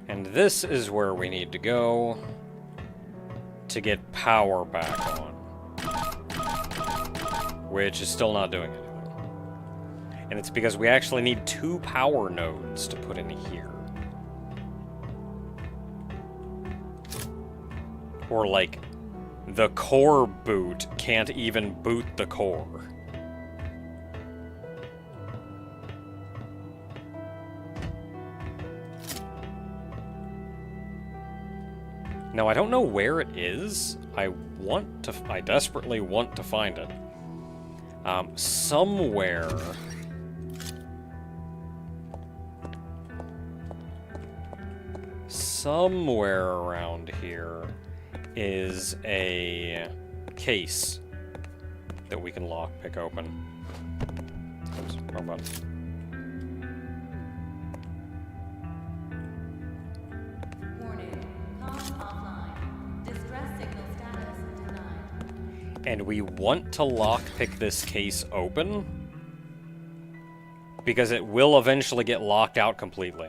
And this is where we need to go to get power back on. Which is still not doing anything. And it's because we actually need 2 power nodes to put in here. Or like, the core boot can't even boot the core. Now, I don't know where it is. I desperately want to find it. Somewhere around here is a case that we can pick open. Oops, wrong button. And we want to lockpick this case open, because it will eventually get locked out completely.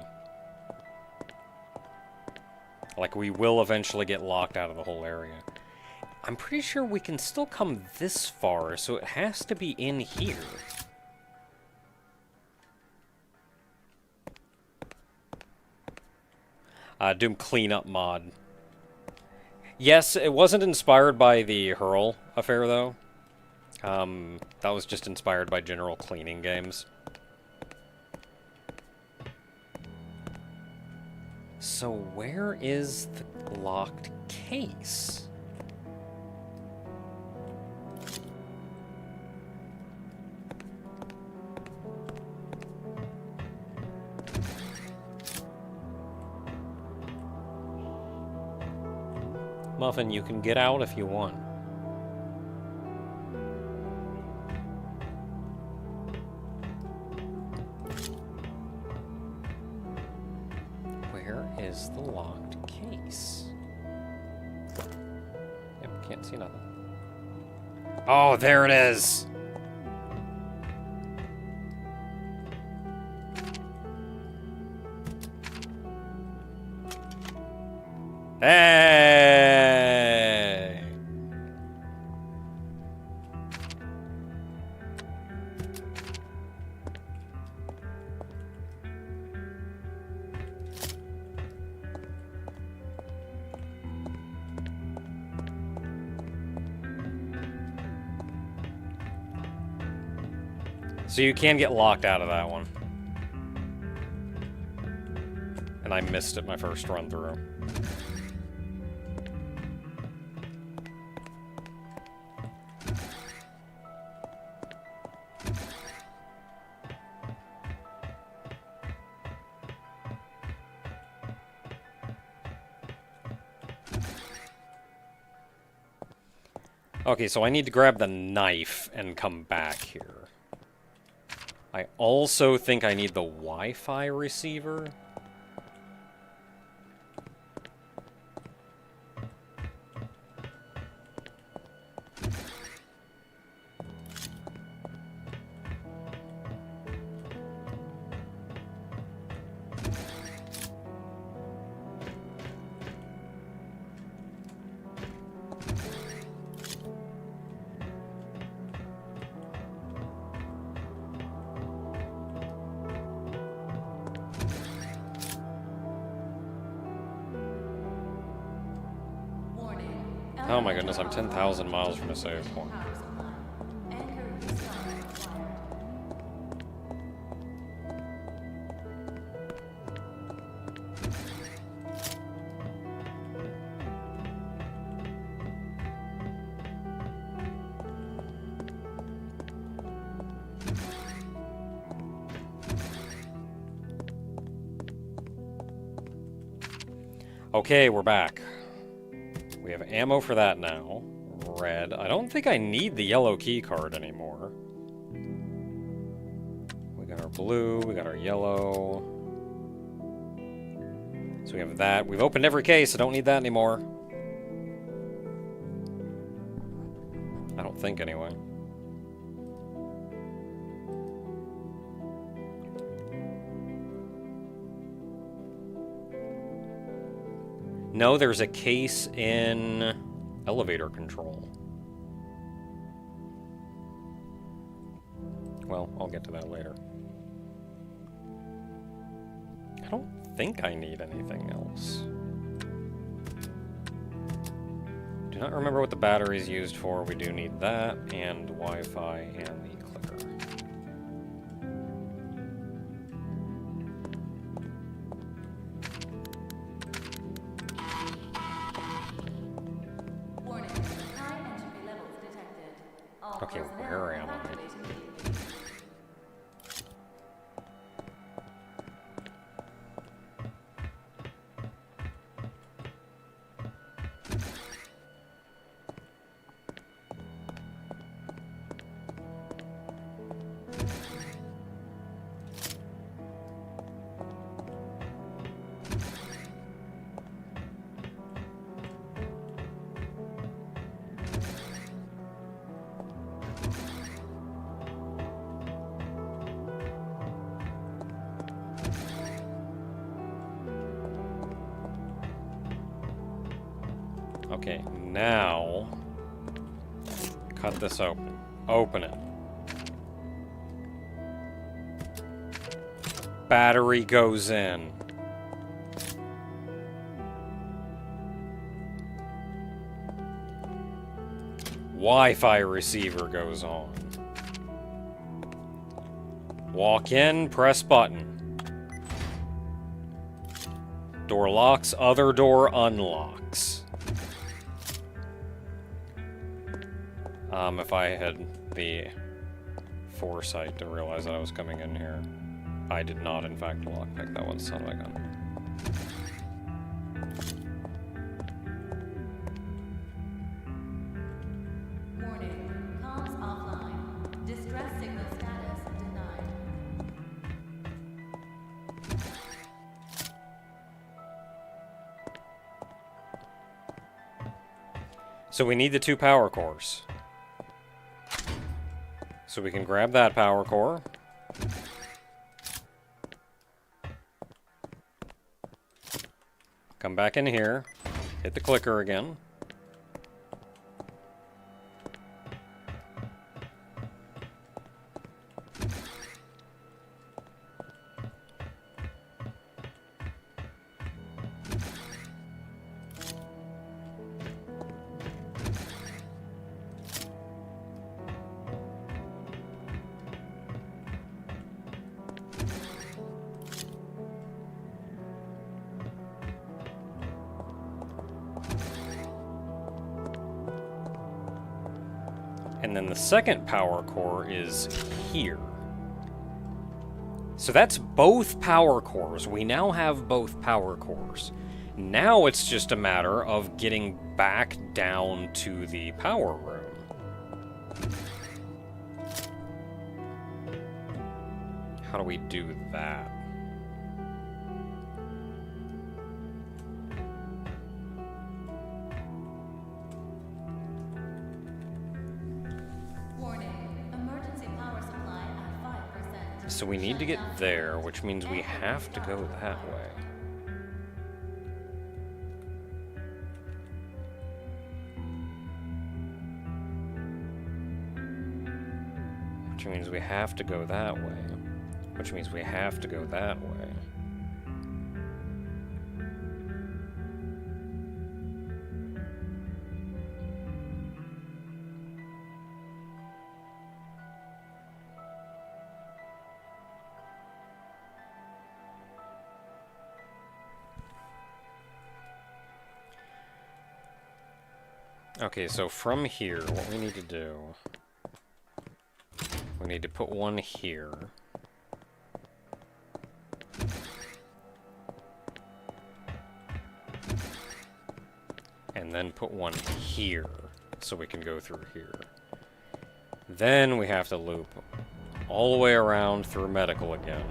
Like, we will eventually get locked out of the whole area. I'm pretty sure we can still come this far, so it has to be in here. Doom cleanup mod. Yes, it wasn't inspired by the Hurl affair, though. That was just inspired by general cleaning games. So where is the locked case? Muffin, you can get out if you want. Where is the locked case? Yep, can't see nothing. Oh, there it is! Hey! So you can get locked out of that one. And I missed it my first run through. Okay, so I need to grab the knife and come back here. I also think I need the Wi-Fi receiver. Oh my goodness, I'm 10,000 miles from a save point. Okay, we're back. We have ammo for that now. Red. I don't think I need the yellow key card anymore. We got our blue, we got our yellow. So we have that. We've opened every case, I don't need that anymore. I don't think, anyway. No, there's a case in elevator control. Well, I'll get to that later. I don't think I need anything else. Do not remember what the battery's used for. We do need that, and Wi-Fi, and the clicker. Okay, where am I? Okay, now... cut this open. Open it. Battery goes in. Wi-Fi receiver goes on. Walk in, press button. Door locks, other door unlocks. If I had the foresight to realize that I was coming in here. I did not, in fact, lockpick that one, son of a gun. Warning. Comms offline. Distress signal status denied. So we need the 2 power cores. So we can grab that power core. Come back in here. Hit the clicker again. And then the second power core is here. So that's both power cores. We now have both power cores. Now it's just a matter of getting back down to the power room. How do we do that? So we need to get there, which means we have to go that way. Which means we have to go that way. Which means we have to go that way. Okay, so from here, what we need to do... we need to put one here. And then put one here, so we can go through here. Then we have to loop all the way around through medical again.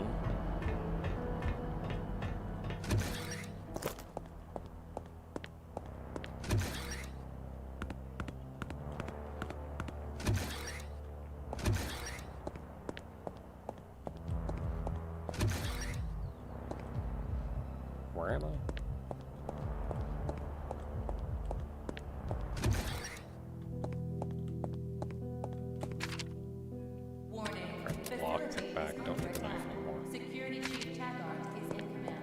Where am I? Warning. Lock Facility it back, is don't under need to leave attack. anymore. Security Chief Taggart is in command.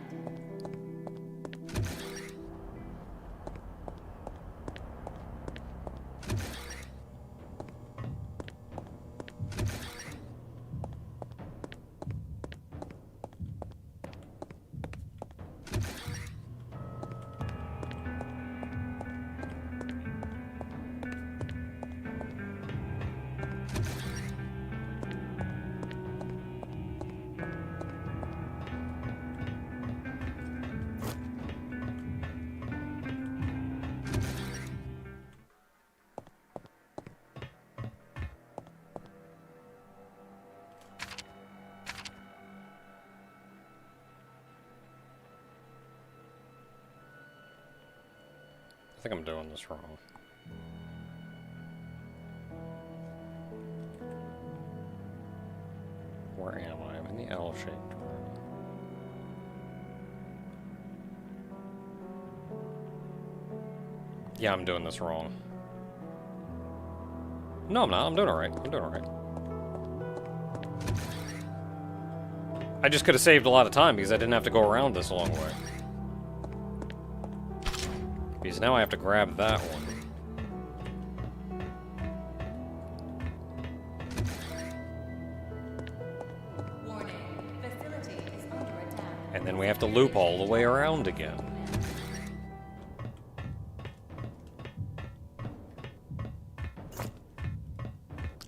I think I'm doing this wrong. Where am I? I'm in the L-shaped room. Yeah, I'm doing this wrong. No, I'm not. I'm doing alright. I'm doing alright. I just could have saved a lot of time because I didn't have to go around this long way. Because now I have to grab that one. Warning. Facility is under attack. And then we have to loop all the way around again.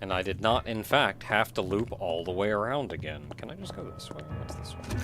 And I did not, in fact, have to loop all the way around again. Can I just go this way? What's this way?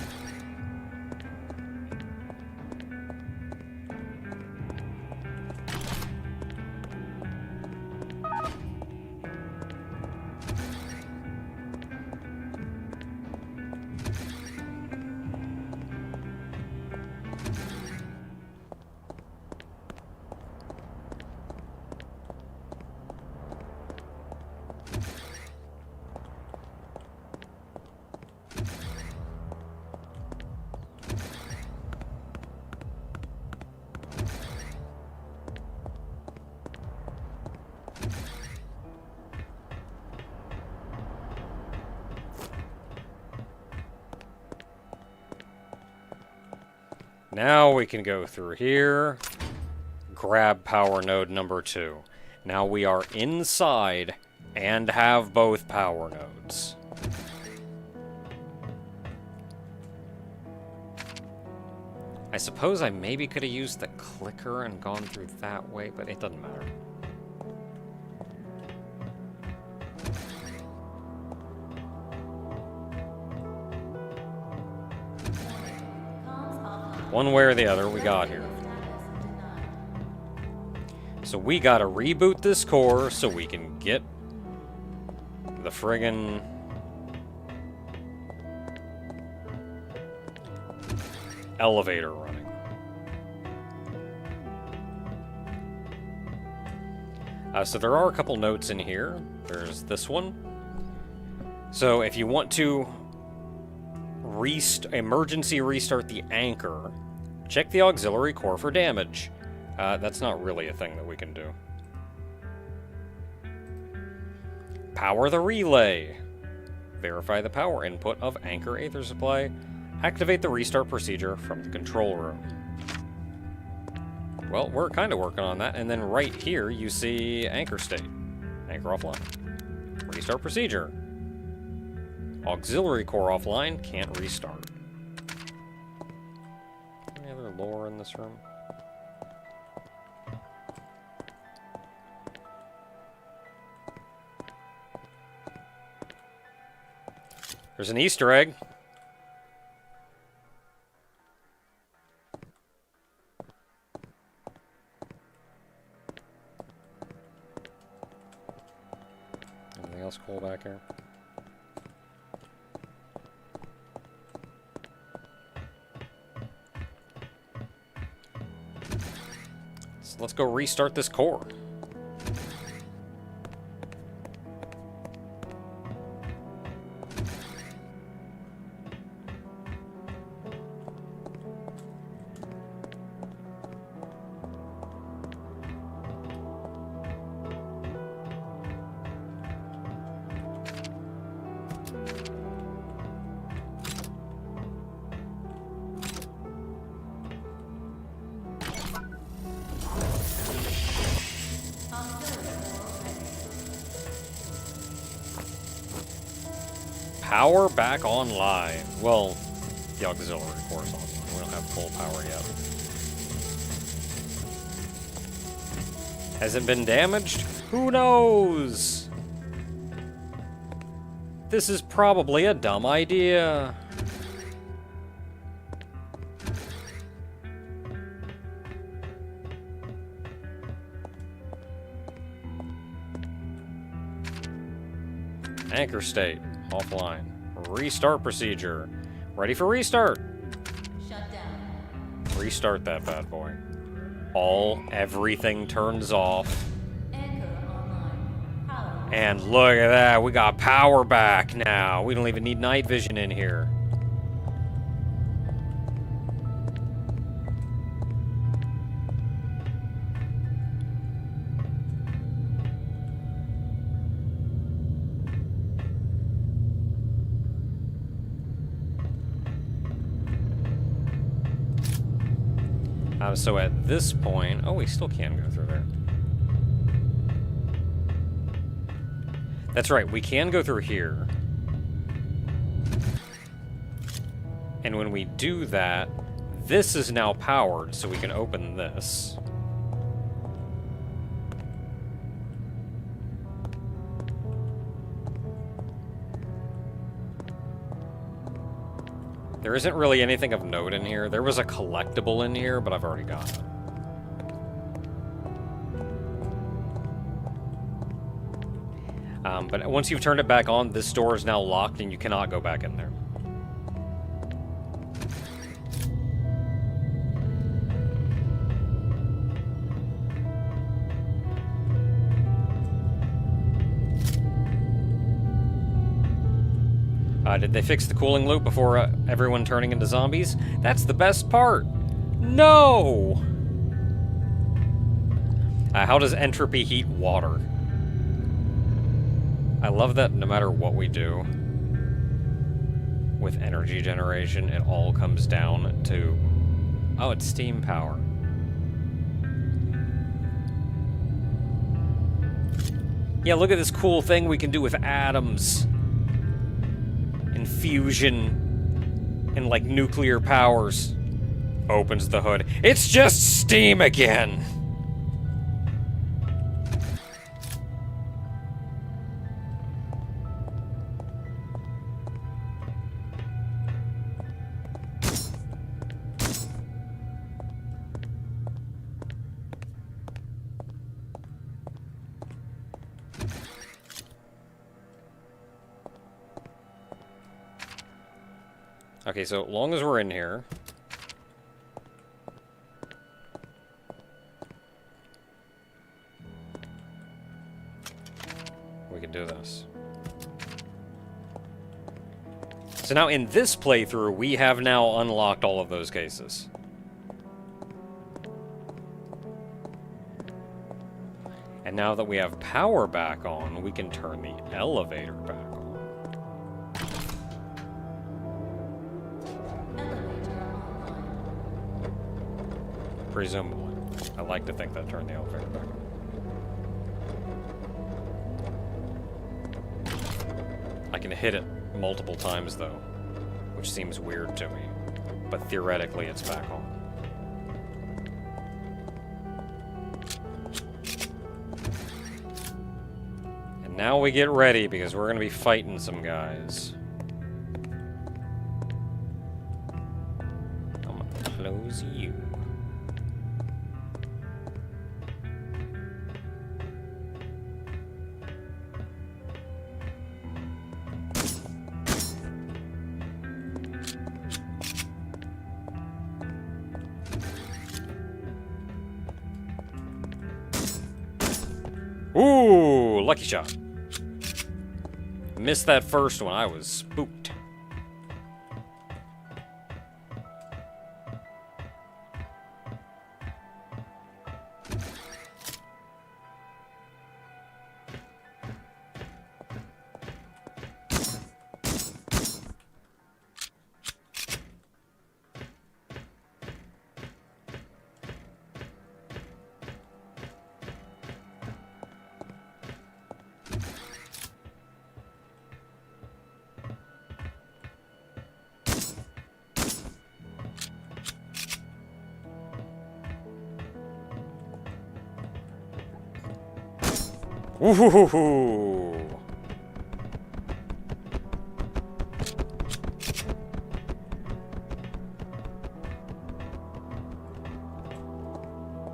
Now we can go through here, grab power node number 2. Now we are inside and have both power nodes. I suppose I maybe could have used the clicker and gone through that way, but it doesn't matter. One way or the other, we got here. So we gotta reboot this core so we can get the friggin' elevator running. So there are a couple notes in here. There's this one. So if you want to emergency restart the anchor, check the auxiliary core for damage. That's not really a thing that we can do. Power the relay. Verify the power input of anchor aether supply. Activate the restart procedure from the control room. Well, we're kind of working on that. And then right here, you see anchor state. Anchor offline. Restart procedure. Auxiliary core offline, can't restart. Any other lore in this room? There's an Easter egg. Anything else cool back here? So let's go restart this core. Power back online. Well, the auxiliary core is online. We don't have full power yet. Has it been damaged? Who knows? This is probably a dumb idea. Anchor state. Offline. Restart procedure. Ready for restart. Shut down. Restart that bad boy. Everything turns off. Anchor online. Power. And look at that, we got power back now. We don't even need night vision in here. So at this point... Oh, we still can go through there. That's right, we can go through here. And when we do that, this is now powered, so we can open this. There isn't really anything of note in here. There was a collectible in here, but I've already got it. But once you've turned it back on, this door is now locked and you cannot go back in there. Did they fix the cooling loop before everyone turning into zombies? That's the best part! No! How does entropy heat water? I love that no matter what we do with energy generation, it all comes down to... Oh, it's steam power. Yeah, look at this cool thing we can do with atoms. And fusion. And, like, nuclear powers. Opens the hood. It's just steam again! Okay, so long as we're in here... we can do this. So now in this playthrough, we have now unlocked all of those cases. And now that we have power back on, we can turn the elevator back on. Presumably. I like to think that turned the elevator back on. I can hit it multiple times, though, which seems weird to me. But theoretically, it's back on. And now we get ready, because we're going to be fighting some guys. I'm going to close you. Ooh, lucky shot. Missed that first one. I was spooked. Woohoo!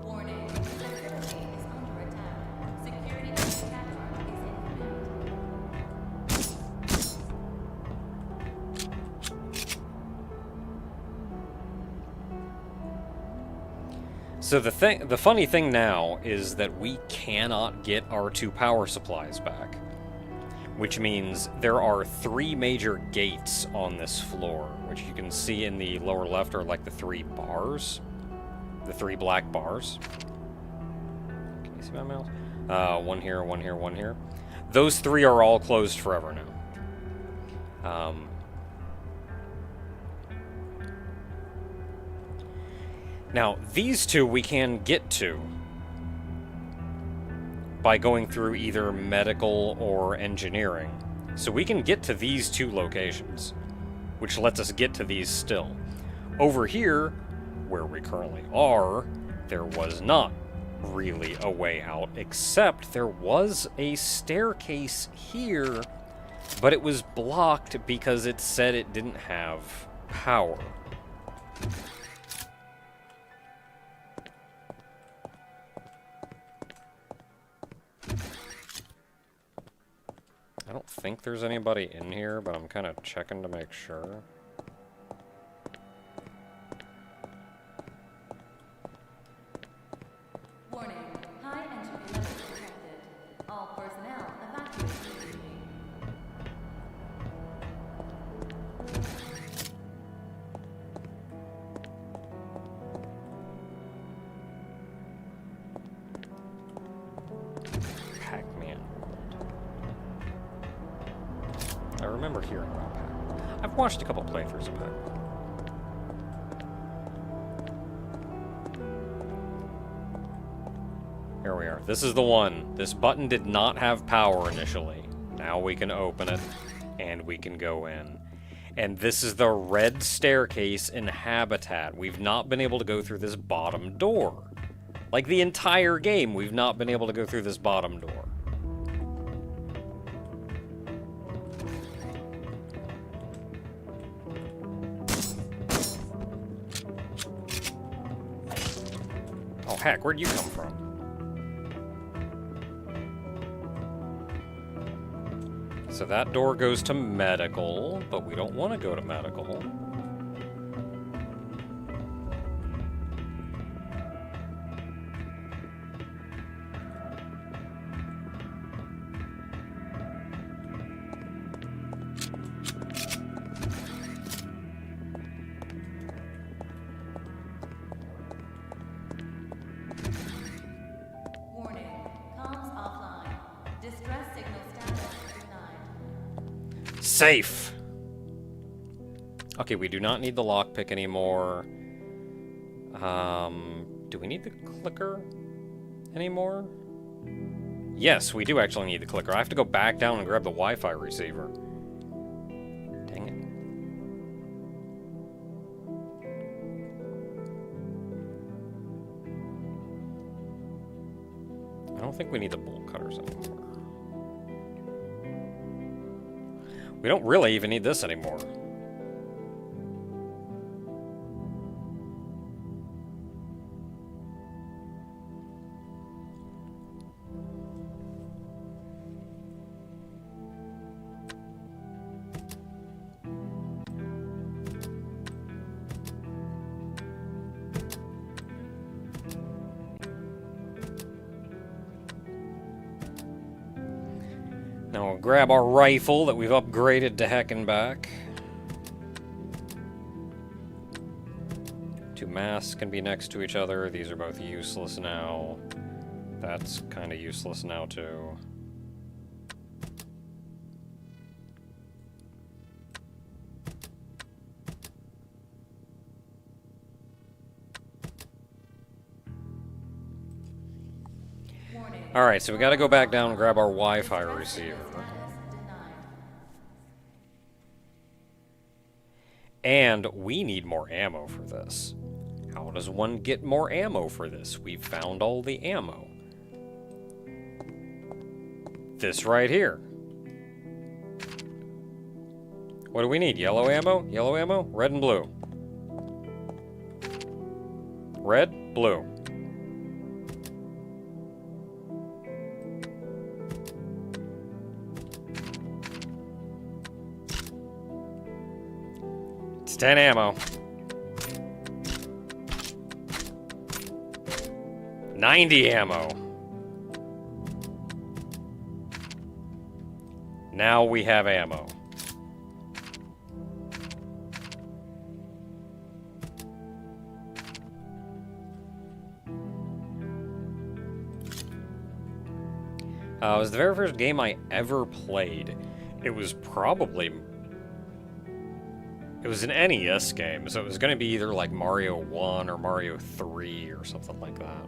Warning. Facility is under attack. Security and attack arm is in command. So the funny thing now is that we cannot get our 2 power supplies back, which means there are 3 major gates on this floor, which you can see in the lower left are like the 3 bars, the 3 black bars. Can you see my mouse? One here, one here, one here. Those 3 are all closed forever now. Now, these two we can get to by going through either medical or engineering. So we can get to these two locations, which lets us get to these still. Over here, where we currently are, there was not really a way out, except there was a staircase here, but it was blocked because it said it didn't have power. I don't think there's anybody in here, but I'm kind of checking to make sure. Warning, high entropy levels detected. All personnel evacuate immediately. Pac-Man. I remember hearing about Pac-Man. I've watched a couple playthroughs of Pac-Man. Here we are. This is the one. This button did not have power initially. Now we can open it, and we can go in. And this is the red staircase in Habitat. We've not been able to go through this bottom door. Like the entire game, we've not been able to go through this bottom door. Oh heck, where'd you come from? So that door goes to medical, but we don't want to go to medical. Warning, comms offline. Distress signal status denied. Safe! Okay, we do not need the lockpick anymore. Do we need the clicker anymore? Yes, we do actually need the clicker. I have to go back down and grab the Wi-Fi receiver. Dang it. I don't think we need the bolt cutters anymore. We don't really even need this anymore. Now we'll grab our rifle that we've upgraded to heck and back. Two masks can be next to each other. These are both useless now. That's kind of useless now too. Warning. Alright, so we gotta go back down and grab our Wi-Fi receiver. Status denied. And we need more ammo for this. How does one get more ammo for this? We've found all the ammo. This right here. What do we need? Yellow ammo? Yellow ammo? Red and blue. Red, blue. It's 10 ammo. 90 ammo. Now we have ammo. It was the very first game I ever played. It was probably It was an NES game, so it was going to be either like Mario 1 or Mario 3 or something like that.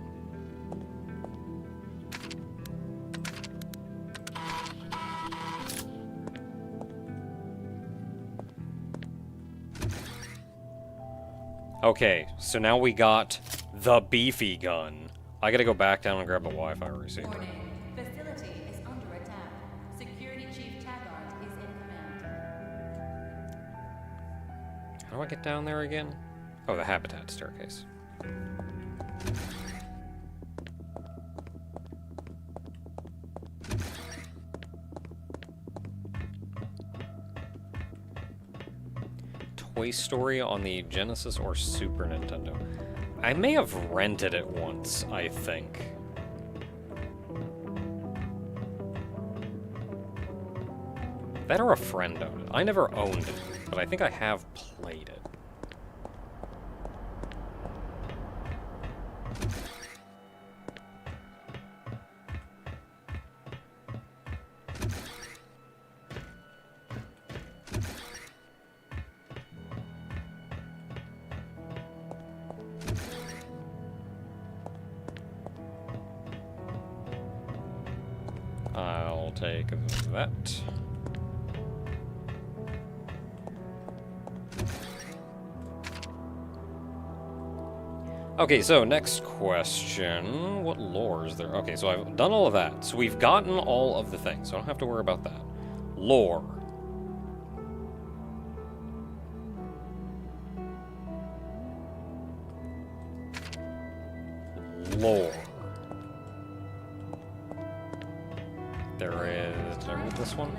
Okay, so now we got the beefy gun. I gotta go back down and grab a Wi-Fi receiver. Warning. Facility is under attack. Security Chief Taggart is in command. How do I get down there again? Oh, the habitat staircase. Toy Story on the Genesis or Super Nintendo. I may have rented it once, I think. That or a friend owned it. I never owned it, but I think I have played it. I'll take that. Okay, so next question. What lore is there? Okay, so I've done all of that. So we've gotten all of the things, so I don't have to worry about that. Lore. Lore. There is... Did I read this one?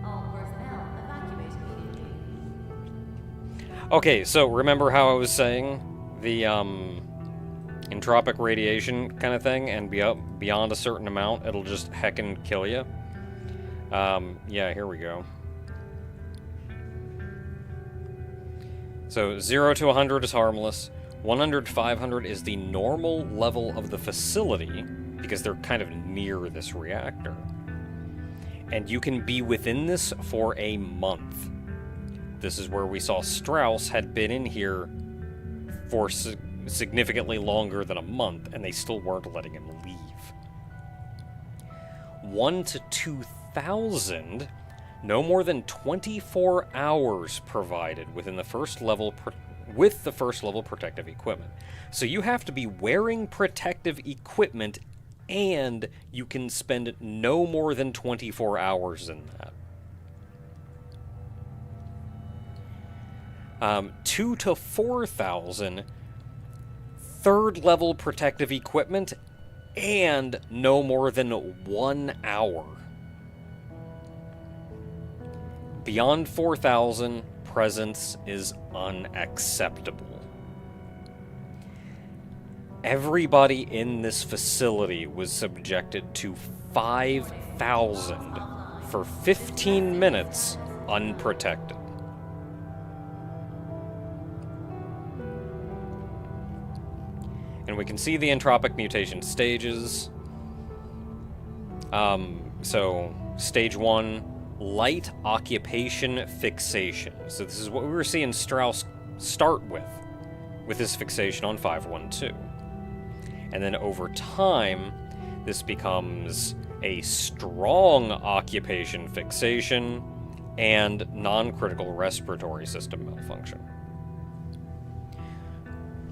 All personnel evacuate immediately. Okay, so remember how I was saying the entropic radiation kind of thing, and beyond a certain amount, it'll just heckin' kill you? Yeah, here we go. So 0 to 100 is harmless. 100 to 500 is the normal level of the facility, because they're kind of near this reactor. And you can be within this for a month. This is where we saw Strauss had been in here for significantly longer than a month, and they still weren't letting him leave. 1 to 2,000, no more than 24 hours provided within the first level with the first level protective equipment. So you have to be wearing protective equipment, and you can spend no more than 24 hours in that. 2 to 4,000, third level protective equipment, and no more than 1 hour. Beyond 4,000, presence is unacceptable. Everybody in this facility was subjected to 5,000 for 15 minutes unprotected. And we can see the entropic mutation stages. So, stage 1, light occupation fixation. So this is what we were seeing Strauss start with his fixation on 512. And then over time, this becomes a strong occupation fixation and non-critical respiratory system malfunction.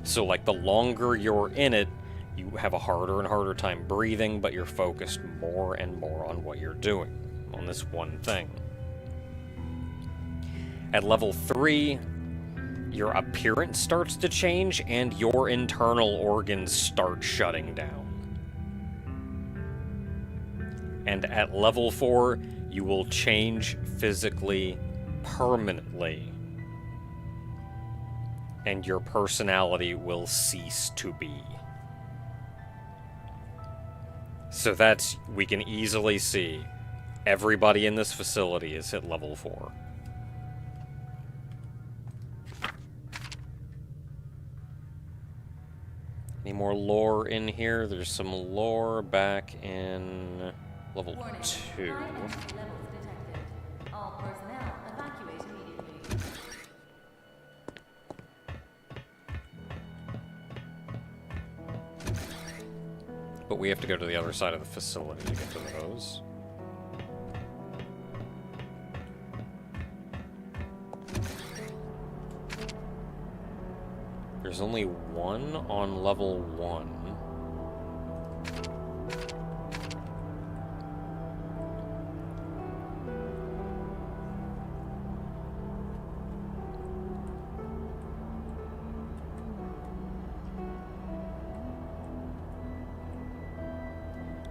So, like, the longer you're in it, you have a harder and harder time breathing, but you're focused more and more on what you're doing, on this one thing. At level 3, your appearance starts to change, and your internal organs start shutting down. And at level 4, you will change physically permanently. And your personality will cease to be. So that's, we can easily see, everybody in this facility is at level 4. Any more lore in here? There's some lore back in level 2. Levels detected. All personnel evacuate immediately. we have to go to the other side of the facility to get to those. There's only one on level 1.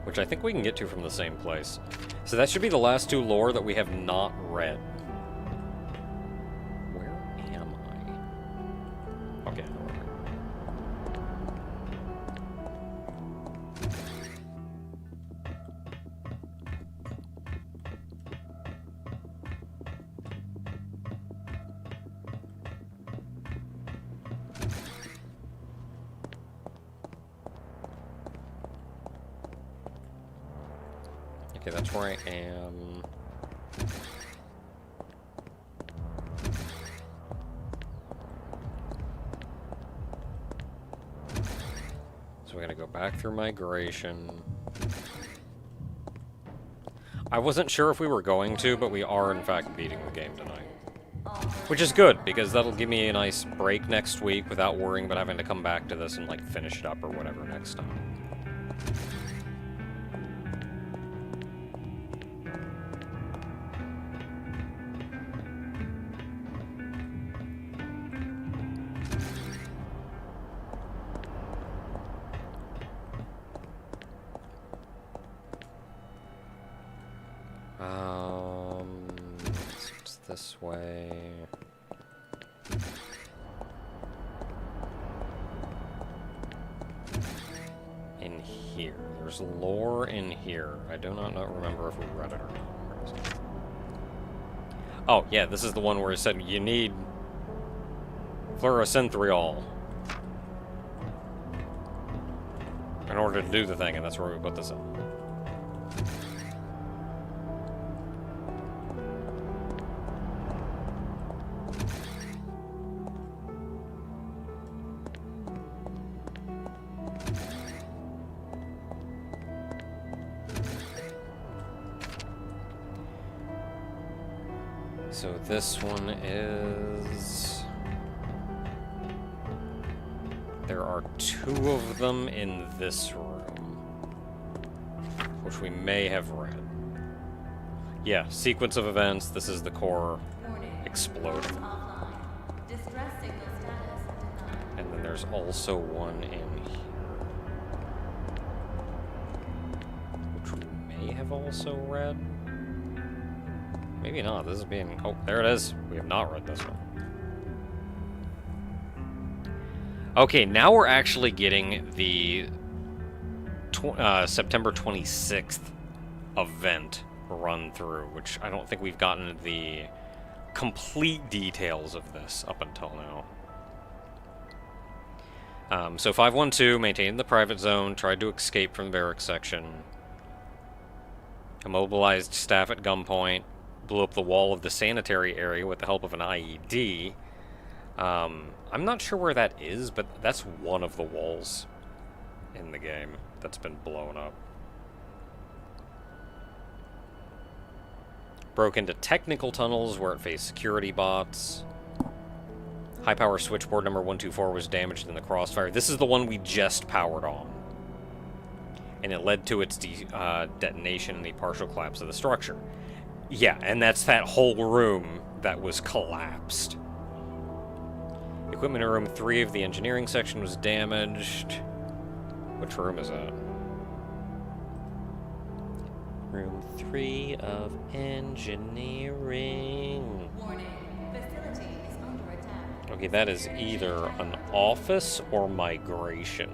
Which I think we can get to from the same place. So that should be the last 2 lore that we have not read. Where am I? Okay, I know where Okay, that's where I am. So we gotta go back through migration. I wasn't sure if we were going to, but we are in fact beating the game tonight. Which is good, because that'll give me a nice break next week without worrying about having to come back to this and like finish it up or whatever next time. It's this way. In here. There's lore in here. I do not remember if we read it or not. Where is it? Oh, yeah, this is the one where it said you need fluorocentriol in order to do the thing, and that's where we put this in. So this one is... There are 2 of them in this room, which we may have read. Yeah, sequence of events. This is the core exploding. And then there's also one in here, which we may have also read. Maybe not. This is being... Oh, there it is. We have not read this one. Okay, now we're actually getting the September 26th event run through, which I don't think we've gotten the complete details of this up until now. So 512 maintained the private zone, tried to escape from the barracks section, immobilized staff at gunpoint, blew up the wall of the sanitary area with the help of an IED. I'm not sure where that is, but that's one of the walls in the game that's been blown up. Broke into technical tunnels where it faced security bots. High-power switchboard number 124 was damaged in the crossfire. This is the one we just powered on. And it led to its detonation and the partial collapse of the structure. Yeah, and that's that whole room that was collapsed. Equipment in room 3 of the engineering section was damaged. Which room is that? Room 3 of engineering. Warning. Facility is under attack. Okay, that is either an office or migration.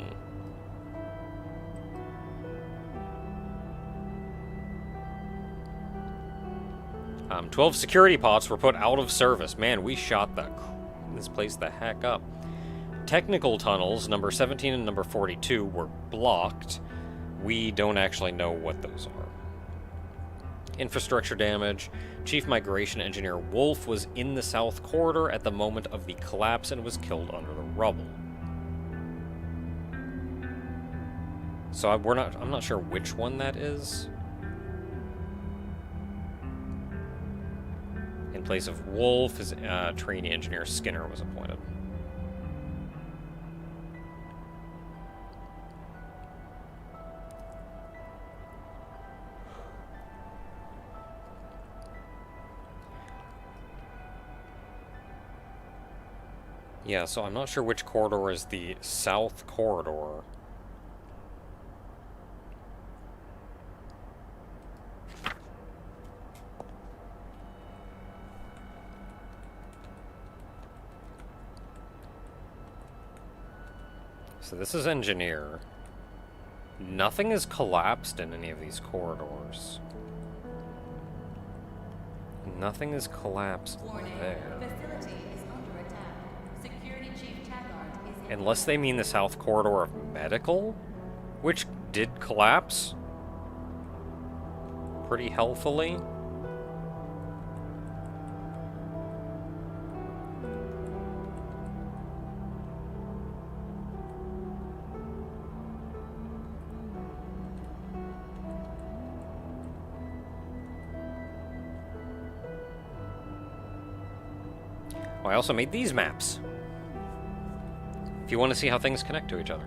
12 security pods were put out of service. Man, we shot this place the heck up. Technical tunnels, number 17 and number 42, were blocked. We don't actually know what those are. Infrastructure damage. Chief Migration Engineer Wolf was in the South Corridor at the moment of the collapse and was killed under the rubble. So I'm not sure which one that is. In place of Wolf, his trainee engineer Skinner was appointed. Yeah, so I'm not sure which corridor is the south corridor. So this is engineer. Nothing is collapsed in any of these corridors. Nothing is collapsed there. Facility is under attack. Security Chief Taggart is in Unless they mean the south corridor of medical, which did collapse pretty healthily. I also made these maps. If you want to see how things connect to each other.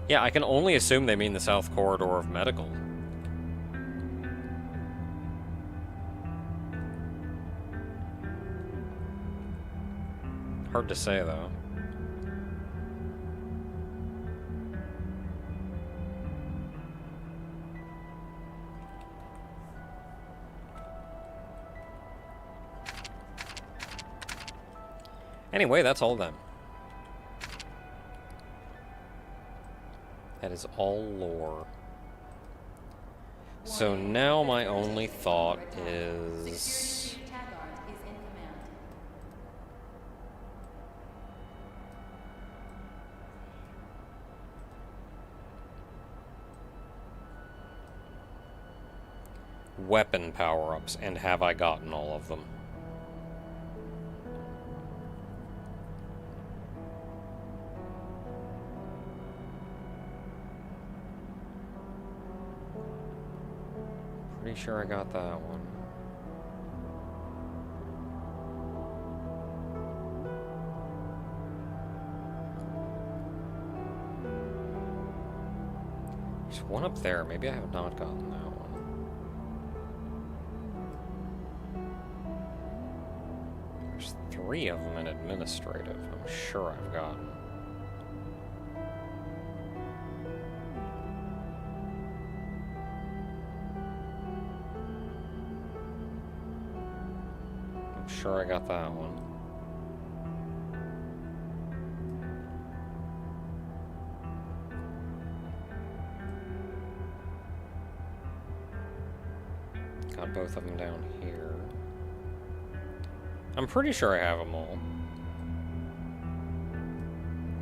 Yeah, I can only assume they mean the south corridor of medical. Hard to say, though. Anyway, that's all then. That is all lore. So now my only thought is... Security Chief Taggart is in command. weapon power-ups, and have I gotten all of them? Pretty sure I got that one. There's one up there. Maybe I have not gotten that one. There's 3 of them in administrative. I'm sure I've gotten. I'm sure I got that one. Got both of them down here. I'm pretty sure I have them all.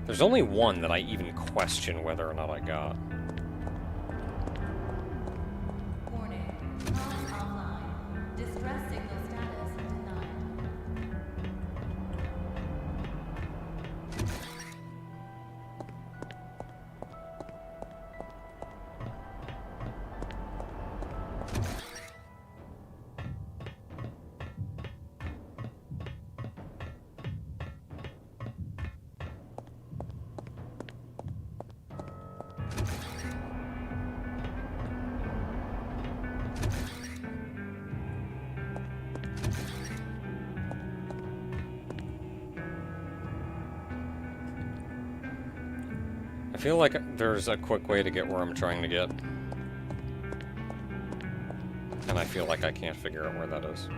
There's only one that I even question whether or not I got. Warning. Comms offline. Distress signal status denied. I feel like there's a quick way to get where I'm trying to get. And I feel like I can't figure out where that is.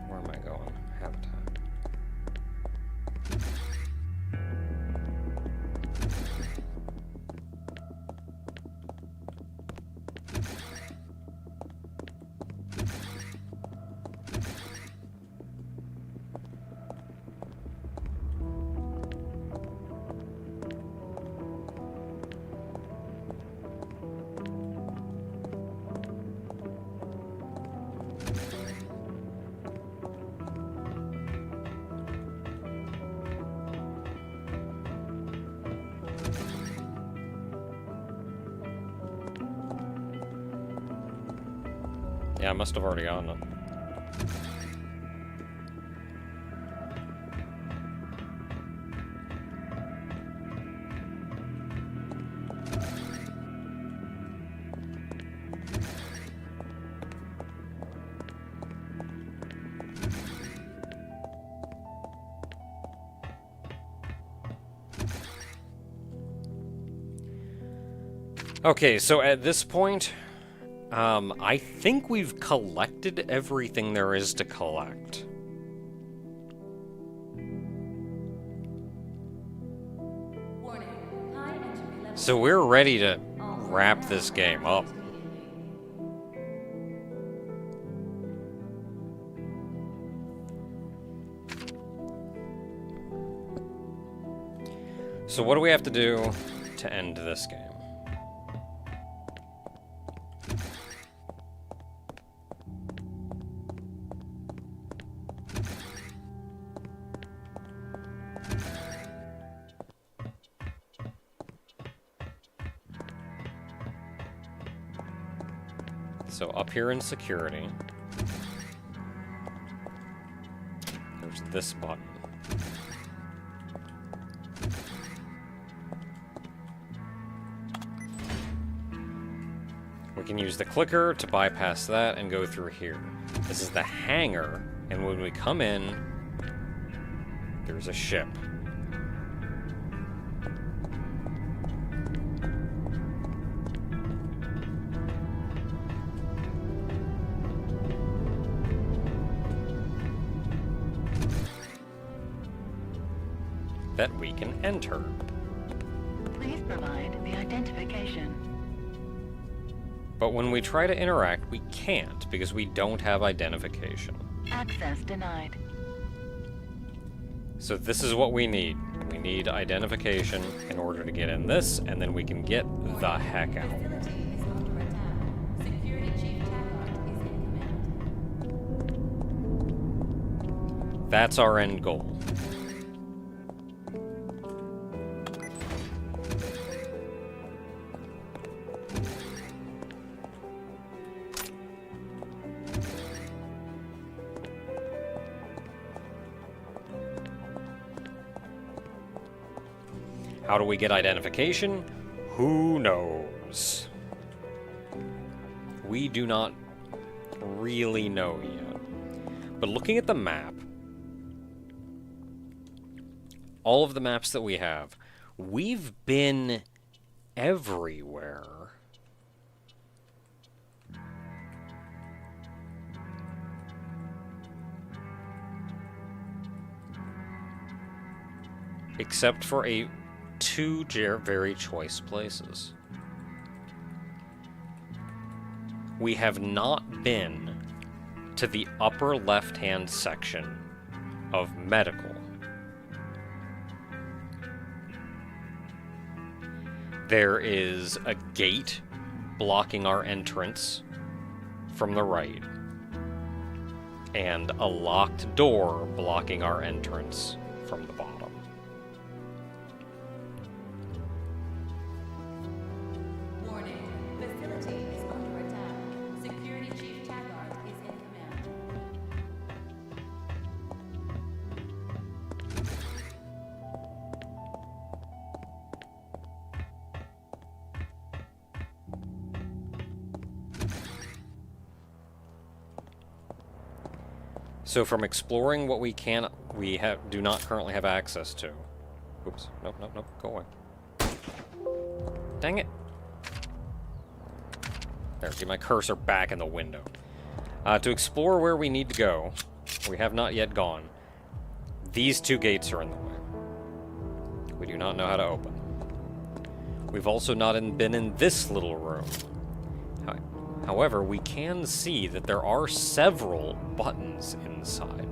Where am I going? Habitat. Yeah, I must have already gotten it. Okay, so at this point, I think we've collected everything there is to collect. Warning. High entropy level. So we're ready to wrap this game up. So what do we have to do to end this game? So up here in security, there's this button. We can use the clicker to bypass that and go through here. This is the hangar, and when we come in, there's a ship. That we can enter. Please provide the identification. But when we try to interact, we can't because we don't have identification. Access denied. So this is what we need. We need identification in order to get in this, and then we can get the heck out. Facility is under attack. Security Chief Taggart is in command. That's our end goal. How do we get identification? Who knows? We do not really know yet. But looking at the map, all of the maps that we have, we've been everywhere. Except for two very choice places. We have not been to the upper left-hand section of medical. There is a gate blocking our entrance from the right, and a locked door blocking our entrance from the bottom. Warning. Facility is under attack. Security Chief Taggart is in command. So from exploring what we do not currently have access to. Oops. Nope, nope, nope. Go away. Dang it. There, get my cursor back in the window. To explore where we need to go, we have not yet gone. These two gates are in the way. We do not know how to open. We've also not been in this little room. However, we can see that there are several buttons inside.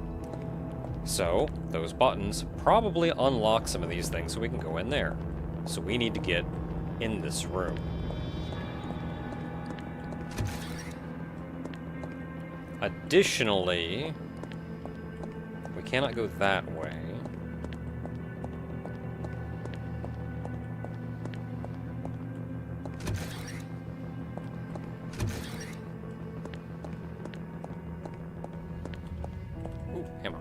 So, those buttons probably unlock some of these things so we can go in there. So we need to get in this room. Additionally, we cannot go that way. Ooh, hammer.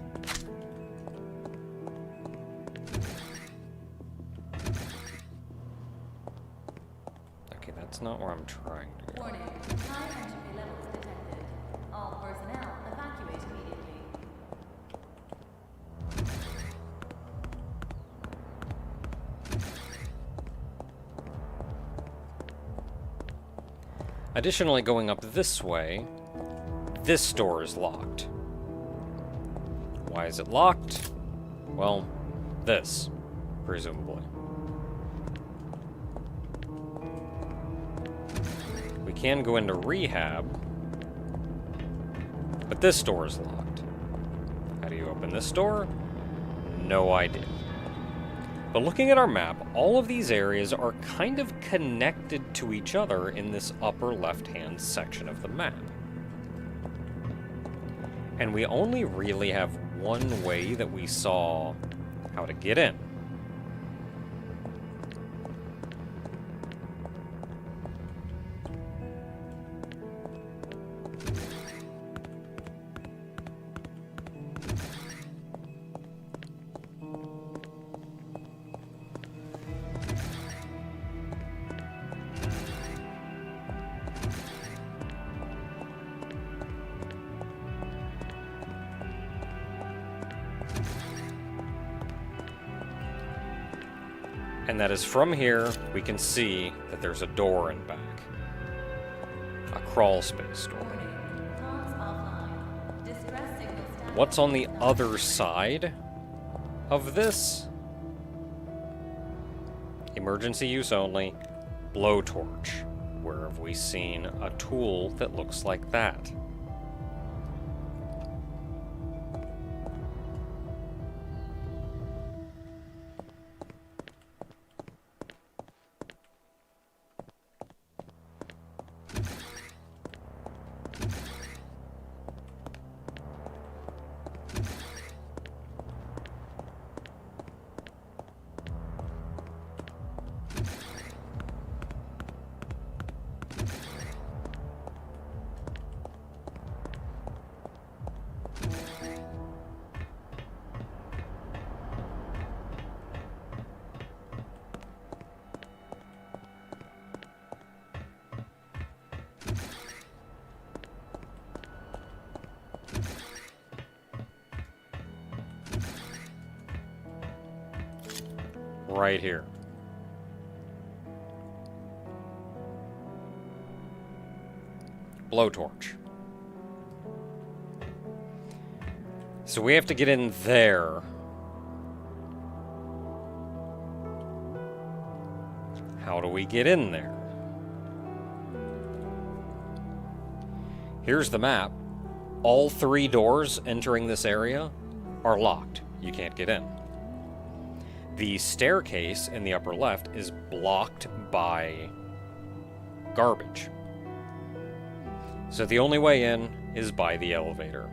Okay, that's not where I'm trying to go. Warning. High entropy levels detected. All personnel evacuate immediately. Additionally, going up this way, this door is locked. Why is it locked? Well, this, presumably. We can go into rehab, but this door is locked. How do you open this door? No idea. But looking at our map, all of these areas are kind of connected to each other in this upper left-hand section of the map. And we only really have one way that we saw how to get in. And that is from here, we can see that there's a door in back. A crawl space door. Warning. Comms offline. Distress signal status. What's on the other side of this? Emergency use only. Blowtorch. Where have we seen a tool that looks like that? Right here. Blowtorch. So we have to get in there. How do we get in there? Here's the map. All three doors entering this area are locked. You can't get in. The staircase in the upper left is blocked by garbage. So the only way in is by the elevator.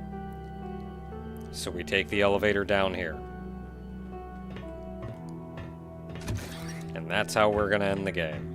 So we take the elevator down here. And that's how we're gonna end the game.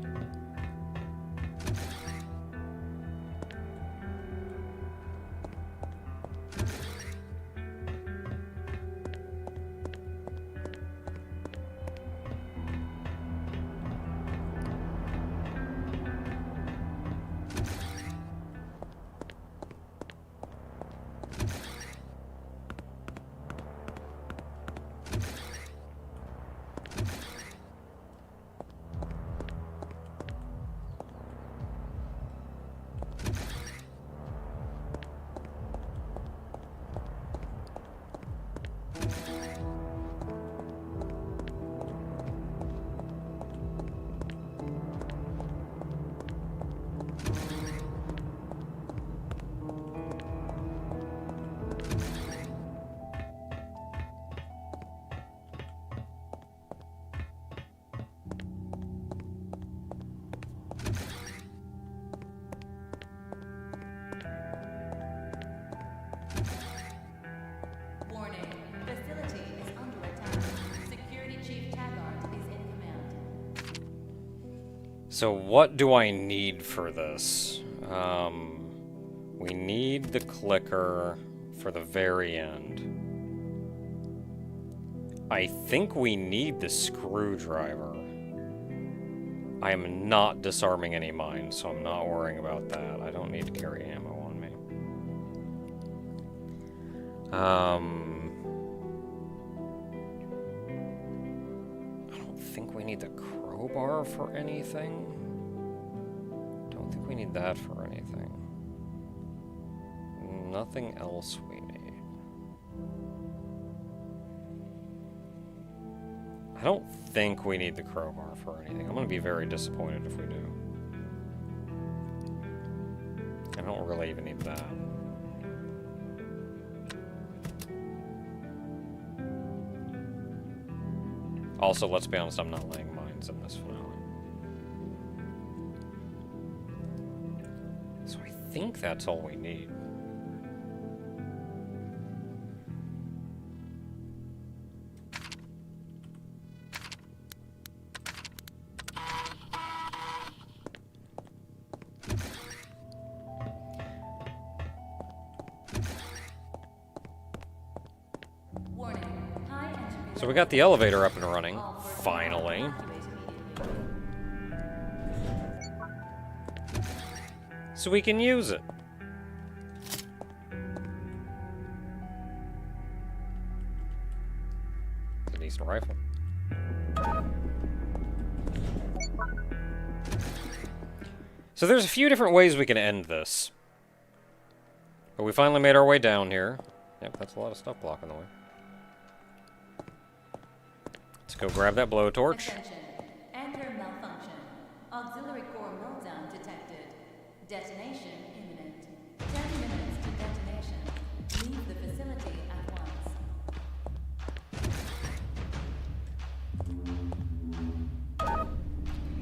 So what do I need for this? We need the clicker for the very end. I think we need the screwdriver. I am not disarming any mines, so I'm not worrying about that. I don't need to carry ammo on me. I don't think we need the crowbar for anything. Don't think we need that for anything. Nothing else we need. I don't think we need the crowbar for anything. I'm going to be very disappointed if we do. I don't really even need that. Also, let's be honest, I'm not laying mines in this finale. So I think that's all we need. So we got the elevator up and running, finally. So we can use it. It's a decent rifle. So there's a few different ways we can end this. But we finally made our way down here. Yep, that's a lot of stuff blocking the way. Let's go grab that blowtorch. Attention. Anchor malfunction. Auxiliary core meltdown detected. Detonation imminent. 10 minutes to detonation. Leave the facility at once.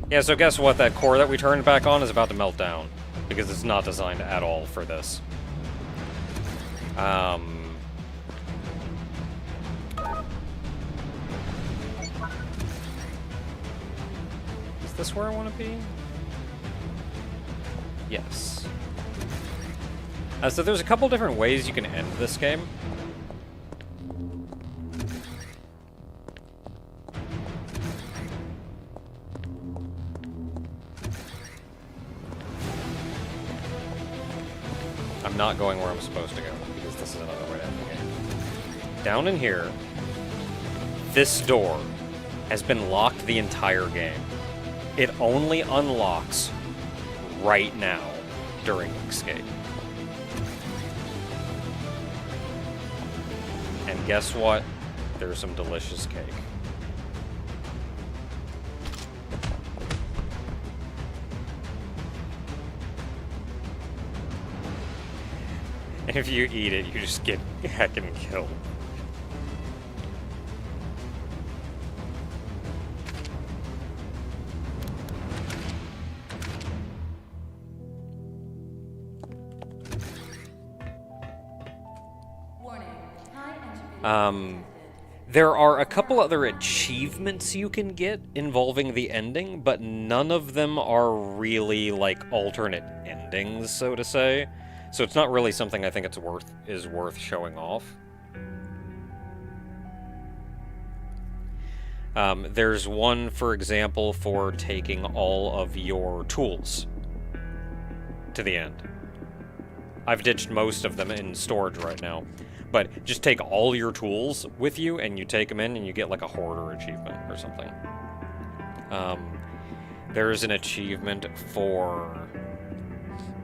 Yeah, so guess what? That core that we turned back on is about to melt down. Because it's not designed at all for this. Is this where I want to be? Yes. So there's a couple different ways you can end this game. I'm not going where I'm supposed to go, because this is another way to end the game. Down in here, this door has been locked the entire game. It only unlocks right now during escape. And guess what? There's some delicious cake. And if you eat it, you just get heckin' killed. There are a couple other achievements you can get involving the ending, but none of them are really, like, alternate endings, so to say. So it's not really something I think is worth showing off. There's one, for example, for taking all of your tools to the end. I've ditched most of them in storage right now. But just take all your tools with you, and you take them in, and you get like a hoarder achievement or something. There's an achievement for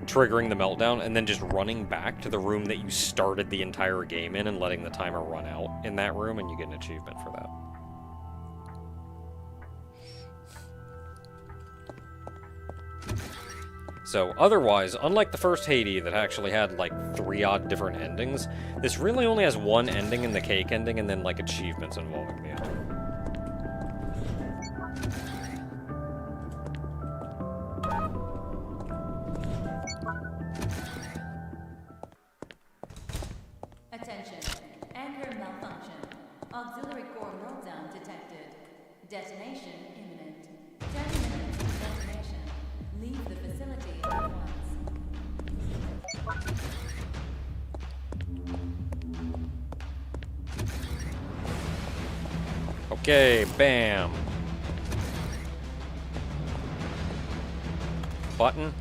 triggering the meltdown, and then just running back to the room that you started the entire game in, and letting the timer run out in that room, and you get an achievement for that. So, otherwise, unlike the first Haydee that actually had, like, 3-odd different endings, this really only has one ending in the cake ending, and then, like, achievements involving the ending. Attention. Anchor malfunction. Auxiliary core meltdown detected. Detonation imminent. 10 minutes to detonation. Okay, bam. Button.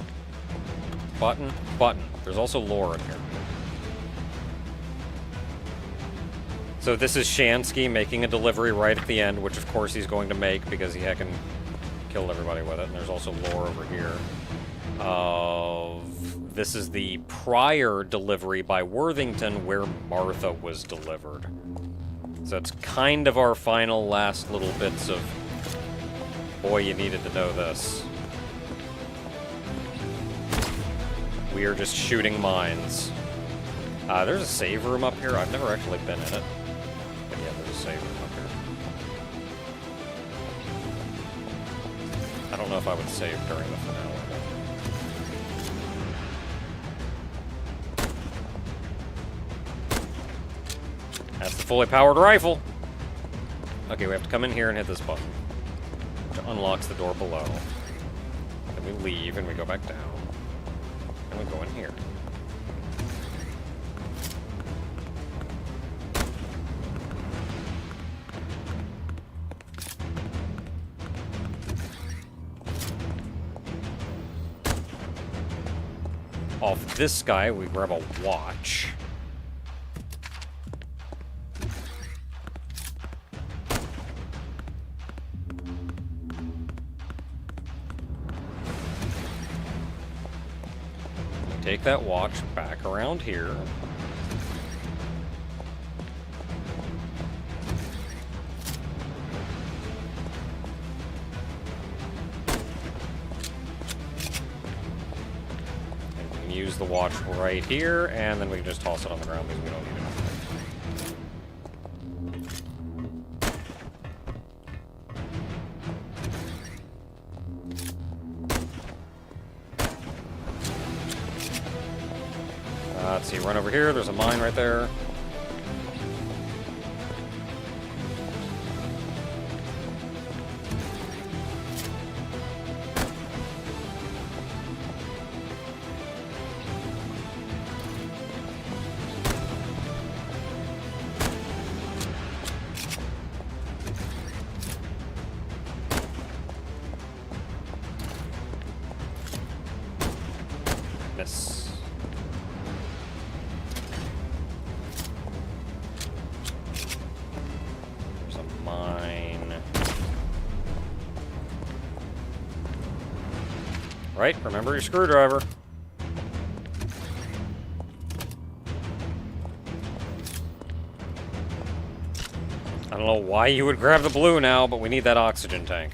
Button. Button. There's also lore in here. So this is Shansky making a delivery right at the end, which of course he's going to make because he heckin' killed everybody with it. And there's also lore over here. This is the prior delivery by Worthington where Martha was delivered. So it's kind of our final last little bits of, boy, you needed to know this. We are just shooting mines. There's a save room up here. I've never actually been in it. But yeah, there's a save room up here. I don't know if I would save during the finale. That's the fully powered rifle. Okay, we have to come in here and hit this button, which unlocks the door below. Then we leave and we go back down. And we go in here. Off this guy, we grab a watch. Take that watch back around here. And we can use the watch right here, and then we can just toss it on the ground because we don't need it. Let's see, run over here. There's a mine right there. Miss. Right, remember your screwdriver. I don't know why you would grab the blue now, but we need that oxygen tank.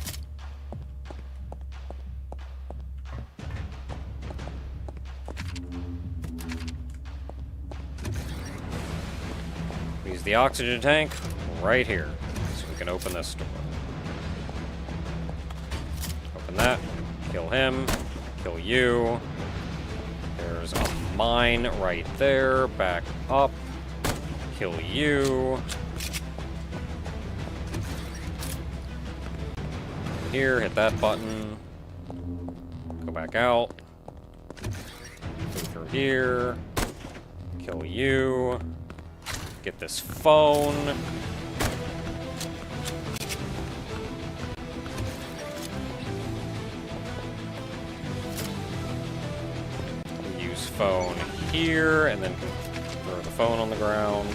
Use the oxygen tank right here, so we can open this door. Open that, kill him. Kill you. There's a mine right there. Back up. Kill you. Here, hit that button. Go back out. Go through here. Kill you. Get this phone. Phone here, and then throw the phone on the ground.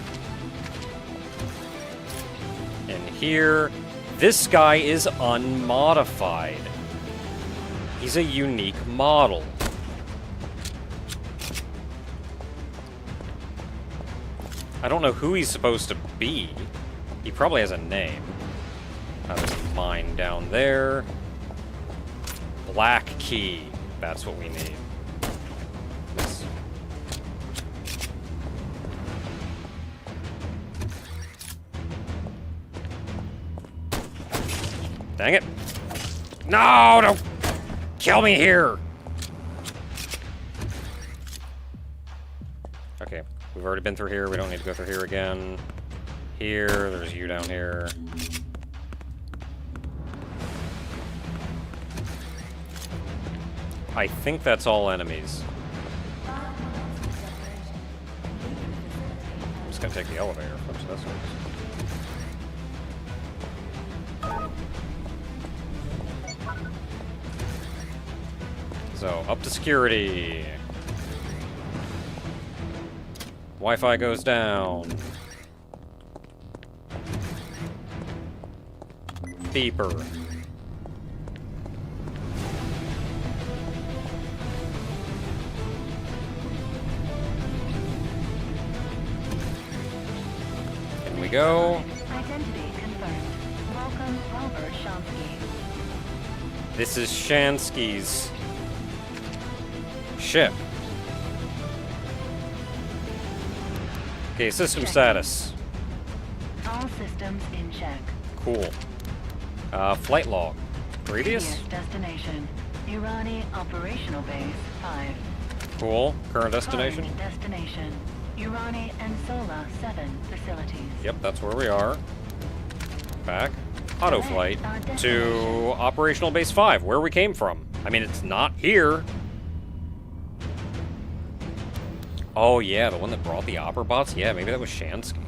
And here, this guy is unmodified. He's a unique model. I don't know who he's supposed to be. He probably has a name. There's a mine down there. Black key. That's what we need. Dang it. No, don't kill me here. Okay, we've already been through here. We don't need to go through here again. Here, there's you down here. I think that's all enemies. I'm just gonna take the elevator. Which this one. So, up to security. Wi-Fi goes down. Beeper. In we go. Identity confirmed. Welcome, Robert Chomsky. This is Shansky's ship. Okay, system status. All systems in check. Cool. Flight log. Previous? Destination. Irani Operational Base 5. Cool. Current destination? Current destination. Irani and Sola 7 facilities. Yep, that's where we are. Back. Auto flight to Operational Base 5, where we came from. I mean, it's not here. Oh, yeah, the one that brought the Opperbots? Yeah, maybe that was Shansky.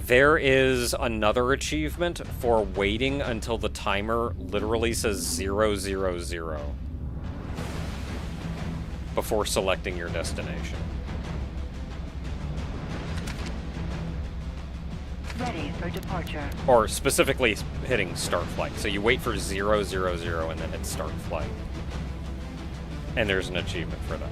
There is another achievement for waiting until the timer literally says 000 before selecting your destination. Ready for departure. Or specifically hitting start flight. So you wait for 000 and then hit start flight. And there's an achievement for that.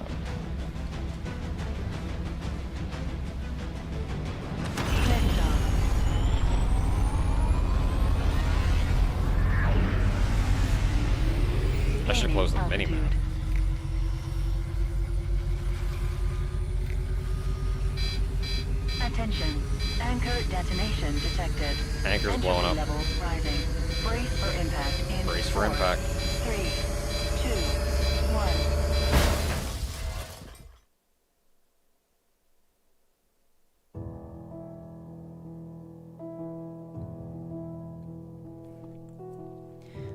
I should close the mini-map. Attention. Anchor detonation detected. Anchor's blowing up. Level rising. Brace for impact in Brace for 4, impact. 3, 2, 1.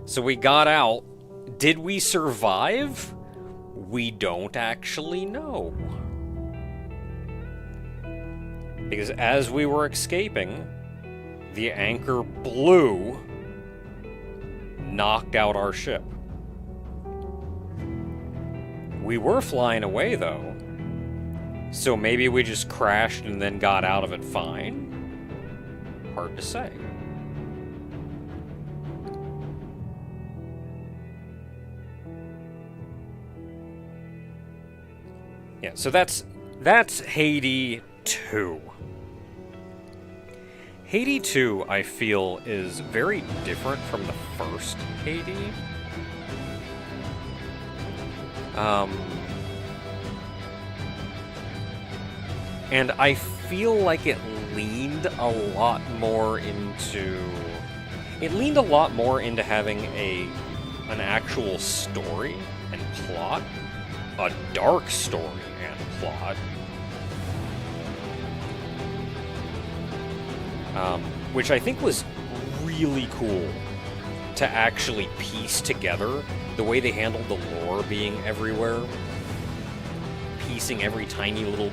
So we got out. Did we survive? We don't actually know. Because as we were escaping, the anchor blew, knocked out our ship. We were flying away, though. So maybe we just crashed and then got out of it fine? Hard to say. Yeah, so that's Haydee 2. Haydee 2, I feel, is very different from the first Haydee. And I feel like it leaned a lot more into... It leaned a lot more into having an actual story and plot. A dark story and plot. Which I think was really cool to actually piece together. The way they handled the lore being everywhere. Piecing every tiny little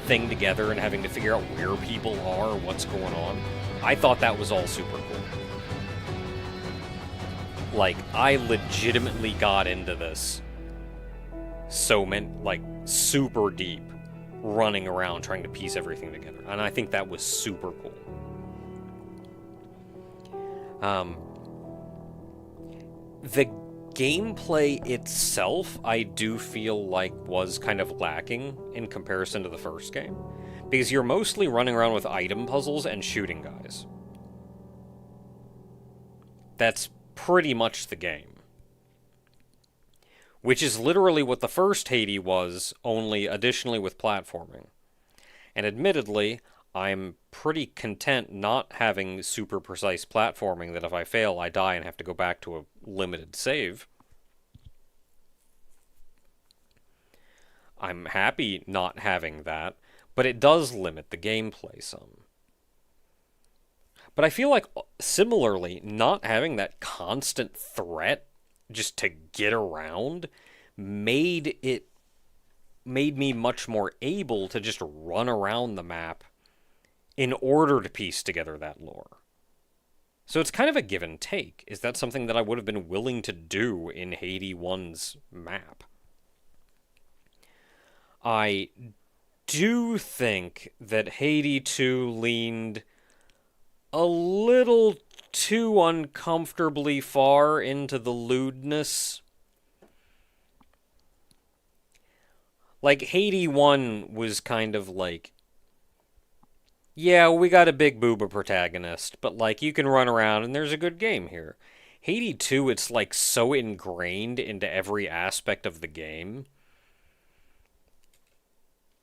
thing together and having to figure out where people are, what's going on. I thought that was all super cool. Like, I legitimately got into this super deep, running around trying to piece everything together. And I think that was super cool. The gameplay itself, I do feel like was kind of lacking in comparison to the first game. Because you're mostly running around with item puzzles and shooting guys. That's pretty much the game. Which is literally what the first Haydee was, only additionally with platforming. And admittedly, I'm pretty content not having super precise platforming that if I fail, I die and have to go back to a limited save. I'm happy not having that, but it does limit the gameplay some. But I feel like, similarly, not having that constant threat just to get around made me much more able to just run around the map in order to piece together that lore. So it's kind of a give and take. Is that something that I would have been willing to do in Haydee 1's map? I do think that Haydee 2 leaned a little too uncomfortably far into the lewdness. Like, Haydee 1 was kind of like, yeah, we got a big booba protagonist, but, like, you can run around and there's a good game here. Haydee 2, it's, like, so ingrained into every aspect of the game.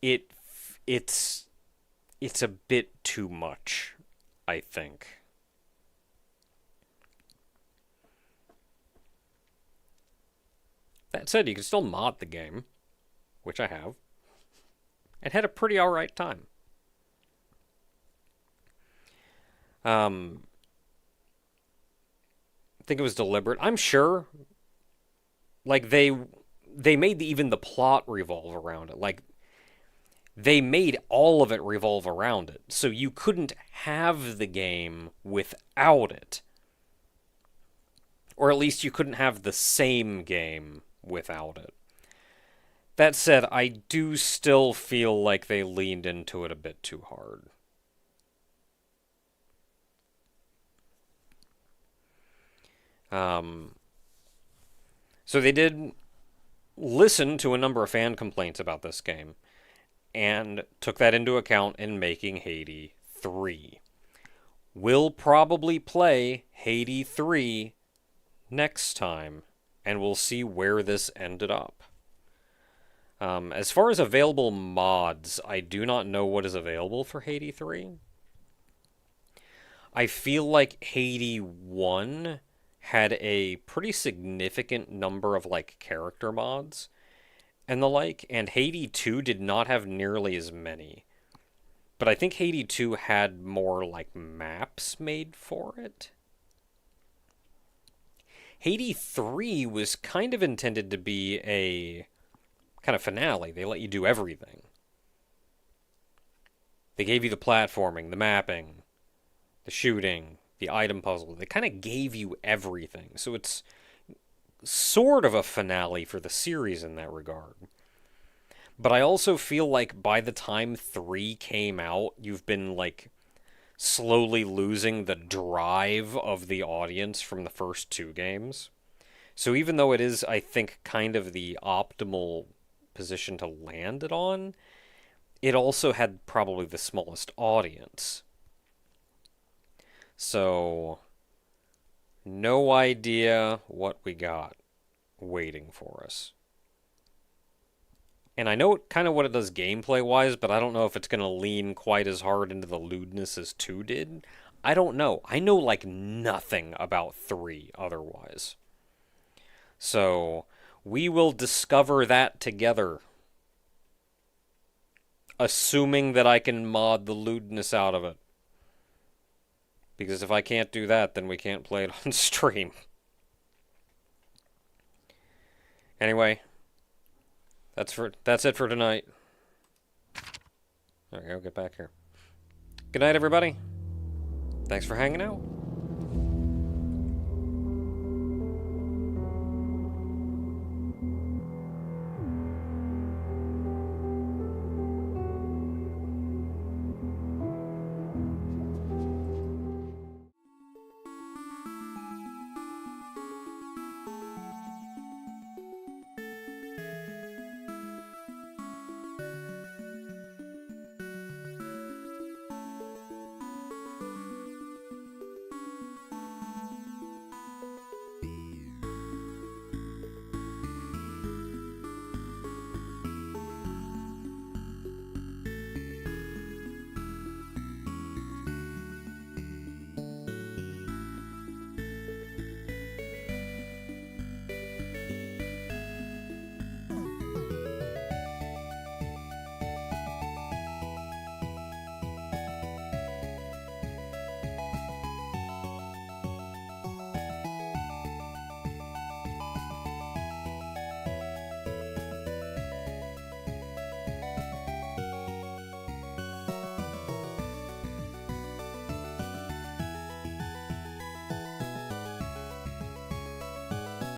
It's a bit too much, I think. That said, you can still mod the game, which I have, and had a pretty alright time. I think it was deliberate. I'm sure, like, they made even the plot revolve around it. Like, they made all of it revolve around it, so you couldn't have the game without it. Or at least you couldn't have the same game without it. That said, I do still feel like they leaned into it a bit too hard. So they did listen to a number of fan complaints about this game, and took that into account in making Haydee 3. We'll probably play Haydee 3 next time, and we'll see where this ended up. As far as available mods, I do not know what is available for Haydee 3. I feel like Haydee 1 had a pretty significant number of, like, character mods and the like, and Haydee 2 did not have nearly as many. But I think Haydee 2 had more, like, maps made for it. Haydee 3 was kind of intended to be a kind of finale. They let you do everything. They gave you the platforming, the mapping, the shooting, the item puzzle. They kind of gave you everything. So it's sort of a finale for the series in that regard. But I also feel like by the time 3 came out, you've been, like, slowly losing the drive of the audience from the first 2 games. So even though it is, I think, kind of the optimal position to land it on, it also had probably the smallest audience. So, no idea what we got waiting for us. And I know kind of what it does gameplay-wise, but I don't know if it's going to lean quite as hard into the lewdness as 2 did. I don't know. I know, like, nothing about 3 otherwise. So, we will discover that together. Assuming that I can mod the lewdness out of it. Because if I can't do that, then we can't play it on stream. Anyway, that's it for tonight. There we go, get back here. Good night, everybody. Thanks for hanging out.